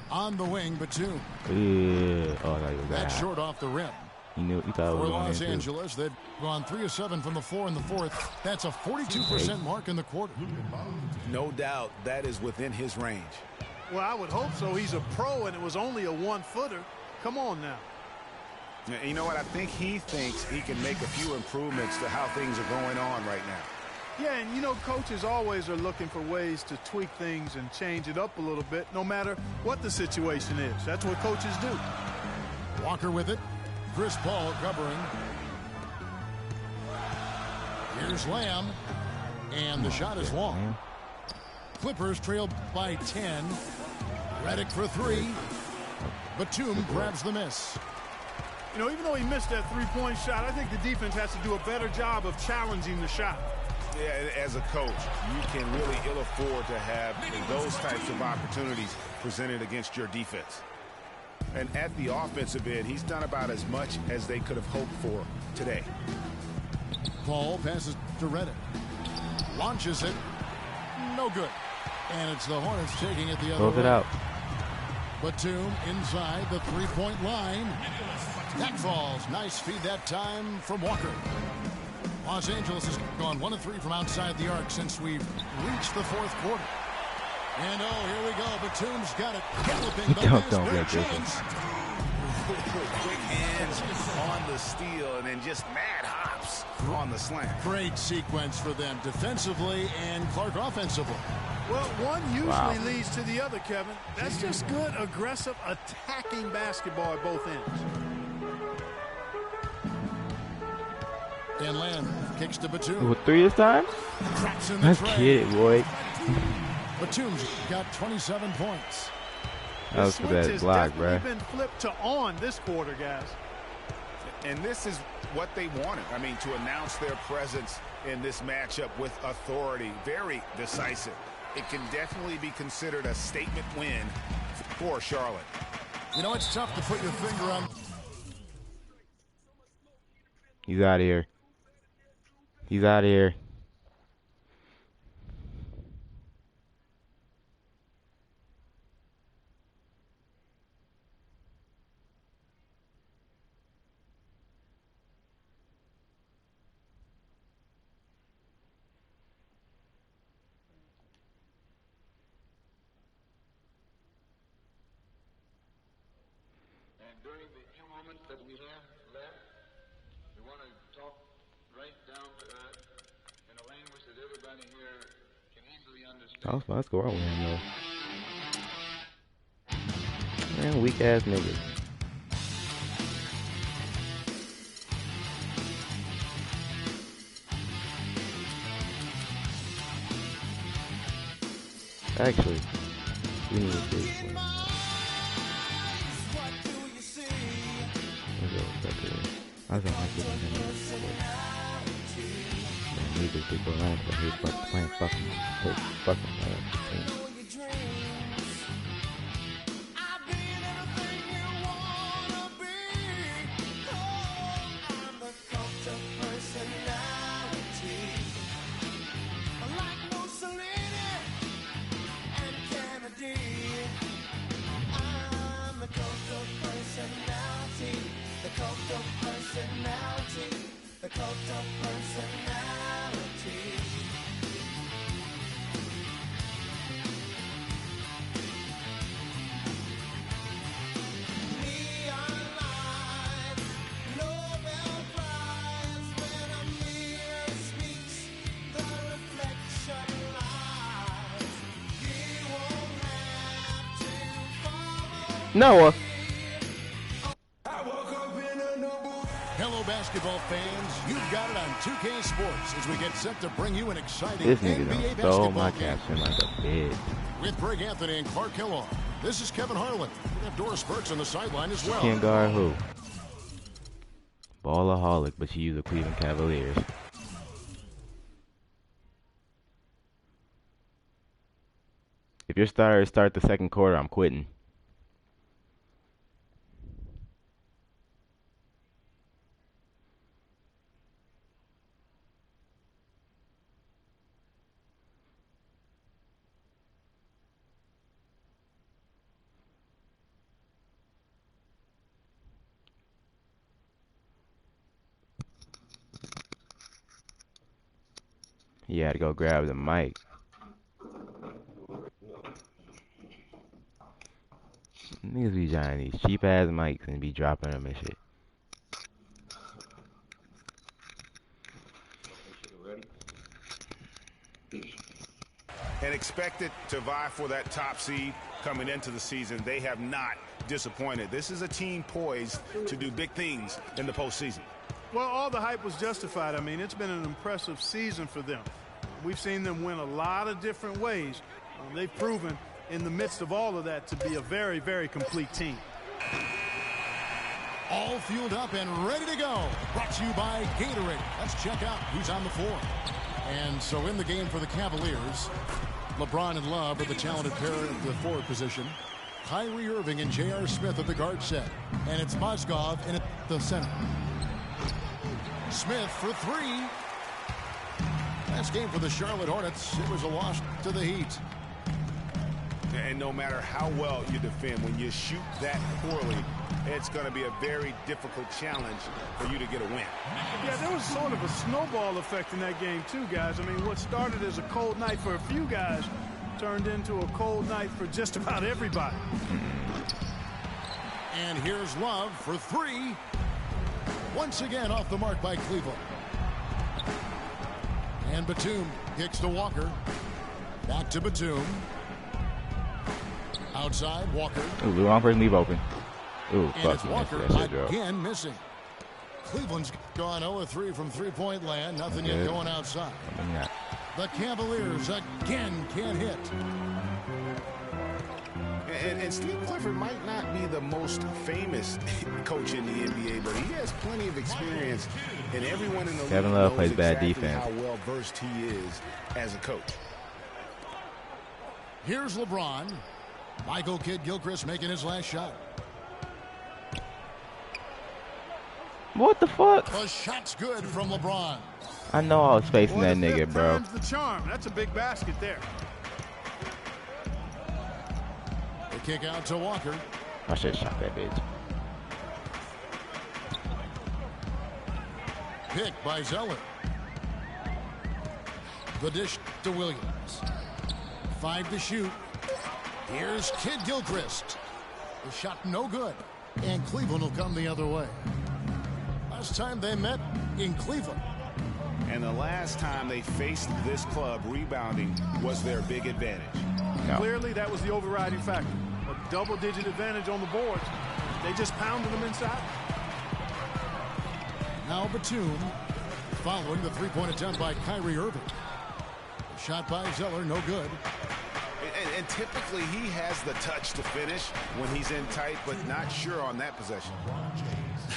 On the wing, Batum. Yeah. Oh, no, That's short off the rim. You thought it was For going Los in Angeles, they've gone 3 of 7 from the floor in the 4th. That's a 42% mark in the quarter. No doubt that is within his range. Well, I would hope so. He's a pro, and it was only a one-footer. Come on now. You know what? I think he thinks he can make a few improvements to how things are going on right now. Yeah, and you know, coaches always are looking for ways to tweak things and change it up a little bit, no matter what the situation is. That's what coaches do. Walker with it. Chris Paul covering. Here's Lamb. And the shot is long. Clippers trailed by 10. Redick for 3. Batum grabs the miss. You know, even though he missed that three-point shot, I think the defense has to do a better job of challenging the shot. Yeah, as a coach, you can really ill afford to have those types of opportunities presented against your defense. And at the offensive end, he's done about as much as they could have hoped for today. Paul passes to Redick. Launches it. No good. And it's the Hornets taking it the other way. Close it out. Batum inside the three-point line. That falls. Nice feed that time from Walker. Los Angeles has gone 1 of 3 from outside the arc since we've reached the 4th quarter. And oh, here we go. Batum's got it galloping. Don't get this. Quick hands on the steal and then just mad hops on the slant. Great sequence for them defensively and Clark offensively. Well, one usually leads to the other, Kevin. That's just good, aggressive, attacking basketball at both ends. And Lamb kicks to Batum. With 3 this time? Let's get it, boy. Batum's got 27 points. That was for that block, bro. Been flipped to on this quarter, guys. And this is what they wanted. I mean, to announce their presence in this matchup with authority. Very decisive. It can definitely be considered a statement win for Charlotte. You know, it's tough to put your finger on. He's out of here. He's out of here. During the few moments that we have left, we want to talk right down to earth in a language that everybody here can easily understand. That was fun. Let's go out with him, though. Man, weak ass niggas. Actually, we need to do one. I don't like it anymore. I need this big around because I hate playing fucking team. Noah. Hello, basketball fans. You've got it on 2K Sports as we get set to bring you an exciting This nigga NBA done stole basketball my game. caption like a bitch. With Greg Anthony and Clark Kellogg, this is Kevin Harlan. We have Doris Burks on the sideline as well. Can't guard who? Ballaholic, but you use the Cleveland Cavaliers. If your starters start the second quarter, I'm quitting. He had to go grab the mic. Niggas be trying these cheap ass mics and be dropping them and shit. And expected to vie for that top seed coming into the season. They have not disappointed. This is a team poised to do big things in the postseason. Well, all the hype was justified. I mean, it's been an impressive season for them. We've seen them win a lot of different ways. They've proven in the midst of all of that to be a very, very complete team. All fueled up and ready to go. Brought to you by Gatorade. Let's check out who's on the floor. And so in the game for the Cavaliers, LeBron and Love are the talented pair at the forward position. Kyrie Irving and J.R. Smith at the guard set. And it's Mozgov in at the center. Smith for three. Last game for the Charlotte Hornets, it was a loss to the Heat. And no matter how well you defend, when you shoot that poorly, it's going to be a very difficult challenge for you to get a win. Yeah, there was sort of a snowball effect in that game too, guys. I mean, what started as a cold night for a few guys turned into a cold night for just about everybody. And here's Love for three. Once again off the mark by Cleveland. And Batum kicks to Walker. Back to Batum. Outside, Walker. Ooh, wrong person, leave open. Ooh, And fuck it's you, Walker that shit, bro. again missing. Cleveland's gone 0-3 from three-point land. Nothing yet going outside. The Cavaliers again can't hit. And Steve Clifford might not be the most famous coach in the NBA, but he has plenty of experience, and everyone in the league Kevin Love knows plays bad exactly defense. how well versed he is as a coach. Here's LeBron. Michael Kidd-Gilchrist making his last shot. What the fuck? The shot's good from LeBron. I know I was facing that nigga, bro. Time's the charm. That's a big basket there. The kick out to Walker. I should have shot that bitch. Pick by Zeller. The dish to Williams. 5 to shoot. Here's Kidd-Gilchrist. The shot no good. And Cleveland will come the other way. Last time they met in Cleveland. And the last time they faced this club, rebounding was their big advantage. No. Clearly, that was the overriding factor. A double-digit advantage on the boards. They just pounded them inside. Now Batum following the three-point attempt by Kyrie Irving. Shot by Zeller, no good. And typically he has the touch to finish when he's in tight, but not sure on that possession.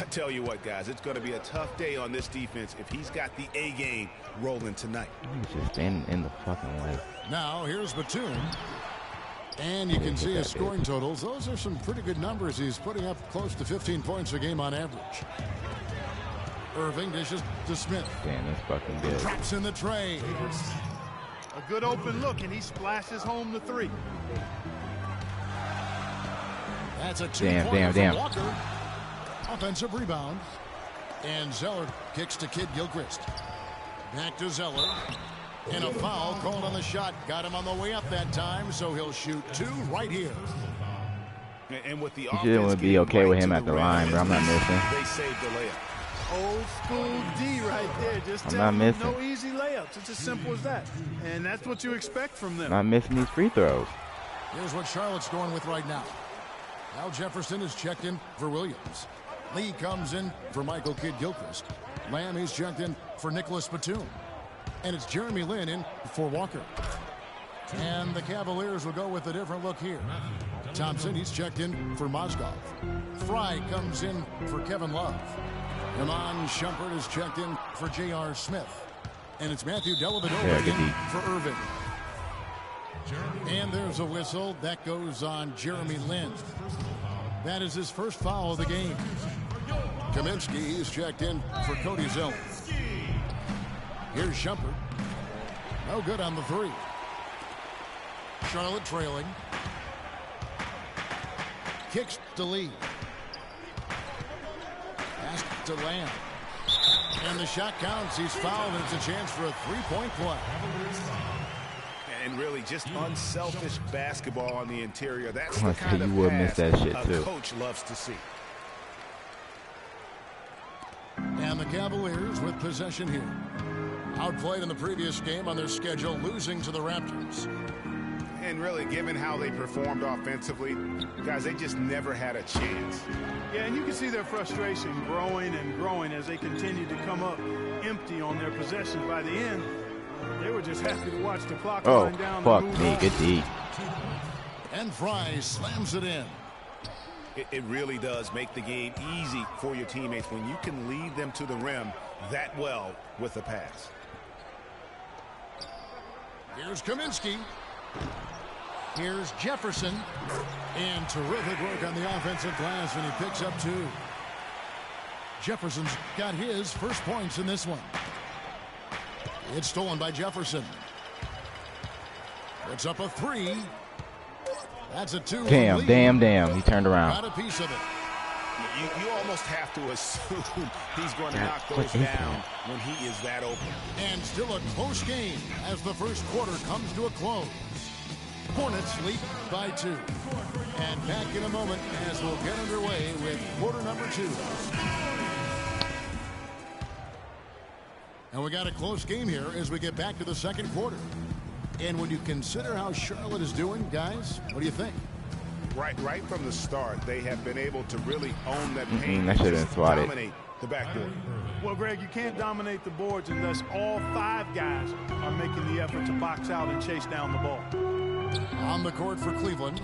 I tell you what, guys, it's going to be a tough day on this defense if he's got the A game rolling tonight. He's just in the fucking way. Now here's Batum. And you can see his scoring totals. Those are some pretty good numbers. He's putting up close to 15 points a game on average. Irving dishes to Smith. Damn, that's fucking good. Drops in the tray. A good open look, and he splashes home the three. That's a two-pointer from damn. Walker. Offensive rebound. And Zeller kicks to Kidd-Gilchrist. Back to Zeller. And a foul called on the shot. Got him on the way up that time, so he'll shoot 2 right here. And with the You should be okay with him at the line, but I'm not missing. They saved the layup. Old school D right there. Just I'm tell not them missing. no easy layups. It's as simple as that. And that's what you expect from them. Not missing these free throws. Here's what Charlotte's going with right now. Al Jefferson is checked in for Williams. Lee comes in for Michael Kidd-Gilchrist. Lamb is checked in for Nicholas Batum. And it's Jeremy Lin in for Walker. And the Cavaliers will go with a different look here. Thompson, he's checked in for Mozgov. Fry comes in for Kevin Love. Iman Shumpert is checked in for J.R. Smith. And it's Matthew Dellavedova in for Irving. And there's a whistle. That goes on Jeremy Lin. That is his first foul of the game. Kaminsky is checked in for Cody Zeller. Here's Shumpert. No good on the three. Charlotte trailing. Kicks to Lee. Pass to Lamb. And the shot counts. He's fouled, and it's a chance for a three-point play. And really just unselfish basketball on the interior. That's the kind of pass a coach loves to see. And the Cavaliers with possession here. Outplayed in the previous game on their schedule, losing to the Raptors. And really, given how they performed offensively, guys, they just never had a chance. Yeah, and you can see their frustration growing and growing as they continue to come up empty on their possessions. By the end, they were just happy to watch the clock wind down. Oh, fuck me. Good D. And Fry slams it in. It really does make the game easy for your teammates when you can lead them to the rim that well with a pass. Here's Kaminsky. Here's Jefferson. And terrific work on the offensive glass, and he picks up two. Jefferson's got his first points in this one. It's stolen by Jefferson. Puts up a three. That's a two. Damn. He turned around. Got a piece of it. You almost have to assume he's going to knock those down when he is that open. And still a close game as the first quarter comes to a close. Hornets lead by 2. And back in a moment as we'll get underway with quarter number 2. And we got a close game here as we get back to the second quarter. And when you consider how Charlotte is doing, guys, what do you think? Right from the start, they have been able to really own that paint that should and have swatted. dominate the backboard. Well, Greg, you can't dominate the boards unless all 5 guys are making the effort to box out and chase down the ball. On the court for Cleveland,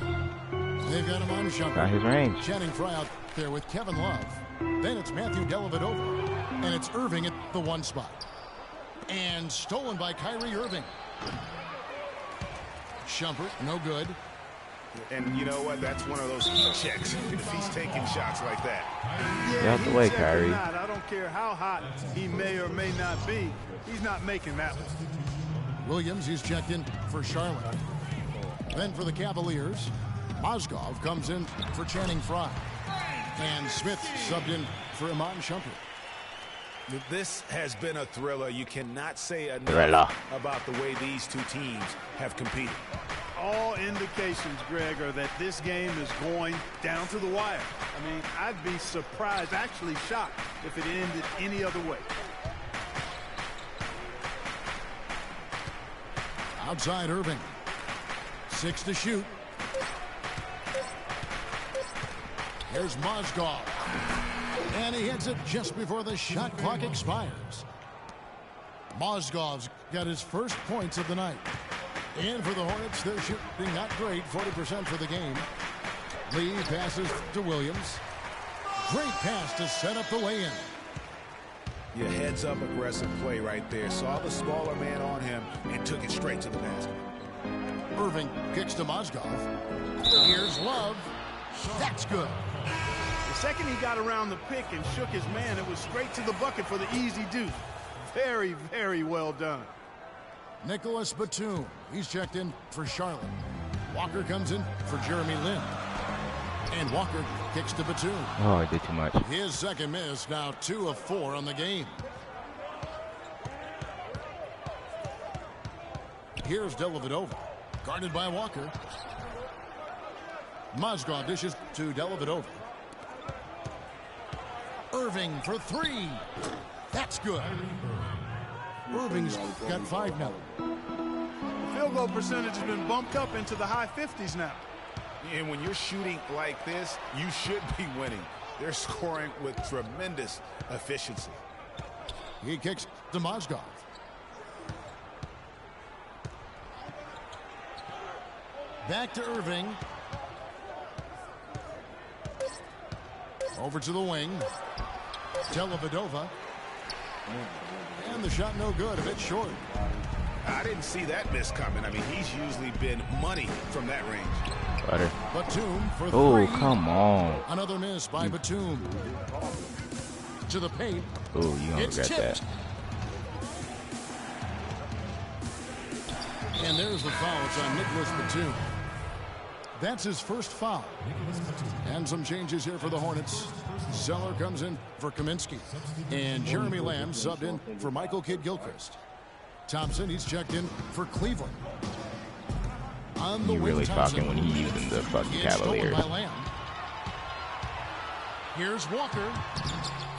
they've got him on Shumpert. Got his range. Channing Frye out there with Kevin Love. Then it's Matthew Dellavedova. And it's Irving at the 1 spot. And stolen by Kyrie Irving. Shumpert, no good. And you know what? That's one of those heat checks if he's taking shots like that. Yeah, get out the way, Kyrie. I don't care how hot he may or may not be. He's not making that one. Williams, he's checked in for Charlotte. Then for the Cavaliers, Mozgov comes in for Channing Frye. And Smith subbed in for Iman Shumpert. This has been a thriller. You cannot say enough about the way these two teams have competed. All indications, Greg, are that this game is going down to the wire. I mean, I'd be surprised, actually shocked, if it ended any other way. Outside Irving. 6 to shoot. Here's Mozgov. And he hits it just before the shot clock expires. Mozgov's got his first points of the night. And for the Hornets, they're shooting not great, 40% for the game. Lee passes to Williams. Great pass to set up the lay-in. Yeah, heads-up aggressive play right there. Saw the smaller man on him and took it straight to the basket. Irving kicks to Mozgov. Here's Love. That's good. The second he got around the pick and shook his man, it was straight to the bucket for the easy deuce. Very, very well done. Nicholas Batum. He's checked in for Charlotte. Walker comes in for Jeremy Lin. And Walker kicks to Batum. Oh, I did too much. His second miss, now 2 of 4 on the game. Here's Dellavedova. Guarded by Walker. Mozgov dishes to Dellavedova. Irving for 3. That's good. Irving's got 5 now. Field goal percentage has been bumped up into the high 50s now. And when you're shooting like this, you should be winning. They're scoring with tremendous efficiency. He kicks to Mozgov. Back to Irving. Over to the wing. Dellavedova. And the shot no good, a bit short. I didn't see that miss coming. I mean, he's usually been money from that range. Butter. Batum for Oh, three. come on. Another miss by Batum. To the paint. Oh, you gonna It's regret tipped. that. And there's the foul. It's on Nicholas Batum. That's his first foul. And some changes here for the Hornets. Zeller comes in for Kaminsky. And Jeremy Lamb subbed in for Michael Kidd-Gilchrist. Thompson, he's checked in for Cleveland. On the You wing, really Thompson. talking when he using the fucking It's stolen Cavaliers. by Lamb. Here's Walker.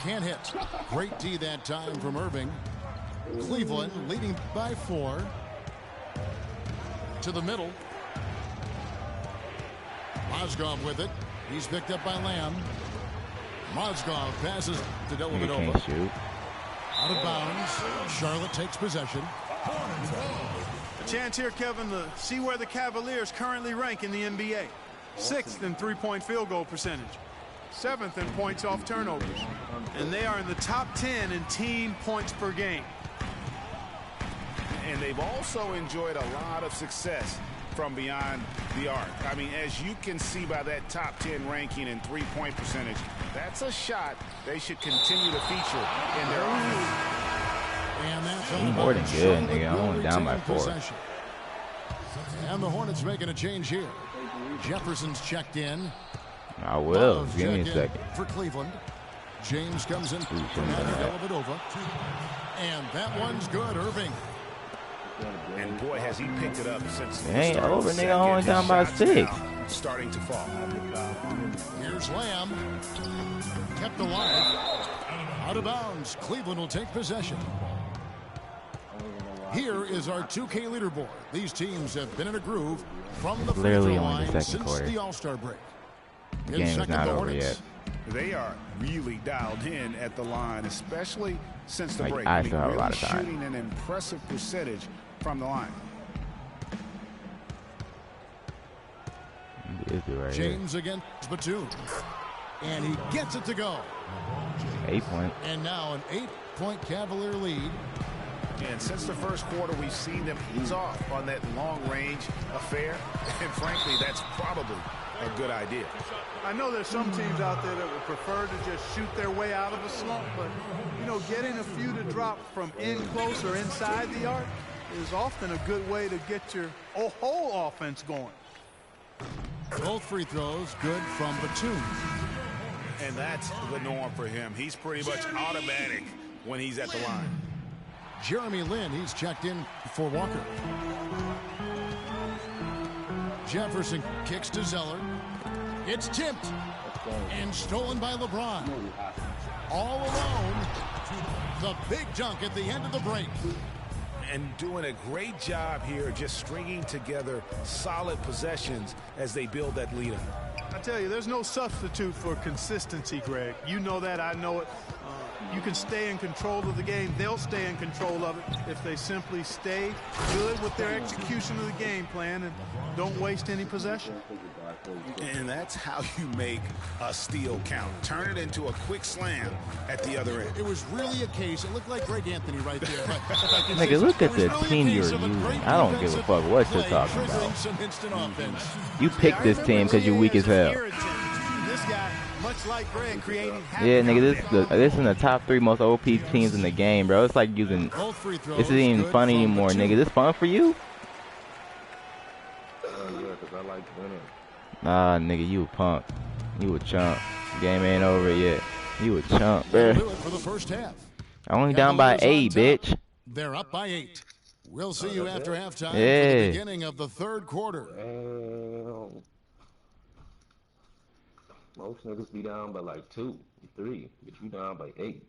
Can't hit. Great D that time from Irving. Cleveland leading by 4. To the middle. Mozgov with it. He's picked up by Lamb. Mozgov passes to You Dellavedova. can't shoot. Out of bounds. Charlotte takes possession. A chance here, Kevin, to see where the Cavaliers currently rank in the NBA. 6th in three-point field goal percentage. 7th in points off turnovers. And they are in the top 10 in team points per game. And they've also enjoyed a lot of success from beyond the arc. I mean, as you can see by that top 10 ranking and three-point percentage, that's a shot they should continue to feature in their offense. And that's He's more than good, nigga. I'm only down by 4. Possession. And the Hornets making a change here. Jefferson's checked in. I will. Love's Give me a checked in second. for Cleveland. James comes in for shouldn't have Matty done that. Dellavedova. And that one's good. Irving. And boy, has he picked it up since It ain't the start of over, the nigga. second. Only His down by shots 6. now starting to fall. Here's Lamb. Kept alive. Out of bounds. Cleveland will take possession. Here is our 2K leaderboard. These teams have been in a groove from the free Literally throw only the line second since quarter. the All-Star break. The In game is second, not the over Hornets. yet. They are really dialed in at the line, especially since the Like, break. I still have a really lot of time. shooting an impressive percentage from the line. This dude right here. James against Batum. And he gets it to go. 8 point. And now an 8-point Cavalier lead. And since the first quarter, we've seen them ease off on that long-range affair. And frankly, that's probably a good idea. I know there's some teams out there that would prefer to just shoot their way out of a slump, but, you know, getting a few to drop from in close or inside the arc is often a good way to get your whole offense going. Both free throws good from Batum. And that's the norm for him. He's pretty much automatic when he's at the line. Jeremy Lin, he's checked in for Walker. Jefferson kicks to Zeller. It's tipped and stolen by LeBron. All alone. The big dunk at the end of the break. And doing a great job here just stringing together solid possessions as they build that lead up. I tell you, there's no substitute for consistency, Greg. You know that, I know it. You can stay in control of the game. They'll stay in control of it if they simply stay good with their execution of the game plan and don't waste any possession. And that's how you make a steal count. Turn it into a quick slam at the other end. It was really a case. It looked like Greg Anthony right there. But if I can say Nigga, so, look it at was the really a team case you're of a using. great I don't give a defensive fuck what you're play, talking triggering about. some instant offense. You picked this team because you're weak as hell. This guy, much like Greg, creating Yeah, nigga, this is in the top 3 most OP teams in the game, bro. It's like using. Both free throws This isn't even good fun from anymore, Batum. nigga. This fun for you? Yeah, because I like winning. Nah, nigga, you a punk. You a chump. Game ain't over yet. You a chump, They'll bruh. do it for the first half. Only down by Cavaliers 8, on top. bitch. They're up by 8. We'll see you after halftime for Yeah. the beginning of the third quarter. Most niggas be down by like 2, 3, but you down by 8.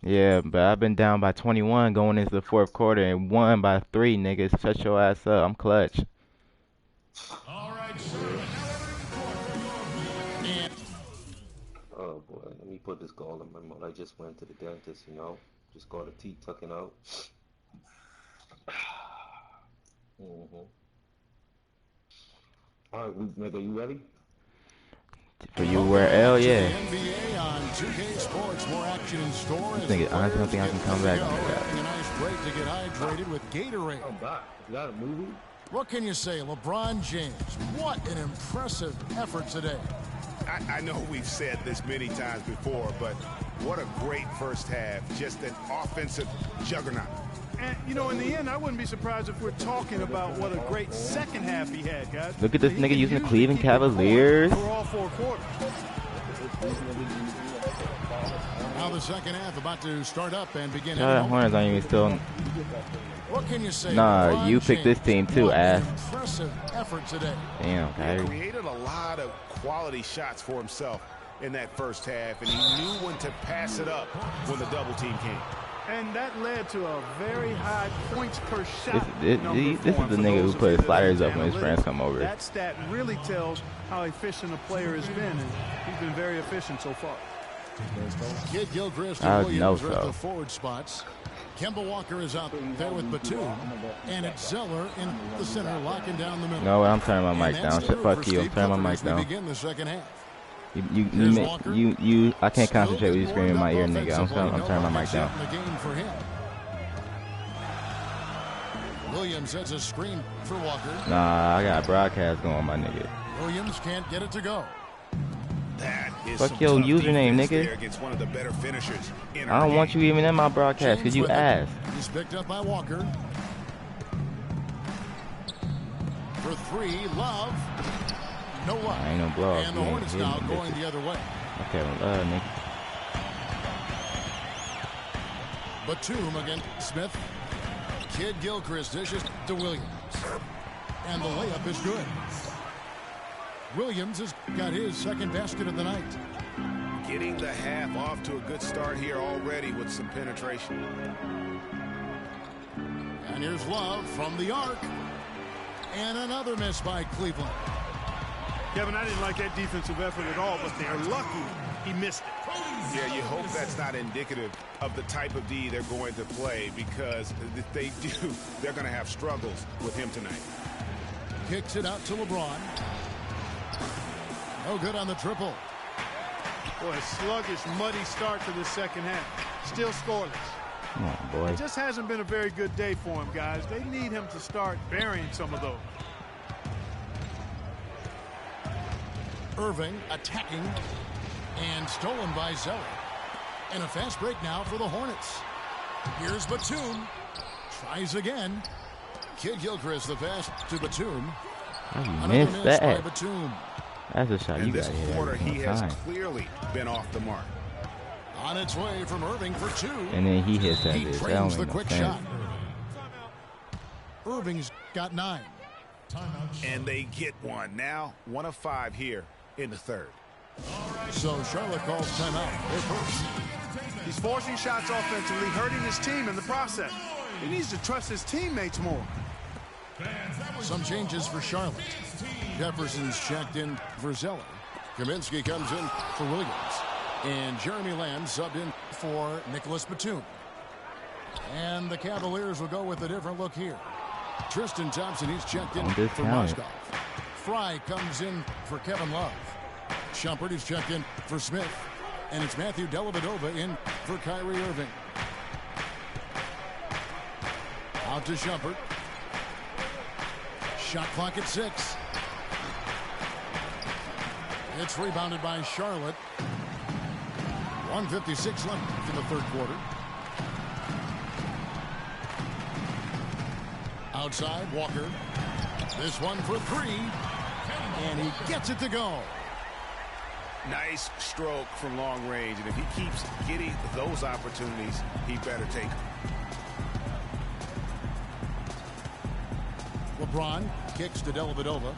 Yeah, but I've been down by 21 going into the fourth quarter and won by 3, niggas. Shut your ass up. I'm clutch. All right, sir. Now every put this goal in my mouth. I just went to the dentist, you know. Just got the teeth tucking out. All right, nigga, you ready? For you, where L, yeah. NBA on 2K Sports. More action in store. Nigga, I don't think I can come back on that. Taking a nice break to get hydrated with Gatorade. I'm back. Is that a movie? What can you say, LeBron James? What an impressive effort today. I know we've said this many times before, but what a great first half. Just an offensive juggernaut. And, you know, in the end, I wouldn't be surprised if we're talking about what a great second half he had, guys. Look at this nigga using the Cleveland Cavaliers. For all 4 quarters. Now the second half about to start up and begin. Hornets aren't even still. What can you say? Nah, LeBron you picked this team too, What an ass. impressive effort today. Damn, He Kyrie. created a lot of quality shots for himself in that first half, and he knew when to pass it up when the double team came. And that led to a very high points per shot. This is the nigga who put his sliders up when his friends come over. That stat really tells how efficient a player has been, and he's been very efficient so far. Kid Gilchrist I and know Williams are at so. the forward spots. Kemba Walker is out there with Batum, and it's Zeller in the center, locking down the middle. No, I'm turning my mic And down. that's Shit, through fuck for you. I'm Steve turning my Clifford mic as we down. begin the second half. You I can't concentrate when you screaming in my ear, nigga. I'm turning my mic down. The game for him. Williams sets a screen for Walker. Nah, I got a broadcast going, my nigga. Williams can't get it to go. That is Fuck some your tough username, defense nigga. there against one of the better finishers in I our don't want game. you even in my broadcast because you James with it. ass. He's picked up by Walker. For 3, Love. No luck. I ain't no blow up. And the You ain't Hornets hitting now me, going bitches. the other way. Okay, nigga. Batum against Smith. Kid Gilchrist dishes to Williams. And the layup is good. Williams has got his second basket of the night. Getting the half off to a good start here already with some penetration. And here's Love from the arc. And another miss by Cleveland. Kevin, I didn't like that defensive effort at all, but they're lucky he missed it. Yeah, you hope that's not indicative of the type of D they're going to play, because if they do, they're going to have struggles with him tonight. Kicks it out to LeBron. No good on the triple. Boy, a sluggish, muddy start to the second half. Still scoreless. Come on, boy. It just hasn't been a very good day for him, guys. They need him to start burying some of those. Irving attacking and stolen by Zeller. And a fast break now for the Hornets. Here's Batum. Tries again. Kid Gilchrist the pass to Batum. How you Another missed miss by that? Batum. That's a shot you And got this hit quarter, every he single has time. clearly been off the mark. On its way from Irving for 2. And then he hits that He bitch. That trains don't the make no quick sense. shot. Irving's got 9. And they get one. Now, 1 of 5 here in the third. So Charlotte calls timeout. They're first. He's forcing shots offensively, hurting his team in the process. He needs to trust his teammates more. Some changes for Charlotte. Jefferson's checked in for Zeller. Kaminsky comes in for Williams. And Jeremy Lamb subbed in for Nicholas Batum. And the Cavaliers will go with a different look here. Tristan Thompson, he's checked in Don't for discount it. Moskov. Fry comes in for Kevin Love. Shumpert is checked in for Smith. And it's Matthew Dellavedova in for Kyrie Irving. Out to Shumpert. Shot clock at 6. It's rebounded by Charlotte. 1:56 left in the third quarter. Outside, Walker. This one for 3. And he gets it to go. Nice stroke from long range, and if he keeps getting those opportunities, he better take them. LeBron kicks to Dellavedova.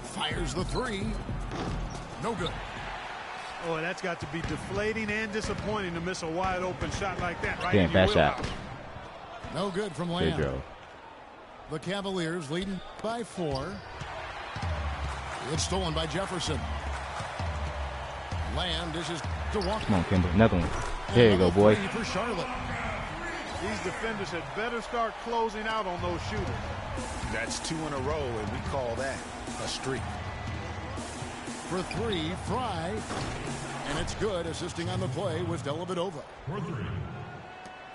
Fires the 3. No good. Oh, that's got to be deflating and disappointing to miss a wide open shot like that. Right Damn, in your bad shot. wheelhouse. No good from Good Lamb. drill. The Cavaliers leading by 4. It's stolen by Jefferson. Lamb dishes to Walker. Come on, Kimber. Another one. There you go, boy. For Charlotte. These defenders had better start closing out on those shooters. That's 2 in a row, and we call that a streak. For 3, Fry. And it's good. Assisting on the play was Dellavedova.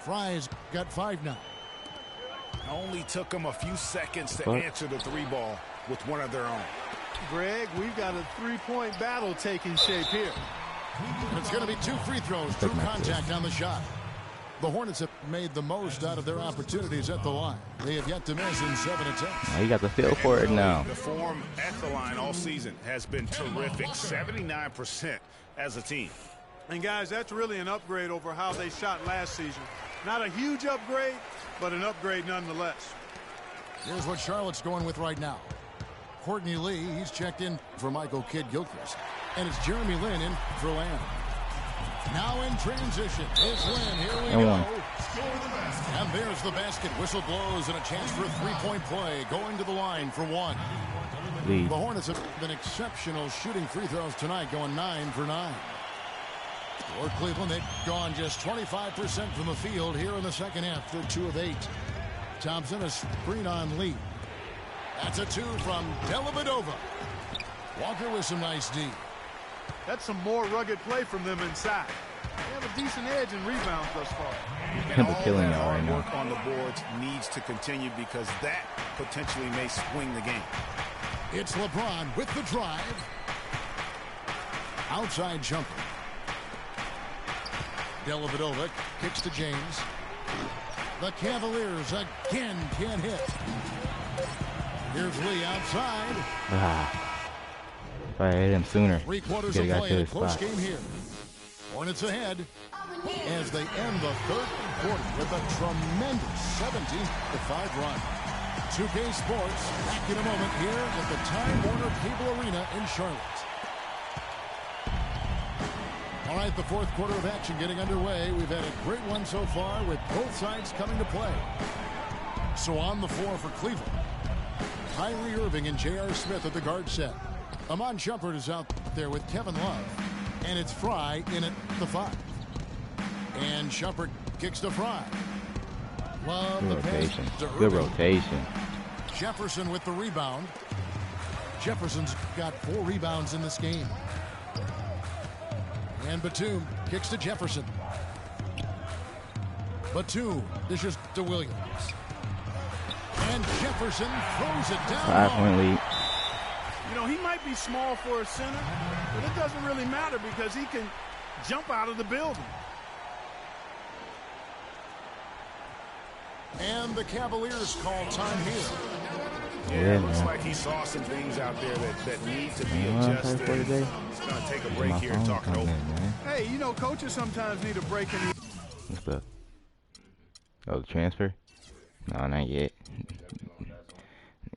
Fry's got 5 now. Only took them a few seconds to answer the 3 ball with one of their own. Greg, we've got a 3-point battle taking shape here. And it's going to be 2 free throws. True contact on the shot. The Hornets have made the most out of their opportunities at the line. They have yet to miss in 7 attempts. Now you got the feel for it now. The form at the line all season has been terrific. 79% as a team. And guys, that's really an upgrade over how they shot last season. Not a huge upgrade, but an upgrade nonetheless. Here's what Charlotte's going with right now. Courtney Lee, he's checked in for Michael Kidd-Gilchrist. And it's Jeremy Lin in for Lamb. Now in transition is Lin. Here we go. And there's the basket. Whistle blows and a chance for a 3-point play. Going to the line for 1. Lead. The Hornets have been exceptional shooting free throws tonight, going 9 for 9. For Cleveland, they've gone just 25% from the field here in the second half. They're 2 of 8. Thompson, a screen on Lee. That's a 2 from Dellavedova. Walker with some nice D. That's some more rugged play from them inside. They have a decent edge in rebounds thus far. And all killing that y'all right hard now. work on the boards needs to continue because that potentially may swing the game. It's LeBron with the drive. Outside jumper. Dellavedova kicks to James. The Cavaliers again can't hit. Here's Lee outside. If I hit him sooner, 3 quarters could of have got play to in a his close spot. game here. Hornets ahead as they end the third quarter with a tremendous 17-5 run. 2K Sports back in a moment here at the Time Warner Cable Arena in Charlotte. All right, the fourth quarter of action getting underway. We've had a great one so far with both sides coming to play. So on the floor for Cleveland, Kyrie Irving and J.R. Smith at the guard set. Amon Shumpert is out there with Kevin Love. And it's Fry in at the 5. And Shumpert kicks to Fry. Love Good the pass rotation. to Good Irving. rotation. Jefferson with the rebound. Jefferson's got 4 rebounds in this game. And Batum kicks to Jefferson. Batum dishes to Williams. And Jefferson throws it down. 5-point lead. You know, he might be small for a center, but it doesn't really matter because he can jump out of the building. And the Cavaliers call time here. Yeah, it looks like he saw some things out there that need to be adjusted. He's going to take a break here and talk it over. Hey, you know, coaches sometimes need a break in. What's the? Oh, the transfer? No, not yet.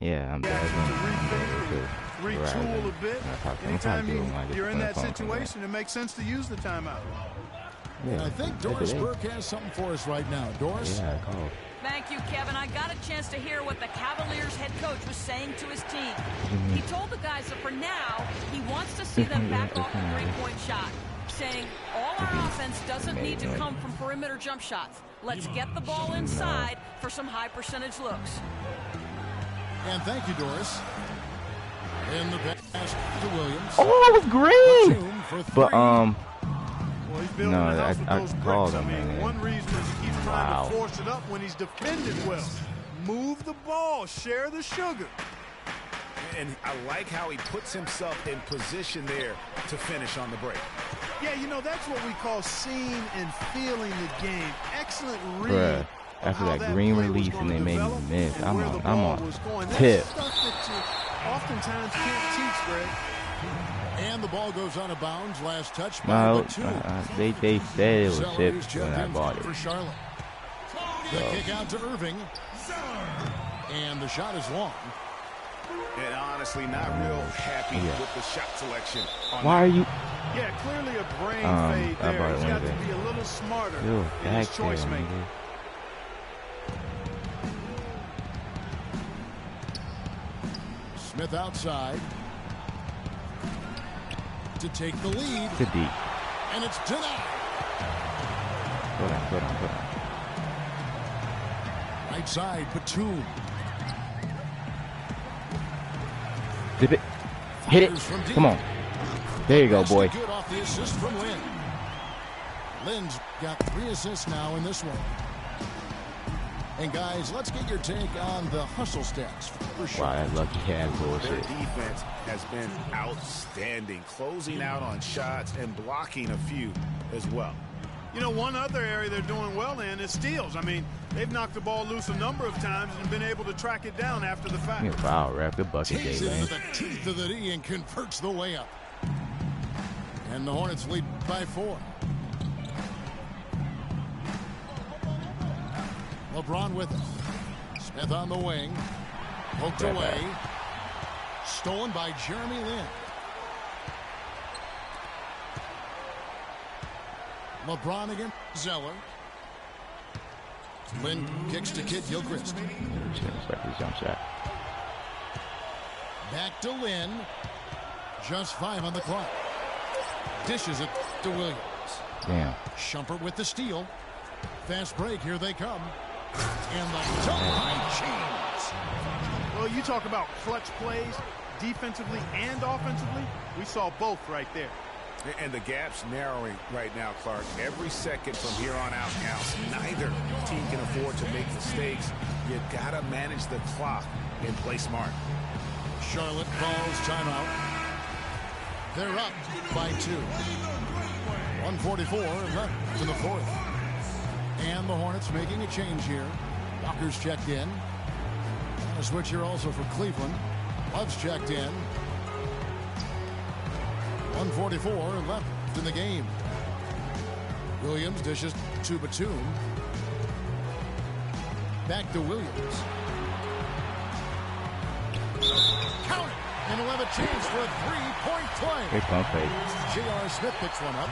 Yeah, I'm bad. Retool a bit. Anytime you're in that situation, it makes sense to use the timeout. Yeah, I think Doris Burke has something for us right now. Doris? Yeah, I called. Thank you, Kevin. I got a chance to hear what the Cavaliers head coach was saying to his team. He told the guys that for now, he wants to see them back off the three-point shot, saying all our offense doesn't need to come from perimeter jump shots. Let's get the ball inside for some high percentage looks. And thank you, Doris. In the pass to Williams. Oh, it was green! Batum for 3. But, Well, he's building no, a house with I those called bricks. him, I mean, man. one reason is he keeps trying to force it up when he's defended well. Move the ball, share the sugar. And I like how he puts himself in position there to finish on the break. Yeah, you know, that's what we call seeing and feeling the game. Excellent read. Bruh, after that green release and they made me miss, I'm on tip. That's stuff that you oftentimes can't teach, Greg. And the ball goes out of bounds. Last touch by No, Batum. they said it was Celery's chipped when I jumped in bought it. for Charlotte. The kick out to Irving. And the shot is long. And honestly, not real happy with the shot selection. Why are you? Yeah, clearly a brain fade I there. bought it He's got to Wednesday. be a little smarter Yo, in his back choice there, making. nigga. Smith outside. to take the lead. To deep. And it's denied. Put on. Right side, Batum. Zip it. Hit it. Come on. There you go, boy. Good off the assist from Lynn. Lynn's got 3 assists now in this one. And guys, let's get your take on the hustle stats for sure. Wow, that lucky cat bullshit. Their defense has been outstanding, closing out on shots and blocking a few as well. You know, one other area they're doing well in is steals. I mean, they've knocked the ball loose a number of times and been able to track it down after the fact. Yeah, foul, ref. Good bucket, Takes Jay, it man. into the teeth of the D and converts the layup. And the Hornets lead by 4. LeBron with it. Smith on the wing. Poked away. Stolen by Jeremy Lin. LeBron against Zeller. Lin kicks to Kid Gilchrist. Expect his jump shot. Back to Lin. Just 5 on the clock. Dishes it to Williams. Damn. Shumpert with the steal. Fast break. Here they come. And the dunk by James. Well, you talk about clutch plays, defensively and offensively. We saw both right there. And the gap's narrowing right now, Clark. Every second from here on out counts. Neither team can afford to make mistakes. You gotta manage the clock and play smart. Charlotte calls timeout. They're up by 2. 1:44 left in the 4th. And the Hornets making a change here. Walker's checked in. A switch here also for Cleveland. Love's checked in. 1:44 left in the game. Williams dishes to Batum. Back to Williams. Count it! And he'll have a chance for a 3-point play. Big pump fake. J.R. Smith picks one up.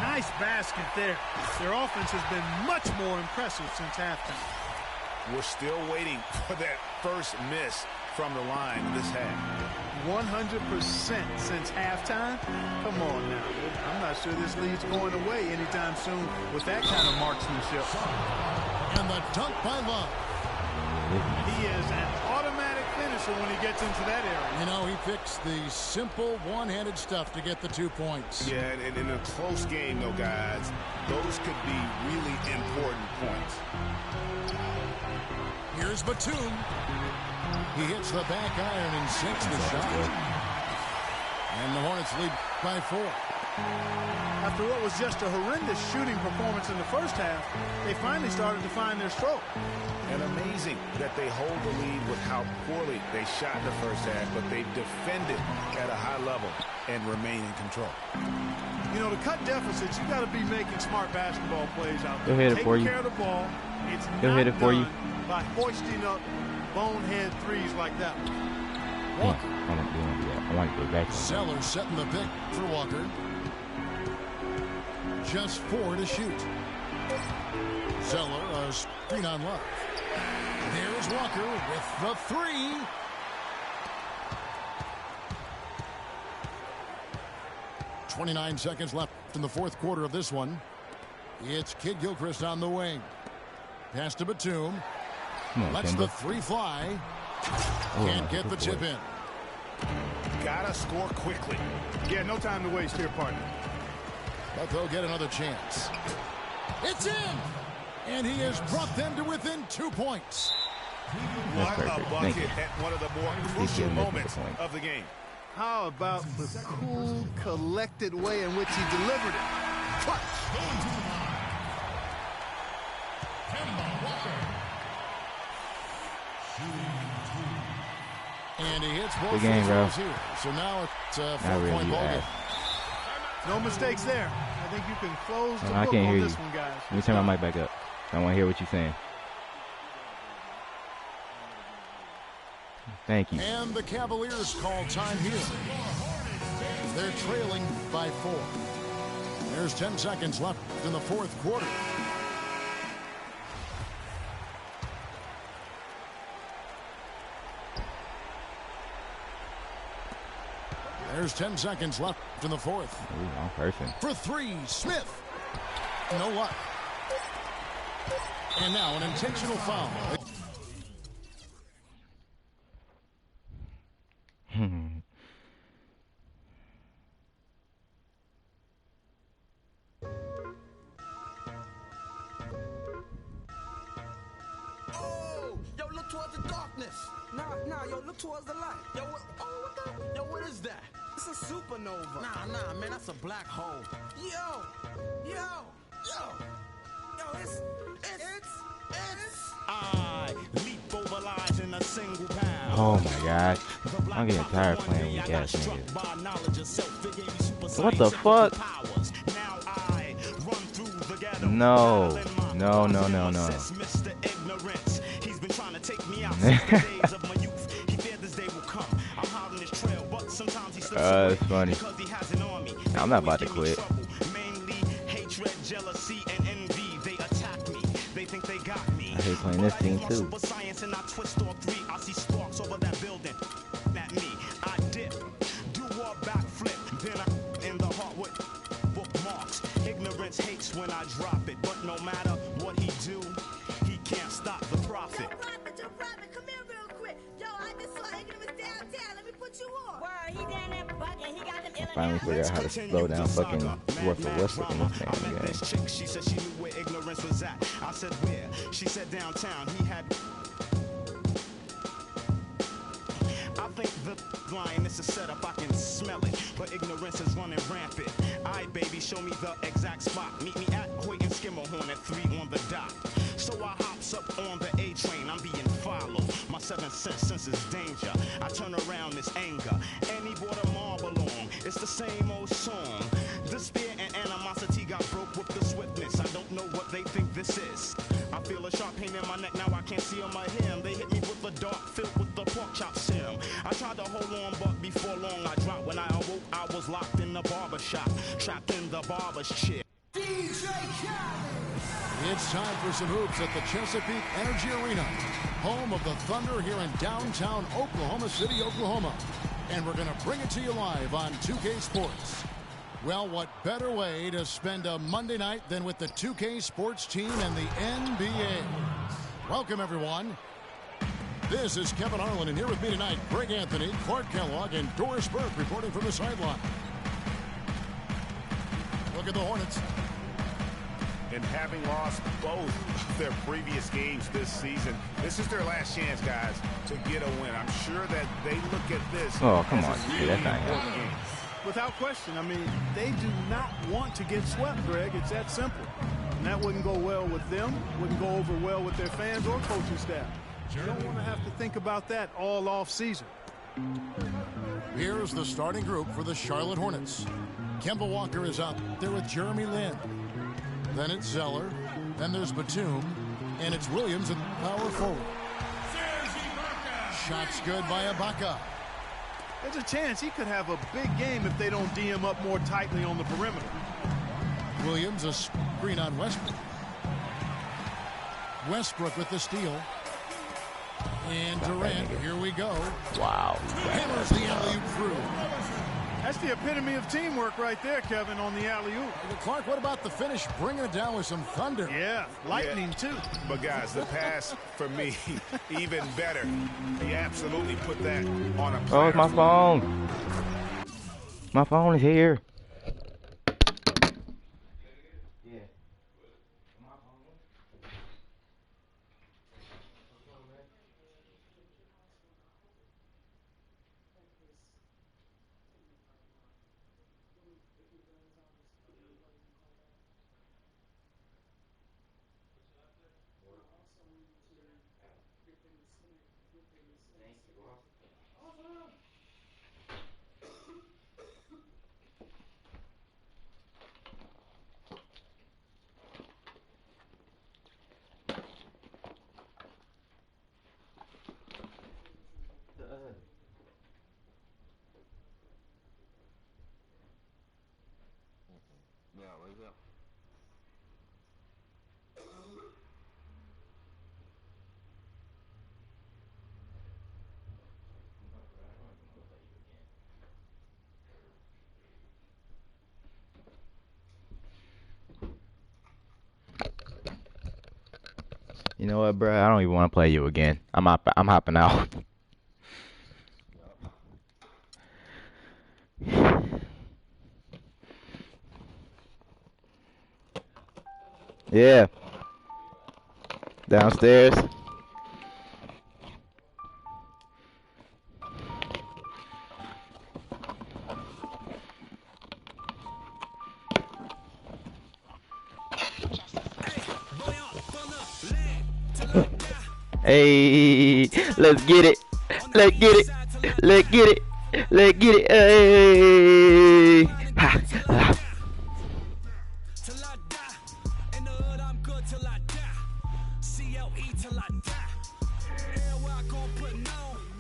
Nice basket there. Their offense has been much more impressive since halftime. We're still waiting for that first miss from the line in this half. 100% since halftime. Come on now. I'm not sure this lead's going away anytime soon with that kind of marksmanship. And the dunk by Love. He is an automatic finisher when he gets into that area. You know, he picks the simple one-handed stuff to get the 2 points. Yeah, and in a close game, though, guys, those could be really important points. Here's Batum. He hits the back iron and sinks the shot. And the Hornets lead by 4. After what was just a horrendous shooting performance in the first half, they finally started to find their stroke. And amazing that they hold the lead with how poorly they shot in the first half, but they defended at a high level and remain in control. You know, to cut deficits, you got to be making smart basketball plays out there. He'll hit it for you. Taking care of the ball. It's He'll not hit it for you. done by hoisting up bonehead threes like that one. Walker. I want to do that. I want to go back. Zeller setting the pick for Walker. Just 4 to shoot. Zeller, a screen on Love. There's Walker with the 3. .29 seconds left in the 4th quarter of this one. It's Kid Gilchrist on the wing. Pass to Batum. Lets the 3 fly. Can't get the tip in. Gotta score quickly. Yeah, no time to waste here, partner. But they'll get another chance. It's in! And he has brought them to within 2 points. What a bucket at one of the more crucial moments of the game. How about the cool, collected way in which he delivered it? Clutch. And he hits both Good game, bro. here. So now it's a Not really, 4-point ball game. No mistakes there. I think you can close the I book can't on hear this you. one, guys. Let me turn my mic back up. I want to hear what you're saying. Thank you. And the Cavaliers call time here. They're trailing by 4. There's 10 seconds left in the 4th quarter. There's 10 seconds left in the fourth. Ooh, wrong person. For three, Smith. No luck. And now an intentional foul. Oh, yo, look towards the darkness. Nah, yo, look towards the light. Yo, what the? Yo, what is that? It's a supernova. Nah, man, that's a black hole. Yo, it's. I leap over lies in a single pound. Oh my gosh. I'm getting tired playing weak ass niggas. What the fuck? No. He's been trying to take me out since the days of my youth. He feared this day will come. I'm hot on his trail, but sometimes he slips away funny. Because he has an army. I'm not about to quit. Mainly hatred, jealousy, and envy. They attack me. They think they got me. I hate playing this team too. Super science and I twist or three. I see sparks over that building. At me, I dip, do a backflip. Then I'm in the heart with bookmarks. Ignorance hates when I drop it, but no matter what he do, he can't stop the profit. Yo, Robert, come here real quick. Yo, I just saw Ignorance downtown. Let me put you on. Word, he down there bugging. He got them ill. Finally figured out how to slow down fucking Westbrook in this man game. Chick, she said she knew where ignorance was at. I said where? She said downtown. He had. I think the line is a setup, I can smell it, but ignorance is running rampant. Aight, baby, show me the exact spot. Meet me at Hoyt and Skimmerhorn at 3 on the dot. So I hops up on the A train, I'm being followed. My 7th sense is danger. I turn around, this anger. And he brought a marble along. It's the same old song. Despair and animosity got broke with the swiftness. I don't know what they think this is. I feel a sharp pain in my neck, now I can't see on my hem. They hit me with a dart filled with the pork chop serum. I tried to hold on, but before long I dropped. When I awoke, I was locked in the barber shop, trapped in the barber's chair. DJ Khaled. It's time for some hoops at the Chesapeake Energy Arena, home of the Thunder here in downtown Oklahoma City, Oklahoma. And we're going to bring it to you live on 2K Sports. Well, what better way to spend a Monday night than with the 2K Sports team and the NBA? Welcome, everyone. This is Kevin Harlan, and here with me tonight, Greg Anthony, Clark Kellogg, and Doris Burke reporting from the sideline. Look at the Hornets. And having lost both their previous games this season, this is their last chance, guys, to get a win. I'm sure that they look at this. Oh, come as on. a really That's not important game. Without question. I mean, they do not want to get swept, Greg. It's that simple. And that wouldn't go well with them, wouldn't go over well with their fans or coaching staff. You don't want to have to think about that all off season. Here's the starting group for the Charlotte Hornets. Kemba Walker is out there with Jeremy Lin. Then it's Zeller. Then there's Batum. And it's Williams at power forward. Shots good by Ibaka. There's a chance he could have a big game if they don't D him up more tightly on the perimeter. Williams a screen on Westbrook. Westbrook with the steal. And Durant, here we go. Wow. Hammers the alley-oop through. That's the epitome of teamwork right there, Kevin, on the alley-oop. Clark, what about the finish? Bringing it down with some thunder. Yeah, lightning too. But guys, the pass for me, even better. He absolutely put that on a platter. Oh, it's my phone. My phone is here. Yeah, what's up? You know what, bro? I don't even want to play you again. I'm hopping out. Yeah. Downstairs. Hey, let's get it. Let's get it. Let's get it. Let's get it. Hey. Ha, ha.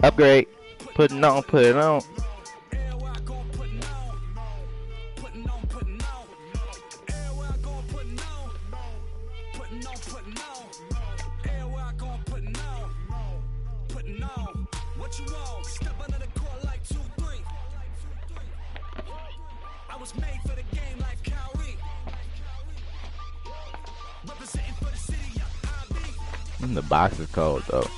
Upgrade. Putting on, put it on. The box is cold though.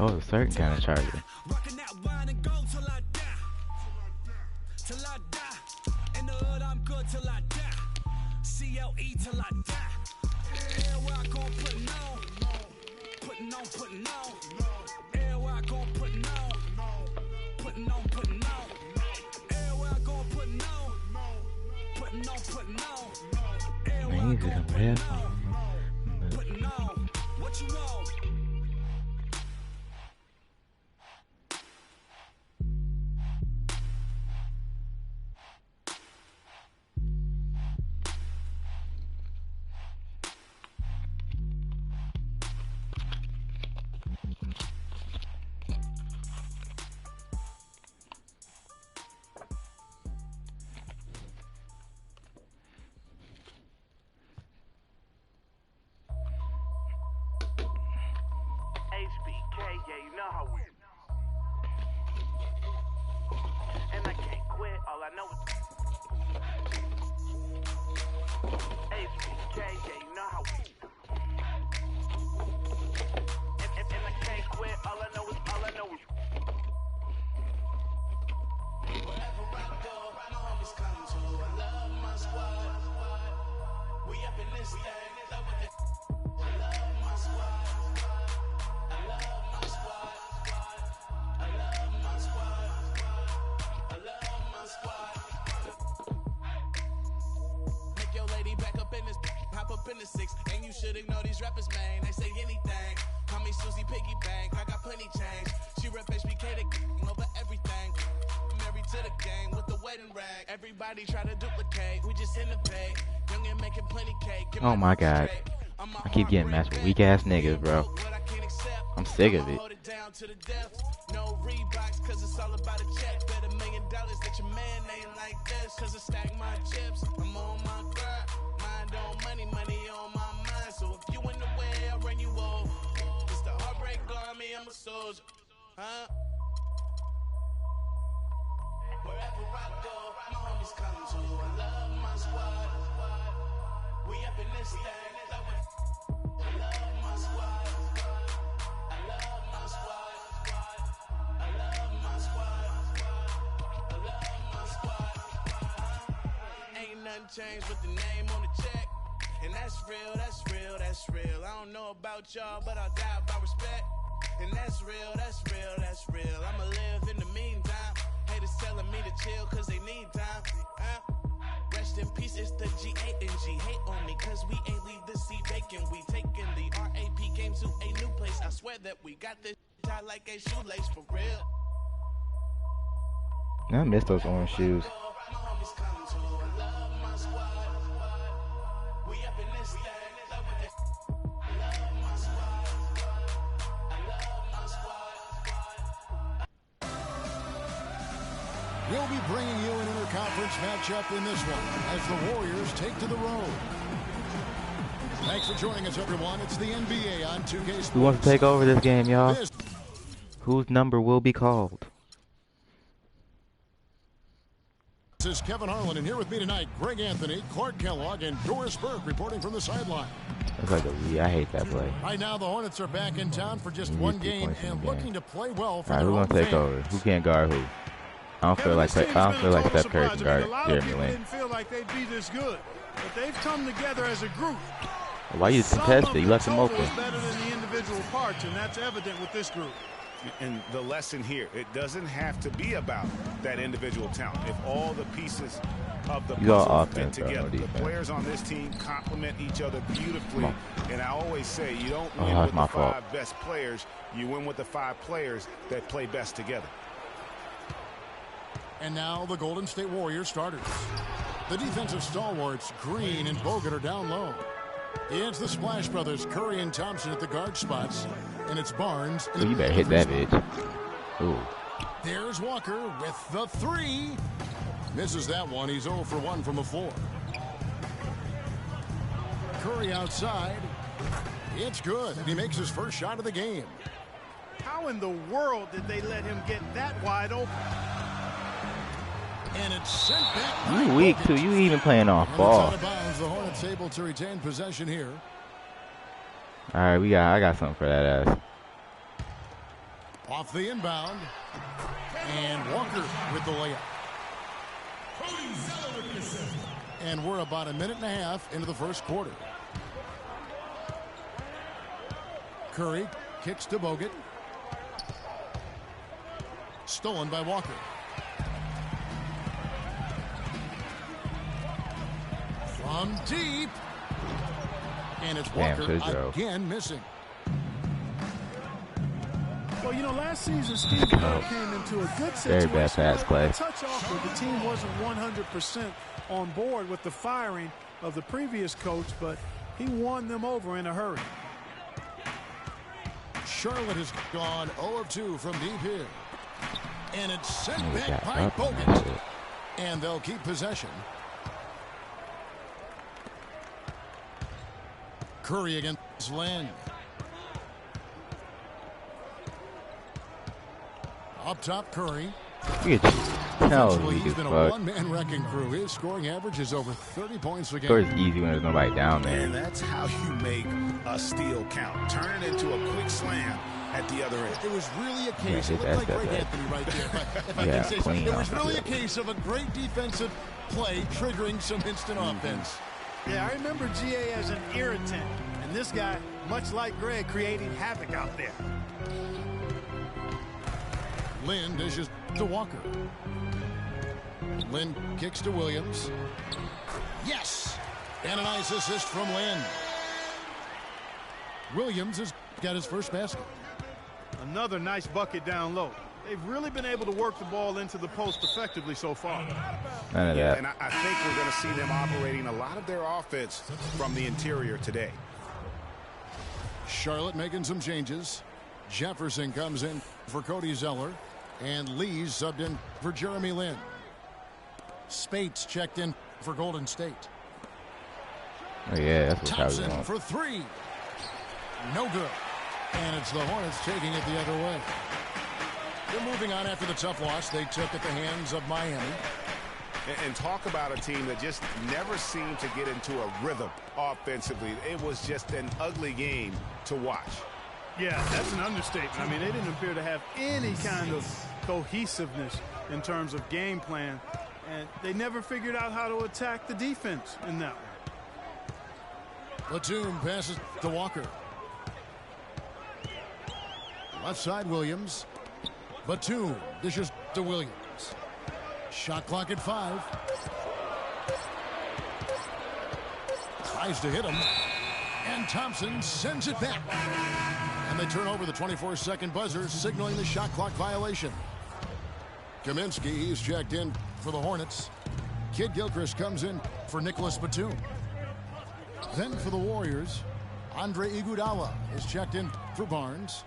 Oh, a certain kind of charger. And you should ignore these rappers, man. They say anything. Call me Susie Piggy Bank. I got plenty change. She rep HBK to over everything. Married to the game with the wedding rag. Everybody try to duplicate. We just innovate. Young and making plenty cake. Oh my god. I keep getting matched with weak ass niggas, bro. I'm sick of it. No Reeboks, cause it's all about a check. Bet $1 million that your man ain't like this. Cause I stack my chips. I'm on my grind. Mind on money, money on my mind. So if you in the way, I'll run you over. It's the heartbreak army, I'm a soldier. Huh? Wherever I go, my homies come to. I love my squad. We up in this thing. I love my squad. I love my squad. I love my squad. I love my squad. Ain't nothing changed with the name on the check. And that's real, that's real, that's real. I don't know about y'all, but I'll die by respect. And that's real, that's real, that's real. I'ma live in the meantime. Haters telling me to chill cause they need time. Rest in peace, it's the G-A-N-G. Hate on me cause we ain't leave the seat vacant. We taking the R.A.P. game to a new place. I swear that we got this tied like a shoelace for real. I miss those orange shoes. We up in this thing. I love my squad. I We'll be bringing you an interconference matchup in this one as the Warriors take to the road. Thanks for joining us, everyone. It's the NBA on 2K Sports. Who wants to take over this game, y'all? Whose number will be called? This is Kevin Harlan, and here with me tonight, Greg Anthony, Clark Kellogg, and Doris Burke reporting from the sideline. That's like I hate that play. Right now, the Hornets are back in town for just one game and looking to play well for their own fans. Who's gonna take over? Who can't guard who? I don't feel like Steph Curry can guard Jeremy Lin. Didn't feel like they'd be this good, but they've come together as a group. Why you contested? You left him open. Better than the individual parts, and that's evident with this group. And the lesson here, it doesn't have to be about that individual talent. If all the pieces of the puzzle fit together, the players on this team complement each other beautifully. And I always say, you don't win with the 5 best players. You win with the 5 players that play best together. And now the Golden State Warriors starters. The defensive stalwarts, Green and Bogut, are down low. It's the Splash Brothers, Curry and Thompson at the guard spots. And it's Barnes. You better hit that bitch. Ooh. There's Walker with the 3. Misses that one. He's 0 for 1 from the floor. Curry outside. It's good. And he makes his first shot of the game. How in the world did they let him get that wide open? And it's sent back. You weak too. You even playing off ball. Out of bounds. The Hornets able to retain possession here. All right, I got something for that ass. Off the inbound. And Walker with the layup. And we're about a minute and a half into the first quarter. Curry kicks to Bogut. Stolen by Walker. From deep. And it's Walker again missing. Well, you know, last season, Steve Kerr came into a good situation. Very bad pass play. Touch off, but the team wasn't 100% on board with the firing of the previous coach, but he won them over in a hurry. Charlotte has gone 0 of 2 from deep here. And it's sent back by Bogut. And they'll keep possession. Curry against Lin. Up top, Curry. He's been a one-man wrecking crew. His scoring average is over 30 points a game. It's easy when there's nobody down there. And that's how you make a steal count. Turn it into a quick slam at the other end. It was really a case. It looked like Greg Anthony right there. If I can say so. It was really a case of a great defensive play triggering some instant offense. Yeah, I remember GA as an irritant. And this guy, much like Greg, creating havoc out there. Lin dishes to Walker. Lin kicks to Williams. Yes! And a nice assist from Lin. Williams has got his first basket. Another nice bucket down low. They've really been able to work the ball into the post effectively so far. None of that. And I think we're going to see them operating a lot of their offense from the interior today. Charlotte making some changes. Jefferson comes in for Cody Zeller. And Lee's subbed in for Jeremy Lin. Spates checked in for Golden State. Oh, yeah, that's what Thompson for 3. No good. And it's the Hornets taking it the other way. They're moving on after the tough loss they took at the hands of Miami. And talk about a team that just never seemed to get into a rhythm offensively. It was just an ugly game to watch. Yeah, that's an understatement. I mean, they didn't appear to have any kind of cohesiveness in terms of game plan, and they never figured out how to attack the defense in that one. Batum passes to Walker. Left side, Williams. Batum dishes to Williams. Shot clock at 5. Tries to hit him. And Thompson sends it back. And they turn over the 24-second buzzer, signaling the shot clock violation. Kaminsky, he's checked in for the Hornets. Kid Gilchrist comes in for Nicholas Batum. Then for the Warriors, Andre Iguodala is checked in for Barnes.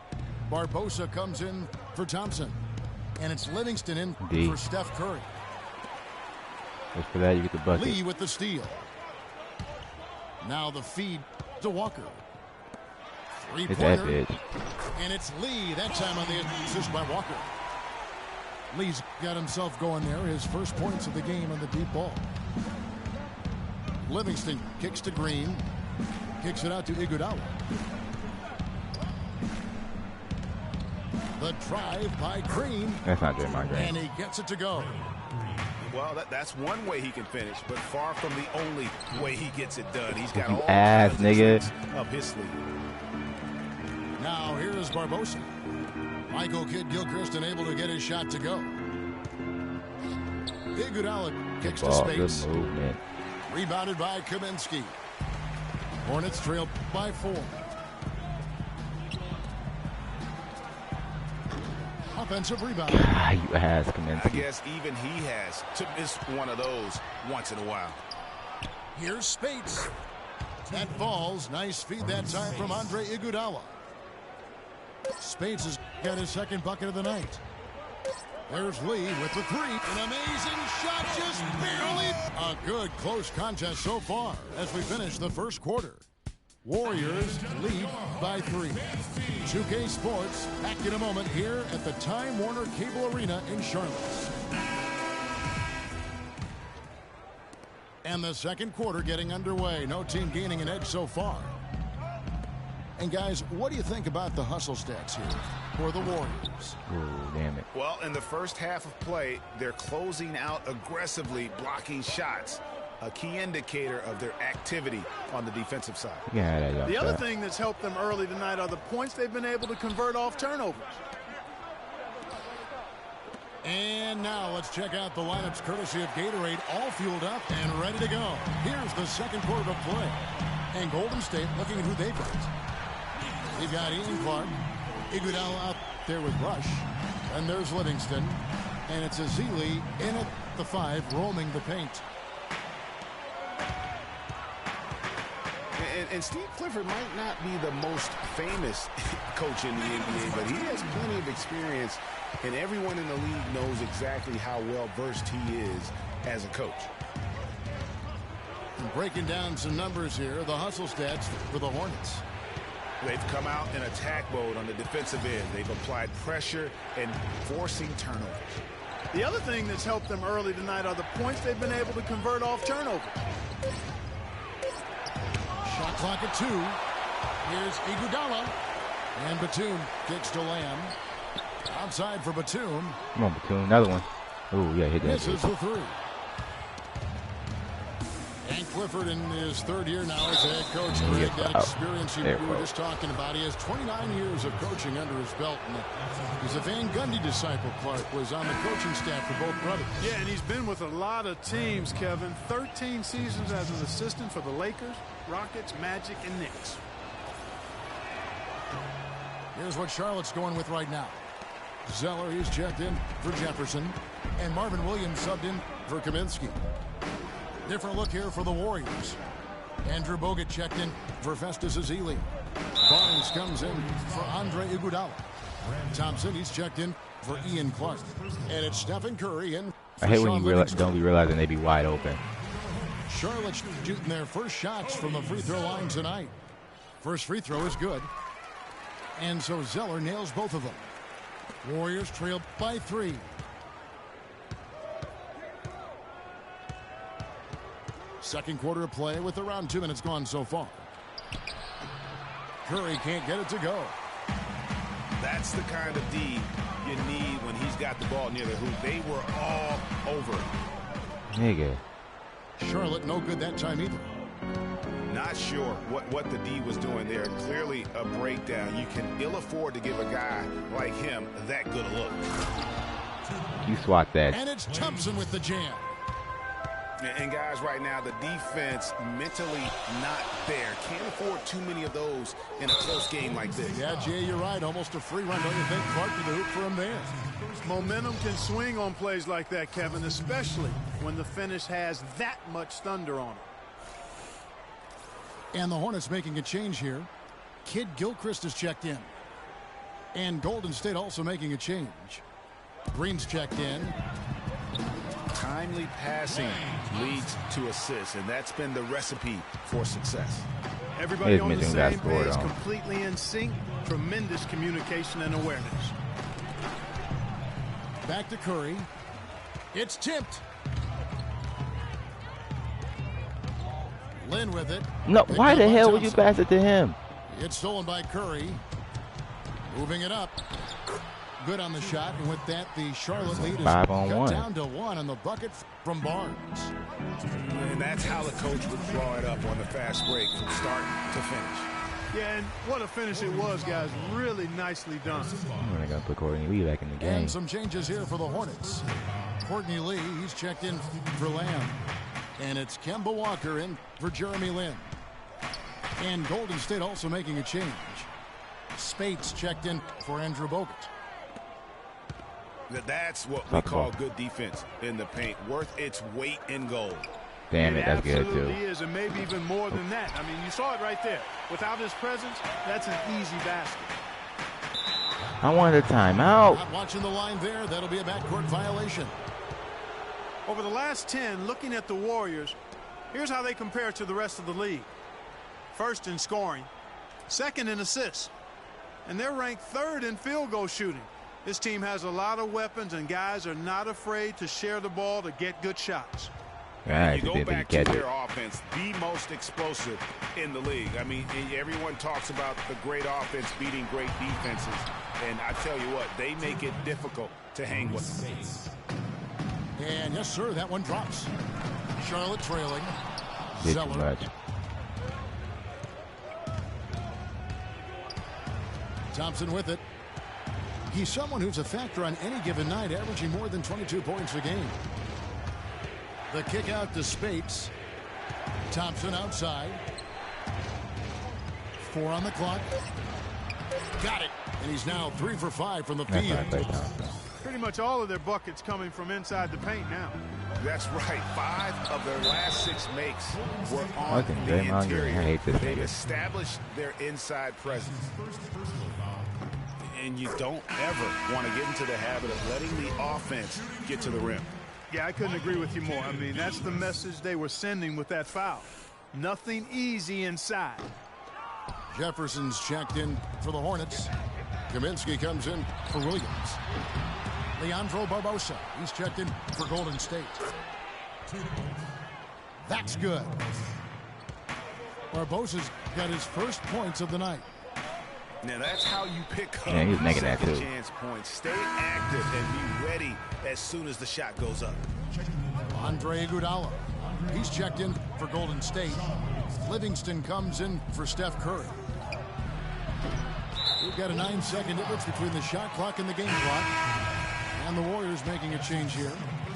Barbosa comes in for Thompson. And it's Livingston in D. for Steph Curry. Just for that, you get the bucket. Lee with the steal. Now the feed to Walker. It's that Three-pointer. bitch. And it's Lee, that time on the assist by Walker. Lee's got himself going there. His first points of the game on the deep ball. Livingston kicks to Green. Kicks it out to Iguodala. The drive by Green. That's not Draymond Green. And he gets it to go. Well, that's one way he can finish, but far from the only way he gets it done. He's got all ass, kinds of nigga. tricks up his sleeve. Now here's Barbosa. Michael Kidd-Gilchrist unable to get his shot to go. Iguodala kicks to Ball, space. good movement. Rebounded by Kaminsky. Hornets trail by 4. Offensive rebound. Ah, you ass, I Kaminsky. guess even he has to miss one of those once in a while. Here's Spates. That falls. Nice feed that time from Andre Iguodala. Spates has got his second bucket of the night. There's Lee with the 3. An amazing shot, just barely. A good close contest so far as we finish the first quarter. Warriors lead by 3. 2K Sports back in a moment here at the Time Warner Cable Arena in Charlotte. And the second quarter getting underway. No team gaining an edge so far. And guys, what do you think about the hustle stats here for the Warriors? Ooh, damn it. Well, in the first half of play, they're closing out aggressively, blocking shots. A key indicator of their activity on the defensive side. Yeah, that The other thing that's helped them early tonight are the points they've been able to convert off turnovers. And now let's check out the lineups courtesy of Gatorade, all fueled up and ready to go. Here's the second quarter of play. And Golden State looking at who they've got. They've got Ian Clark, Iguodala out there with Rush. And there's Livingston. And it's Azili in at the 5, roaming the paint. And Steve Clifford might not be the most famous coach in the NBA, but he has plenty of experience, and everyone in the league knows exactly how well-versed he is as a coach. And breaking down some numbers here, the hustle stats for the Hornets. They've come out in attack mode on the defensive end. They've applied pressure and forcing turnovers. The other thing that's helped them early tonight are the points they've been able to convert off turnovers. Shot clock at 2. Here's Iguodala. And Batum kicks to Lamb. Outside for Batum. Come on, Batum. Another one. Ooh, yeah, hit that. Misses the 3. And Clifford in his 3rd year now as head coach. Greg, that experience you were just talking about. He has 29 years of coaching under his belt. And he's a Van Gundy disciple. Clark was on the coaching staff for both brothers. Yeah, and he's been with a lot of teams, Kevin. 13 seasons as an assistant for the Lakers, Rockets, Magic, and Knicks. Here's what Charlotte's going with right now. Zeller, he's checked in for Jefferson. And Marvin Williams subbed in for Kaminsky. Different look here for the Warriors. Andrew Bogut checked in for Festus Ezeli. Barnes comes in for Andre Iguodala. Thompson, he's checked in for Ian Clark. And it's Stephen Curry in for I hate Sean when you Livingston. don't be realizing they be wide open. Charlotte's shooting their first shots from the free throw line tonight. First free throw is good. And so Zeller nails both of them. Warriors trail by 3. Second quarter of play with around 2 minutes gone so far. Curry can't get it to go. That's the kind of D you need when he's got the ball near the hoop. They were all over it. Nigga. Charlotte no good that time either. Not sure what the D was doing there. Clearly a breakdown. You can ill afford to give a guy like him that good a look. You swat that. And it's Thompson with the jam. And guys, right now, the defense mentally not there. Can't afford too many of those in a close game like this. Yeah, Jay, you're right. Almost a free run, don't you think? Clark to the hoop for him there. Momentum can swing on plays like that, Kevin, especially when the finish has that much thunder on it. And the Hornets making a change here. Kidd-Gilchrist is checked in. And Golden State also making a change. Green's checked in. Timely passing leads to assists, and that's been the recipe for success. Everybody on the same page, completely in sync. Tremendous communication and awareness. Back to Curry. It's tipped. Lynn with it. No, why the hell would you pass it to him? It's stolen by Curry. Moving it up. Good on the shot, and with that, the Charlotte lead is cut down to 1 on the bucket from Barnes. And that's how the coach would draw it up on the fast break from start to finish. Yeah, and what a finish it was, guys. Really nicely done. I'm going to put Courtney Lee back in the game. And some changes here for the Hornets. Courtney Lee, he's checked in for Lamb. And it's Kemba Walker in for Jeremy Lin. And Golden State also making a change. Spates checked in for Andrew Bogut. That's what we call good defense in the paint. Worth its weight in gold. Damn it, that's good, too. It absolutely is, and maybe even more than that. I mean, you saw it right there. Without his presence, that's an easy basket. I wanted a timeout. Not watching the line there. That'll be a backcourt violation. Over the last 10, looking at the Warriors, here's how they compare to the rest of the league. First in scoring, second in assists, and they're ranked third in field goal shooting. This team has a lot of weapons, and guys are not afraid to share the ball to get good shots. Right, you go back to their offense, the most explosive in the league. I mean, everyone talks about the great offense beating great defenses, and I tell you what, they make it difficult to hang with. And yes, sir, that one drops. Charlotte trailing. Bit Zeller. too much. Thompson with it. He's someone who's a factor on any given night, averaging more than 22 points a game. The kick out to Spates. Thompson outside. 4 on the clock. Got it. And he's now 3 for 5 from the field. Pretty much all of their buckets coming from inside the paint now. That's right. 5 of their last 6 makes were on the Draymond interior. Green. I hate this They've nigga. established their inside presence. And you don't ever want to get into the habit of letting the offense get to the rim. Yeah, I couldn't agree with you more. I mean, that's the message they were sending with that foul. Nothing easy inside. Jefferson's checked in for the Hornets. Kaminsky comes in for Williams. Leandro Barbosa, he's checked in for Golden State. That's good. Barbosa's got his first points of the night. Now that's how you pick up he's making that too. chance points. Stay active and be ready as soon as the shot goes up. Andre Iguodala, he's checked in for Golden State. Livingston comes in for Steph Curry. We've got a 9-second difference between the shot clock and the game clock. And the Warriors making a change here.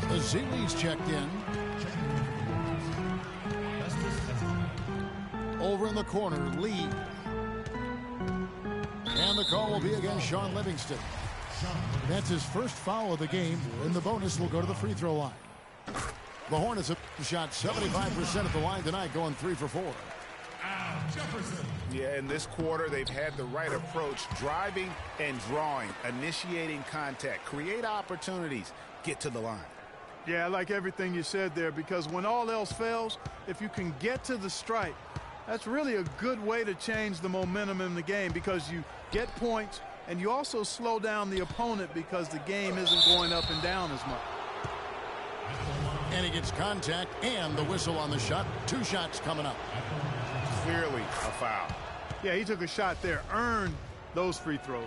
Azili's checked in. Over in the corner, Lee. And the call will be against Sean Livingston. That's his first foul of the game, and the bonus will go to the free throw line. The Hornets have shot 75% at the line tonight, going 3 for 4. Yeah, in this quarter, they've had the right approach, driving and drawing, initiating contact, create opportunities, get to the line. Yeah, I like everything you said there, because when all else fails, if you can get to the stripe, that's really a good way to change the momentum in the game, because you get points and you also slow down the opponent because the game isn't going up and down as much. And he gets contact and the whistle on the shot. 2 shots coming up. Clearly a foul. Yeah, he took a shot there, earned those free throws.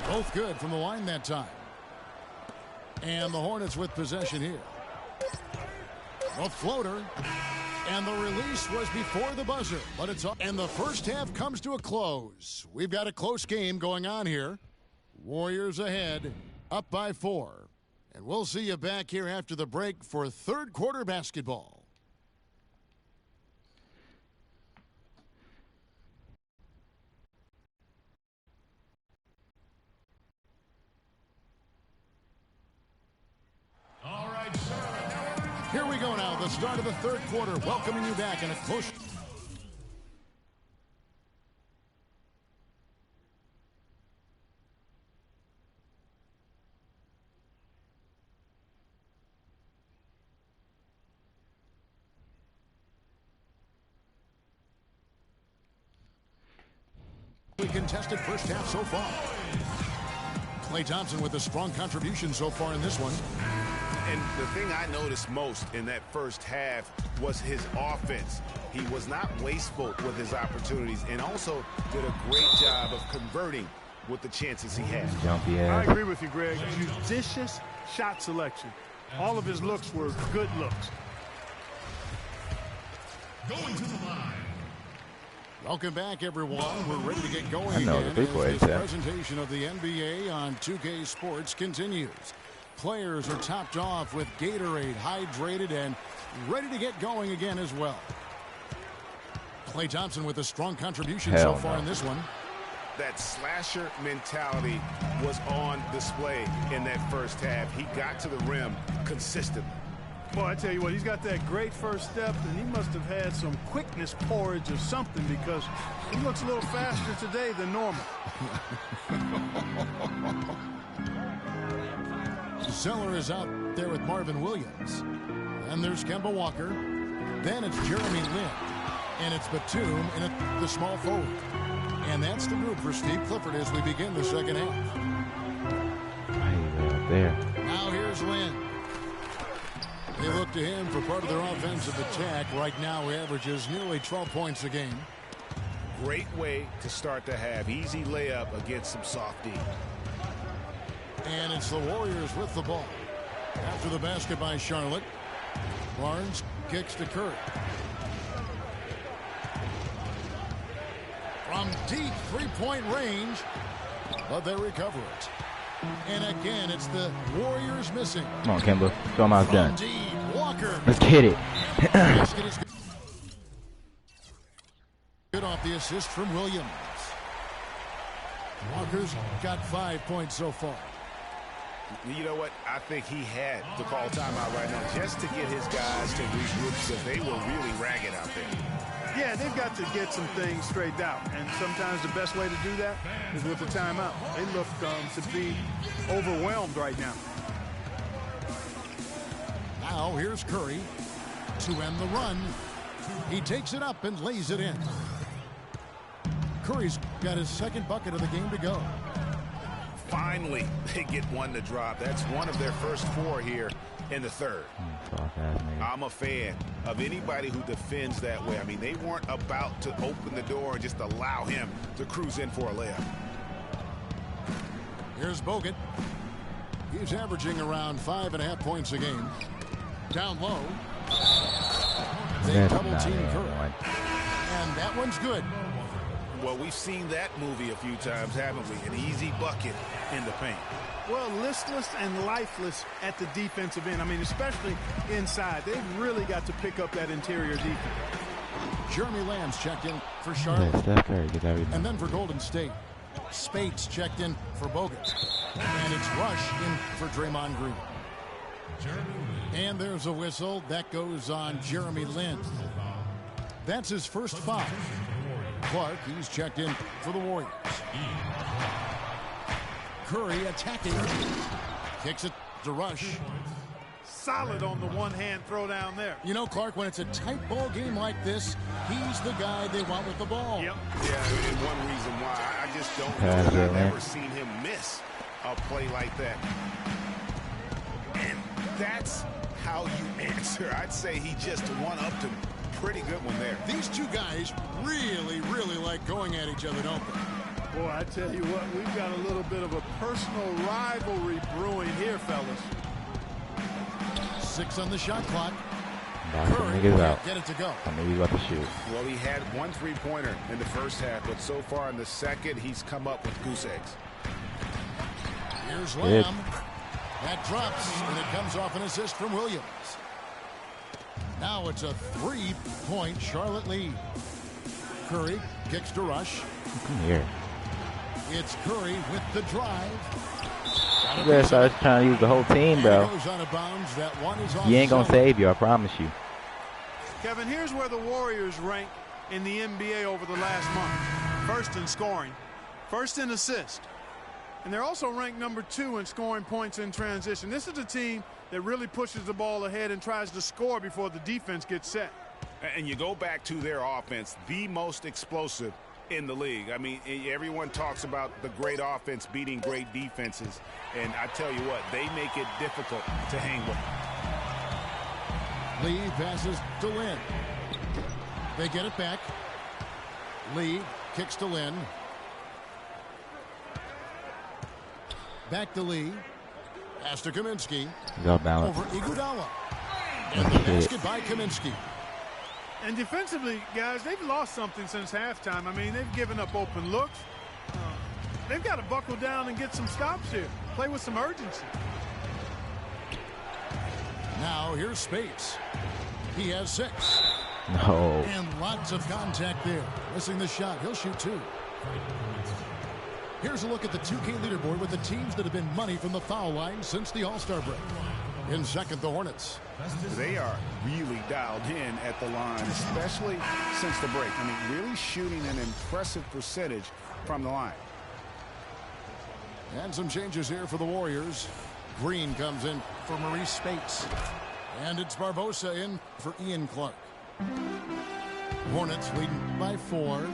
Both good from the line that time. And the Hornets with possession here. A floater. And the release was before the buzzer, but it's up. And the first half comes to a close. We've got a close game going on here. Warriors ahead, up by 4. And we'll see you back here after the break for third quarter basketball. All right, sir. Here we go now, the start of the third quarter, welcoming you back in a close. contested first half so far. Klay Thompson with a strong contribution so far in this one. And the thing I noticed most in that first half was his offense. He was not wasteful with his opportunities and also did a great job of converting with the chances he had. Jumpy ass. I agree with you, Greg. Judicious shot selection. All of his looks were good looks. Going to the line. Welcome back, everyone. We're ready to get going I know again the big boy as is this there. presentation of the NBA on 2K Sports continues. Players are topped off with Gatorade, hydrated, and ready to get going again as well. Klay Thompson with a strong contribution so far in this one. That slasher mentality was on display in that first half. He got to the rim consistently. Boy, I tell you what, he's got that great first step, and he must have had some quickness porridge or something because he looks a little faster today than normal. Zeller is out there with Marvin Williams. And there's Kemba Walker. Then it's Jeremy Lin. And it's Batum in the small forward. And that's the group for Steve Clifford as we begin the second half. There. Now here's Lin. They look to him for part of their offensive attack. Right now he averages nearly 12 points a game. Great way to start the half. Easy layup against some soft D. And it's the Warriors with the ball. After the basket by Charlotte, Barnes kicks to Curry. From deep three-point range, but they recover it. And again, it's the Warriors missing. Come on, Kemba. Show him how it's done. Walker. Let's get it. Good off the assist from Williams. Walker's got 5 points so far. You know what? I think he had to call timeout right now just to get his guys to regroup because they were really ragged out there. Yeah, they've got to get some things straightened out, and sometimes the best way to do that is with the timeout. They look to be overwhelmed right now. Now here's Curry to end the run. He takes it up and lays it in. Curry's got his second bucket of the game to go. Finally, they get one to drop. That's one of their first 4 here in the third. I'm a fan of anybody who defends that way. I mean, they weren't about to open the door and just allow him to cruise in for a layup. Here's Bogut. He's averaging around 5.5 points a game. Down low. They double team Curry. And that one's good. Well, we've seen that movie a few times, haven't we? An easy bucket in the paint. Well, listless and lifeless at the defensive end. I mean, especially inside. They've really got to pick up that interior defense. Jeremy Lamb's checked in for Charlotte. And then for Golden State, Spates checked in for Bogut. And it's Rush in for Draymond Green. And there's a whistle. That goes on Jeremy Lin. That's his first foul. Clark, he's checked in for the Warriors. Curry attacking. Kicks it to Rush. Solid on the one-hand throw down there. You know, Clark, when it's a tight ball game like this, he's the guy they want with the ball. Yep. Yeah, and one reason why I just don't know that I've ever seen him miss a play like that. And that's how you answer. I'd say he just one-upped him. Pretty good one there. These two guys really like going at each other, don't they? Boy, I tell you what, we've got a little bit of a personal rivalry brewing here, fellas. 6 on the shot clock. Curry out. Get it to go. I knew he was about to shoot. Well, he had 1 3-pointer in the first half, but so far in the second, he's come up with goose eggs. Here's Lamb. That drops, and it comes off an assist from Williams. Now it's a 3-point Charlotte lead. Curry kicks to Rush. Come here. It's Curry with the drive. You better start trying to use the whole team, bro. He ain't gonna save you, I promise you. Kevin, here's where the Warriors rank in the NBA over the last month. First in scoring, first in assists. And they're also ranked number 2 in scoring points in transition. This is a team that really pushes the ball ahead and tries to score before the defense gets set. And you go back to their offense, the most explosive in the league. I mean, everyone talks about the great offense beating great defenses, and I tell you what, they make it difficult to hang with. Lee passes to Lynn. They get it back. Lee kicks to Lynn. Back to Lee. Pass to Kaminsky. Over Iguodala. And the basket by Kaminsky. And defensively, guys, they've lost something since halftime. I mean, they've given up open looks. They've got to buckle down and get some stops here. Play with some urgency. Now here's Spates. He has 6. No. And lots of contact there. Missing the shot. He'll shoot 2. Here's a look at the 2K leaderboard with the teams that have been money from the foul line since the All-Star break. In second, the Hornets. They are really dialed in at the line, especially since the break. I mean, really shooting an impressive percentage from the line. And some changes here for the Warriors. Green comes in for Maurice Spates. And it's Barbosa in for Ian Clark. Hornets leading by 4.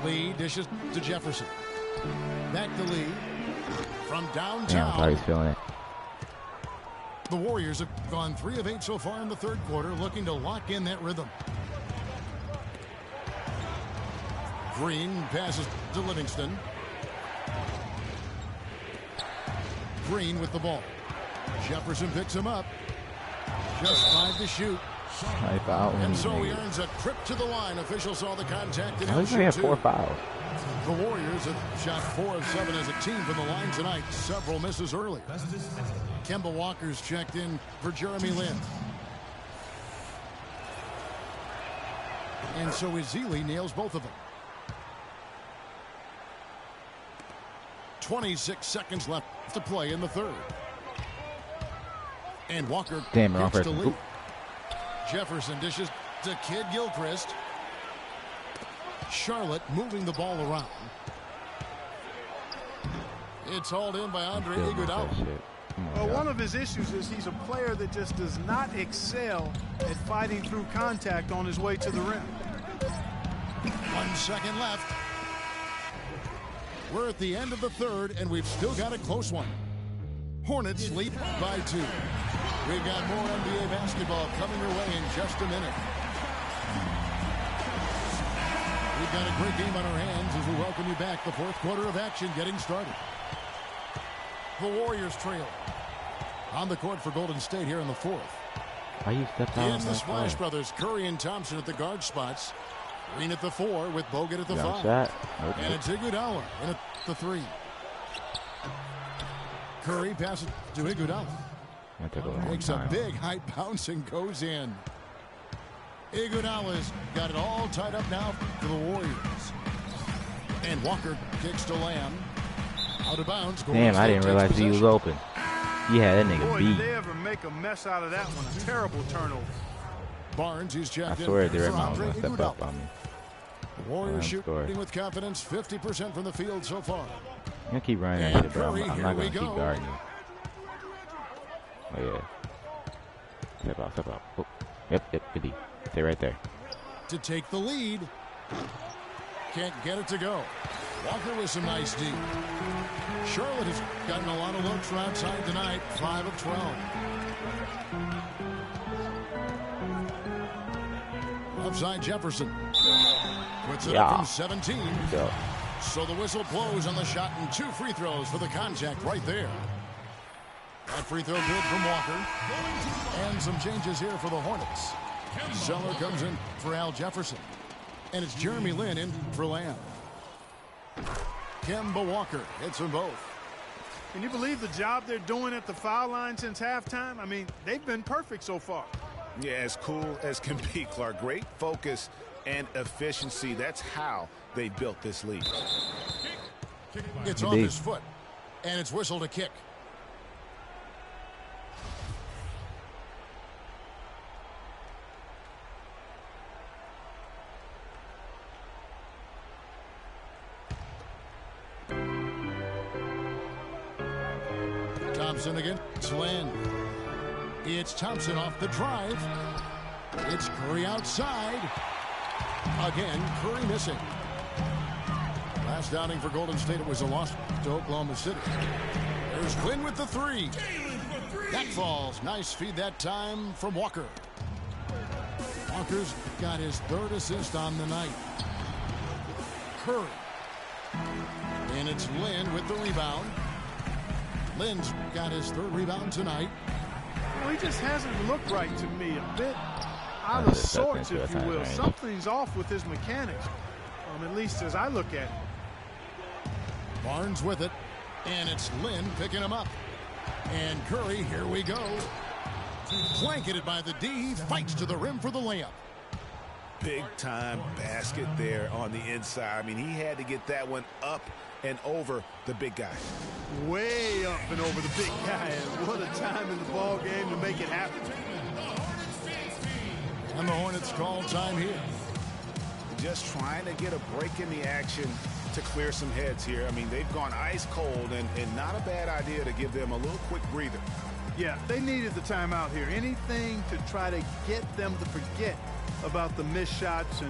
Lee dishes to Jefferson. Back to Lee. From downtown. Damn, I thought he's feeling it. The Warriors have gone 3 of 8 so far in the third quarter, looking to lock in that rhythm. Green passes to Livingston. Green with the ball. Jefferson picks him up. Just 5 to shoot. And so he earns a trip to the line. Officials saw the contact and he'll shoot 2. 4 fouls. The Warriors have shot 4 of 7 as a team from the line tonight. Several misses early. Kemba Walker's checked in for Jeremy Lin. And so Ezeli nails both of them. 26 seconds left to play in the third. And Walker gets to Lee. Jefferson dishes to Kid Gilchrist. Charlotte moving the ball around. It's hauled in by Andre Iguodala. Well, one of his issues is he's a player that just does not excel at fighting through contact on his way to the rim. 1 second left. We're at the end of the third, and we've still got a close one. Hornets lead by 2. We've got more NBA basketball coming your way in just a minute. We've got a great game on our hands as we welcome you back. The fourth quarter of action getting started. The Warriors trail. On the court for Golden State here in the fourth. Why you stepped out? In the Splash Brothers, Curry and Thompson at the guard spots. Green at the 4 with Bogut at the 5. Okay. And it's Iguodala in at the 3. Curry passes to Iguodala. Makes a big high bounce and goes in. Iguodala's got it all tied up now for the Warriors. And Walker kicks to Lamb. Out of bounds. Damn, I didn't realize he was open. Yeah, that nigga Boy, beat. did they ever make a mess out of that one. A terrible turnover. Barnes, he's checked in. I swear they're going to step up on me. The Warriors shooting with confidence, 50% from the field so far. I'm going to keep running that shit, bro. I'm not going to keep guarding you. Oh, yeah. Step out. Oh. Yep, good D. Stay right there. To take the lead. Can't get it to go. Walker with some nice D. Charlotte has gotten a lot of looks from outside tonight. 5 of 12. Outside Jefferson. Puts it up from 17. So the whistle blows on the shot and 2 free throws for the contact right there. That free throw good from Walker. And some changes here for the Hornets. Zeller comes in for Al Jefferson. And it's Jeremy Lin in for Lamb. Kemba Walker hits them both. Can you believe the job they're doing at the foul line since halftime? I mean, they've been perfect so far. Yeah, as cool as can be, Clark. Great focus and efficiency. That's how they built this lead. It's off his foot. And it's whistled a kick. Thompson against Land. It's Thompson off the drive. It's Curry outside. Again, Curry missing. Last outing for Golden State, it was a loss to Oklahoma City. There's Quinn with the three. That falls. Nice feed that time from Walker. Walker's got his third assist on the night. Curry. And it's Lynn with the rebound. Lynn's got his third rebound tonight. Well, he just hasn't looked right to me. A bit out of sorts, if you will. Something's off with his mechanics, at least as I look at it. Barnes with it, and it's Lynn picking him up. And Curry, here we go. Blanketed by the D, he fights to the rim for the layup. Big time basket there on the inside. I mean, he had to get that one up and over the big guy. Way up and over the big guy. And what a time in the ball game to make it happen. And the Hornets call time here. Just trying to get a break in the action to clear some heads here. I mean, they've gone ice cold, and not a bad idea to give them a little quick breather. Yeah, they needed the timeout here. Anything to try to get them to forget about the missed shots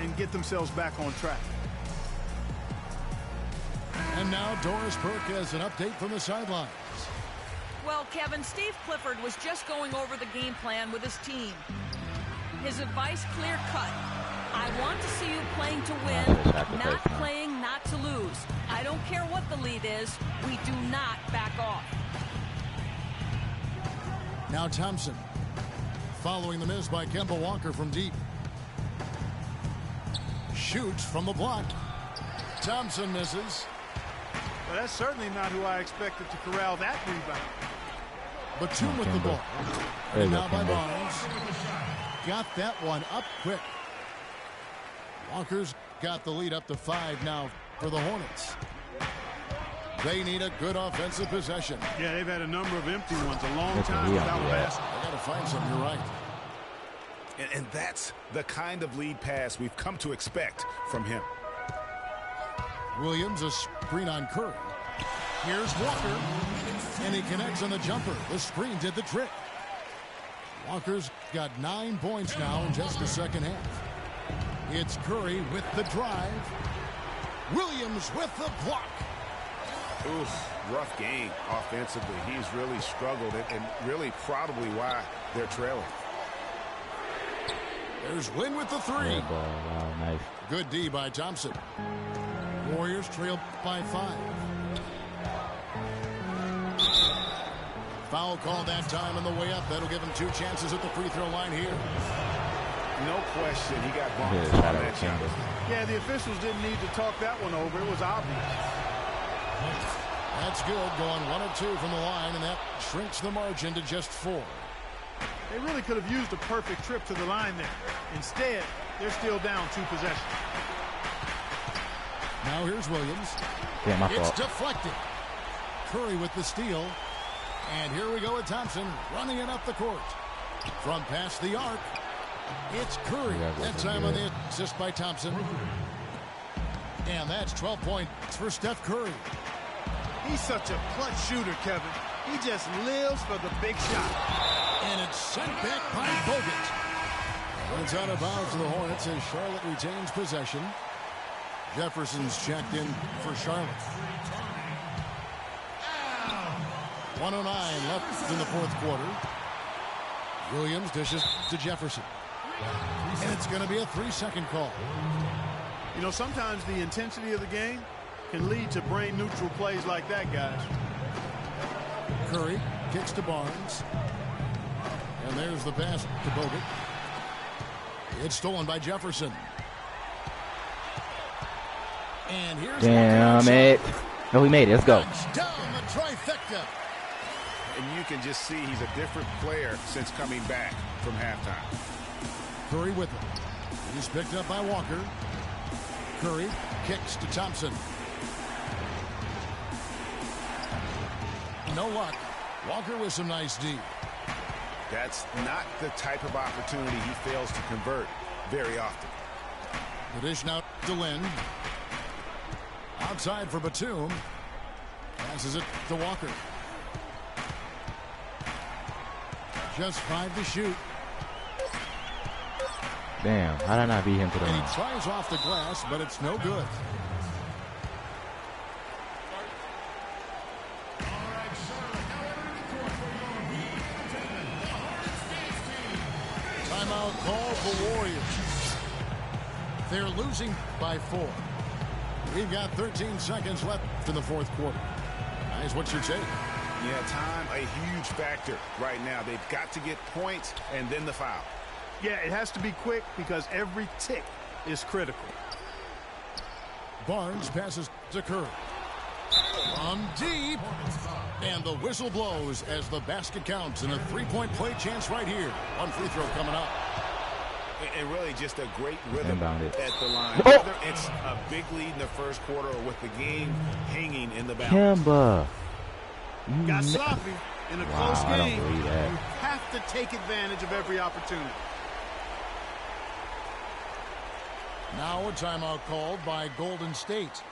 and get themselves back on track. And now Doris Burke has an update from the sidelines. Well, Kevin, Steve Clifford was just going over the game plan with his team. His advice clear-cut. I want to see you playing to win, not playing not to lose. I don't care what the lead is. We do not back off. Now Thompson, following the miss by Kemba Walker from deep. Shoots from the block. Thompson misses. Well, that's certainly not who I expected to corral that rebound. Batum with the ball. And now by Barnes. Got that one up quick. Walker's got the lead up to 5 now for the Hornets. They need a good offensive possession. Yeah, they've had a number of empty ones a long time without a basket. They got to find something. You're right. And that's the kind of lead pass we've come to expect from him. Williams, a screen on Curry. Here's Walker, and he connects on the jumper. The screen did the trick. Walker's got 9 points now in just the second half. It's Curry with the drive. Williams with the block. Oof, rough game offensively. He's really struggled and really probably why they're trailing. There's Lynn with the three. Wow, nice. Good D by Thompson. Warriors trail by 5. Foul called that time on the way up. That'll give him 2 chances at the free throw line here. No question, he got bumped on that shot. Yeah, the officials didn't need to talk that one over. It was obvious. That's good, going 1 of 2 from the line, and that shrinks the margin to just 4. They really could have used a perfect trip to the line there. Instead, they're still down 2 possessions. Now here's Williams. Yeah, my it's fault. deflected. Curry with the steal. And here we go with Thompson running it up the court. From past the arc, it's Curry. That time on the assist by Thompson. And that's 12 points for Steph Curry. He's such a clutch shooter, Kevin. He just lives for the big shot. And it's sent back by Bogut. It's out of bounds to the Hornets as Charlotte retains possession. Jefferson's checked in for Charlotte. 1:09 left in the fourth quarter. Williams dishes to Jefferson. And it's going to be a 3-second call. You know, sometimes the intensity of the game can lead to brain-neutral plays like that, guys. Curry kicks to Barnes. And there's the pass to Bogut. It's stolen by Jefferson. And here's damn it. No, we made it. Let's go. Down the trifecta. And you can just see he's a different player since coming back from halftime. Curry with him. He's picked up by Walker. Curry kicks to Thompson. No luck. Walker with some nice D. That's not the type of opportunity he fails to convert very often. The dish now to Lynn. Outside for Batum. Passes it to Walker. Just 5 to shoot. Damn, how did I not beat him to the And line? he tries off the glass, but it's no good. Timeout call for Warriors. They're losing by 4. We've got 13 seconds left in the fourth quarter. Guys, what's your take? Yeah, time a huge factor right now. They've got to get points and then the foul. Yeah, it has to be quick because every tick is critical. Barnes passes to Curry. From deep. And the whistle blows as the basket counts and a three-point play chance right here. One free throw coming up. And really just a great rhythm Inbound at it. the line. Whether it's a big lead in the first quarter or with the game hanging in the balance. Kemba. Got sloppy in a close I don't game. believe that. You have to take advantage of every opportunity. Now a timeout called by Golden State.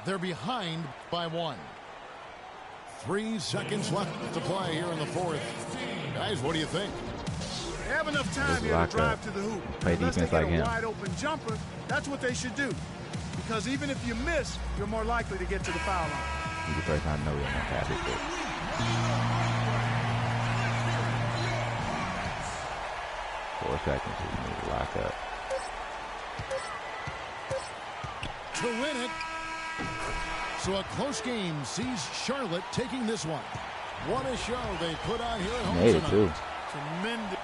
They're behind by 1. 3 seconds left to play here in the fourth. Guys, what do you think? They have enough time Just here to lock drive up. to the hoop. Play Unless they defense get like a him. wide open jumper, that's what they should do. Because even if you miss, you're more likely to get to the foul line. He's the person I know he's not pass it to. 4 seconds. We need to lock up. To win it. So a close game sees Charlotte taking this one. What a show they put on here at home Made it tonight. too. Tremendous.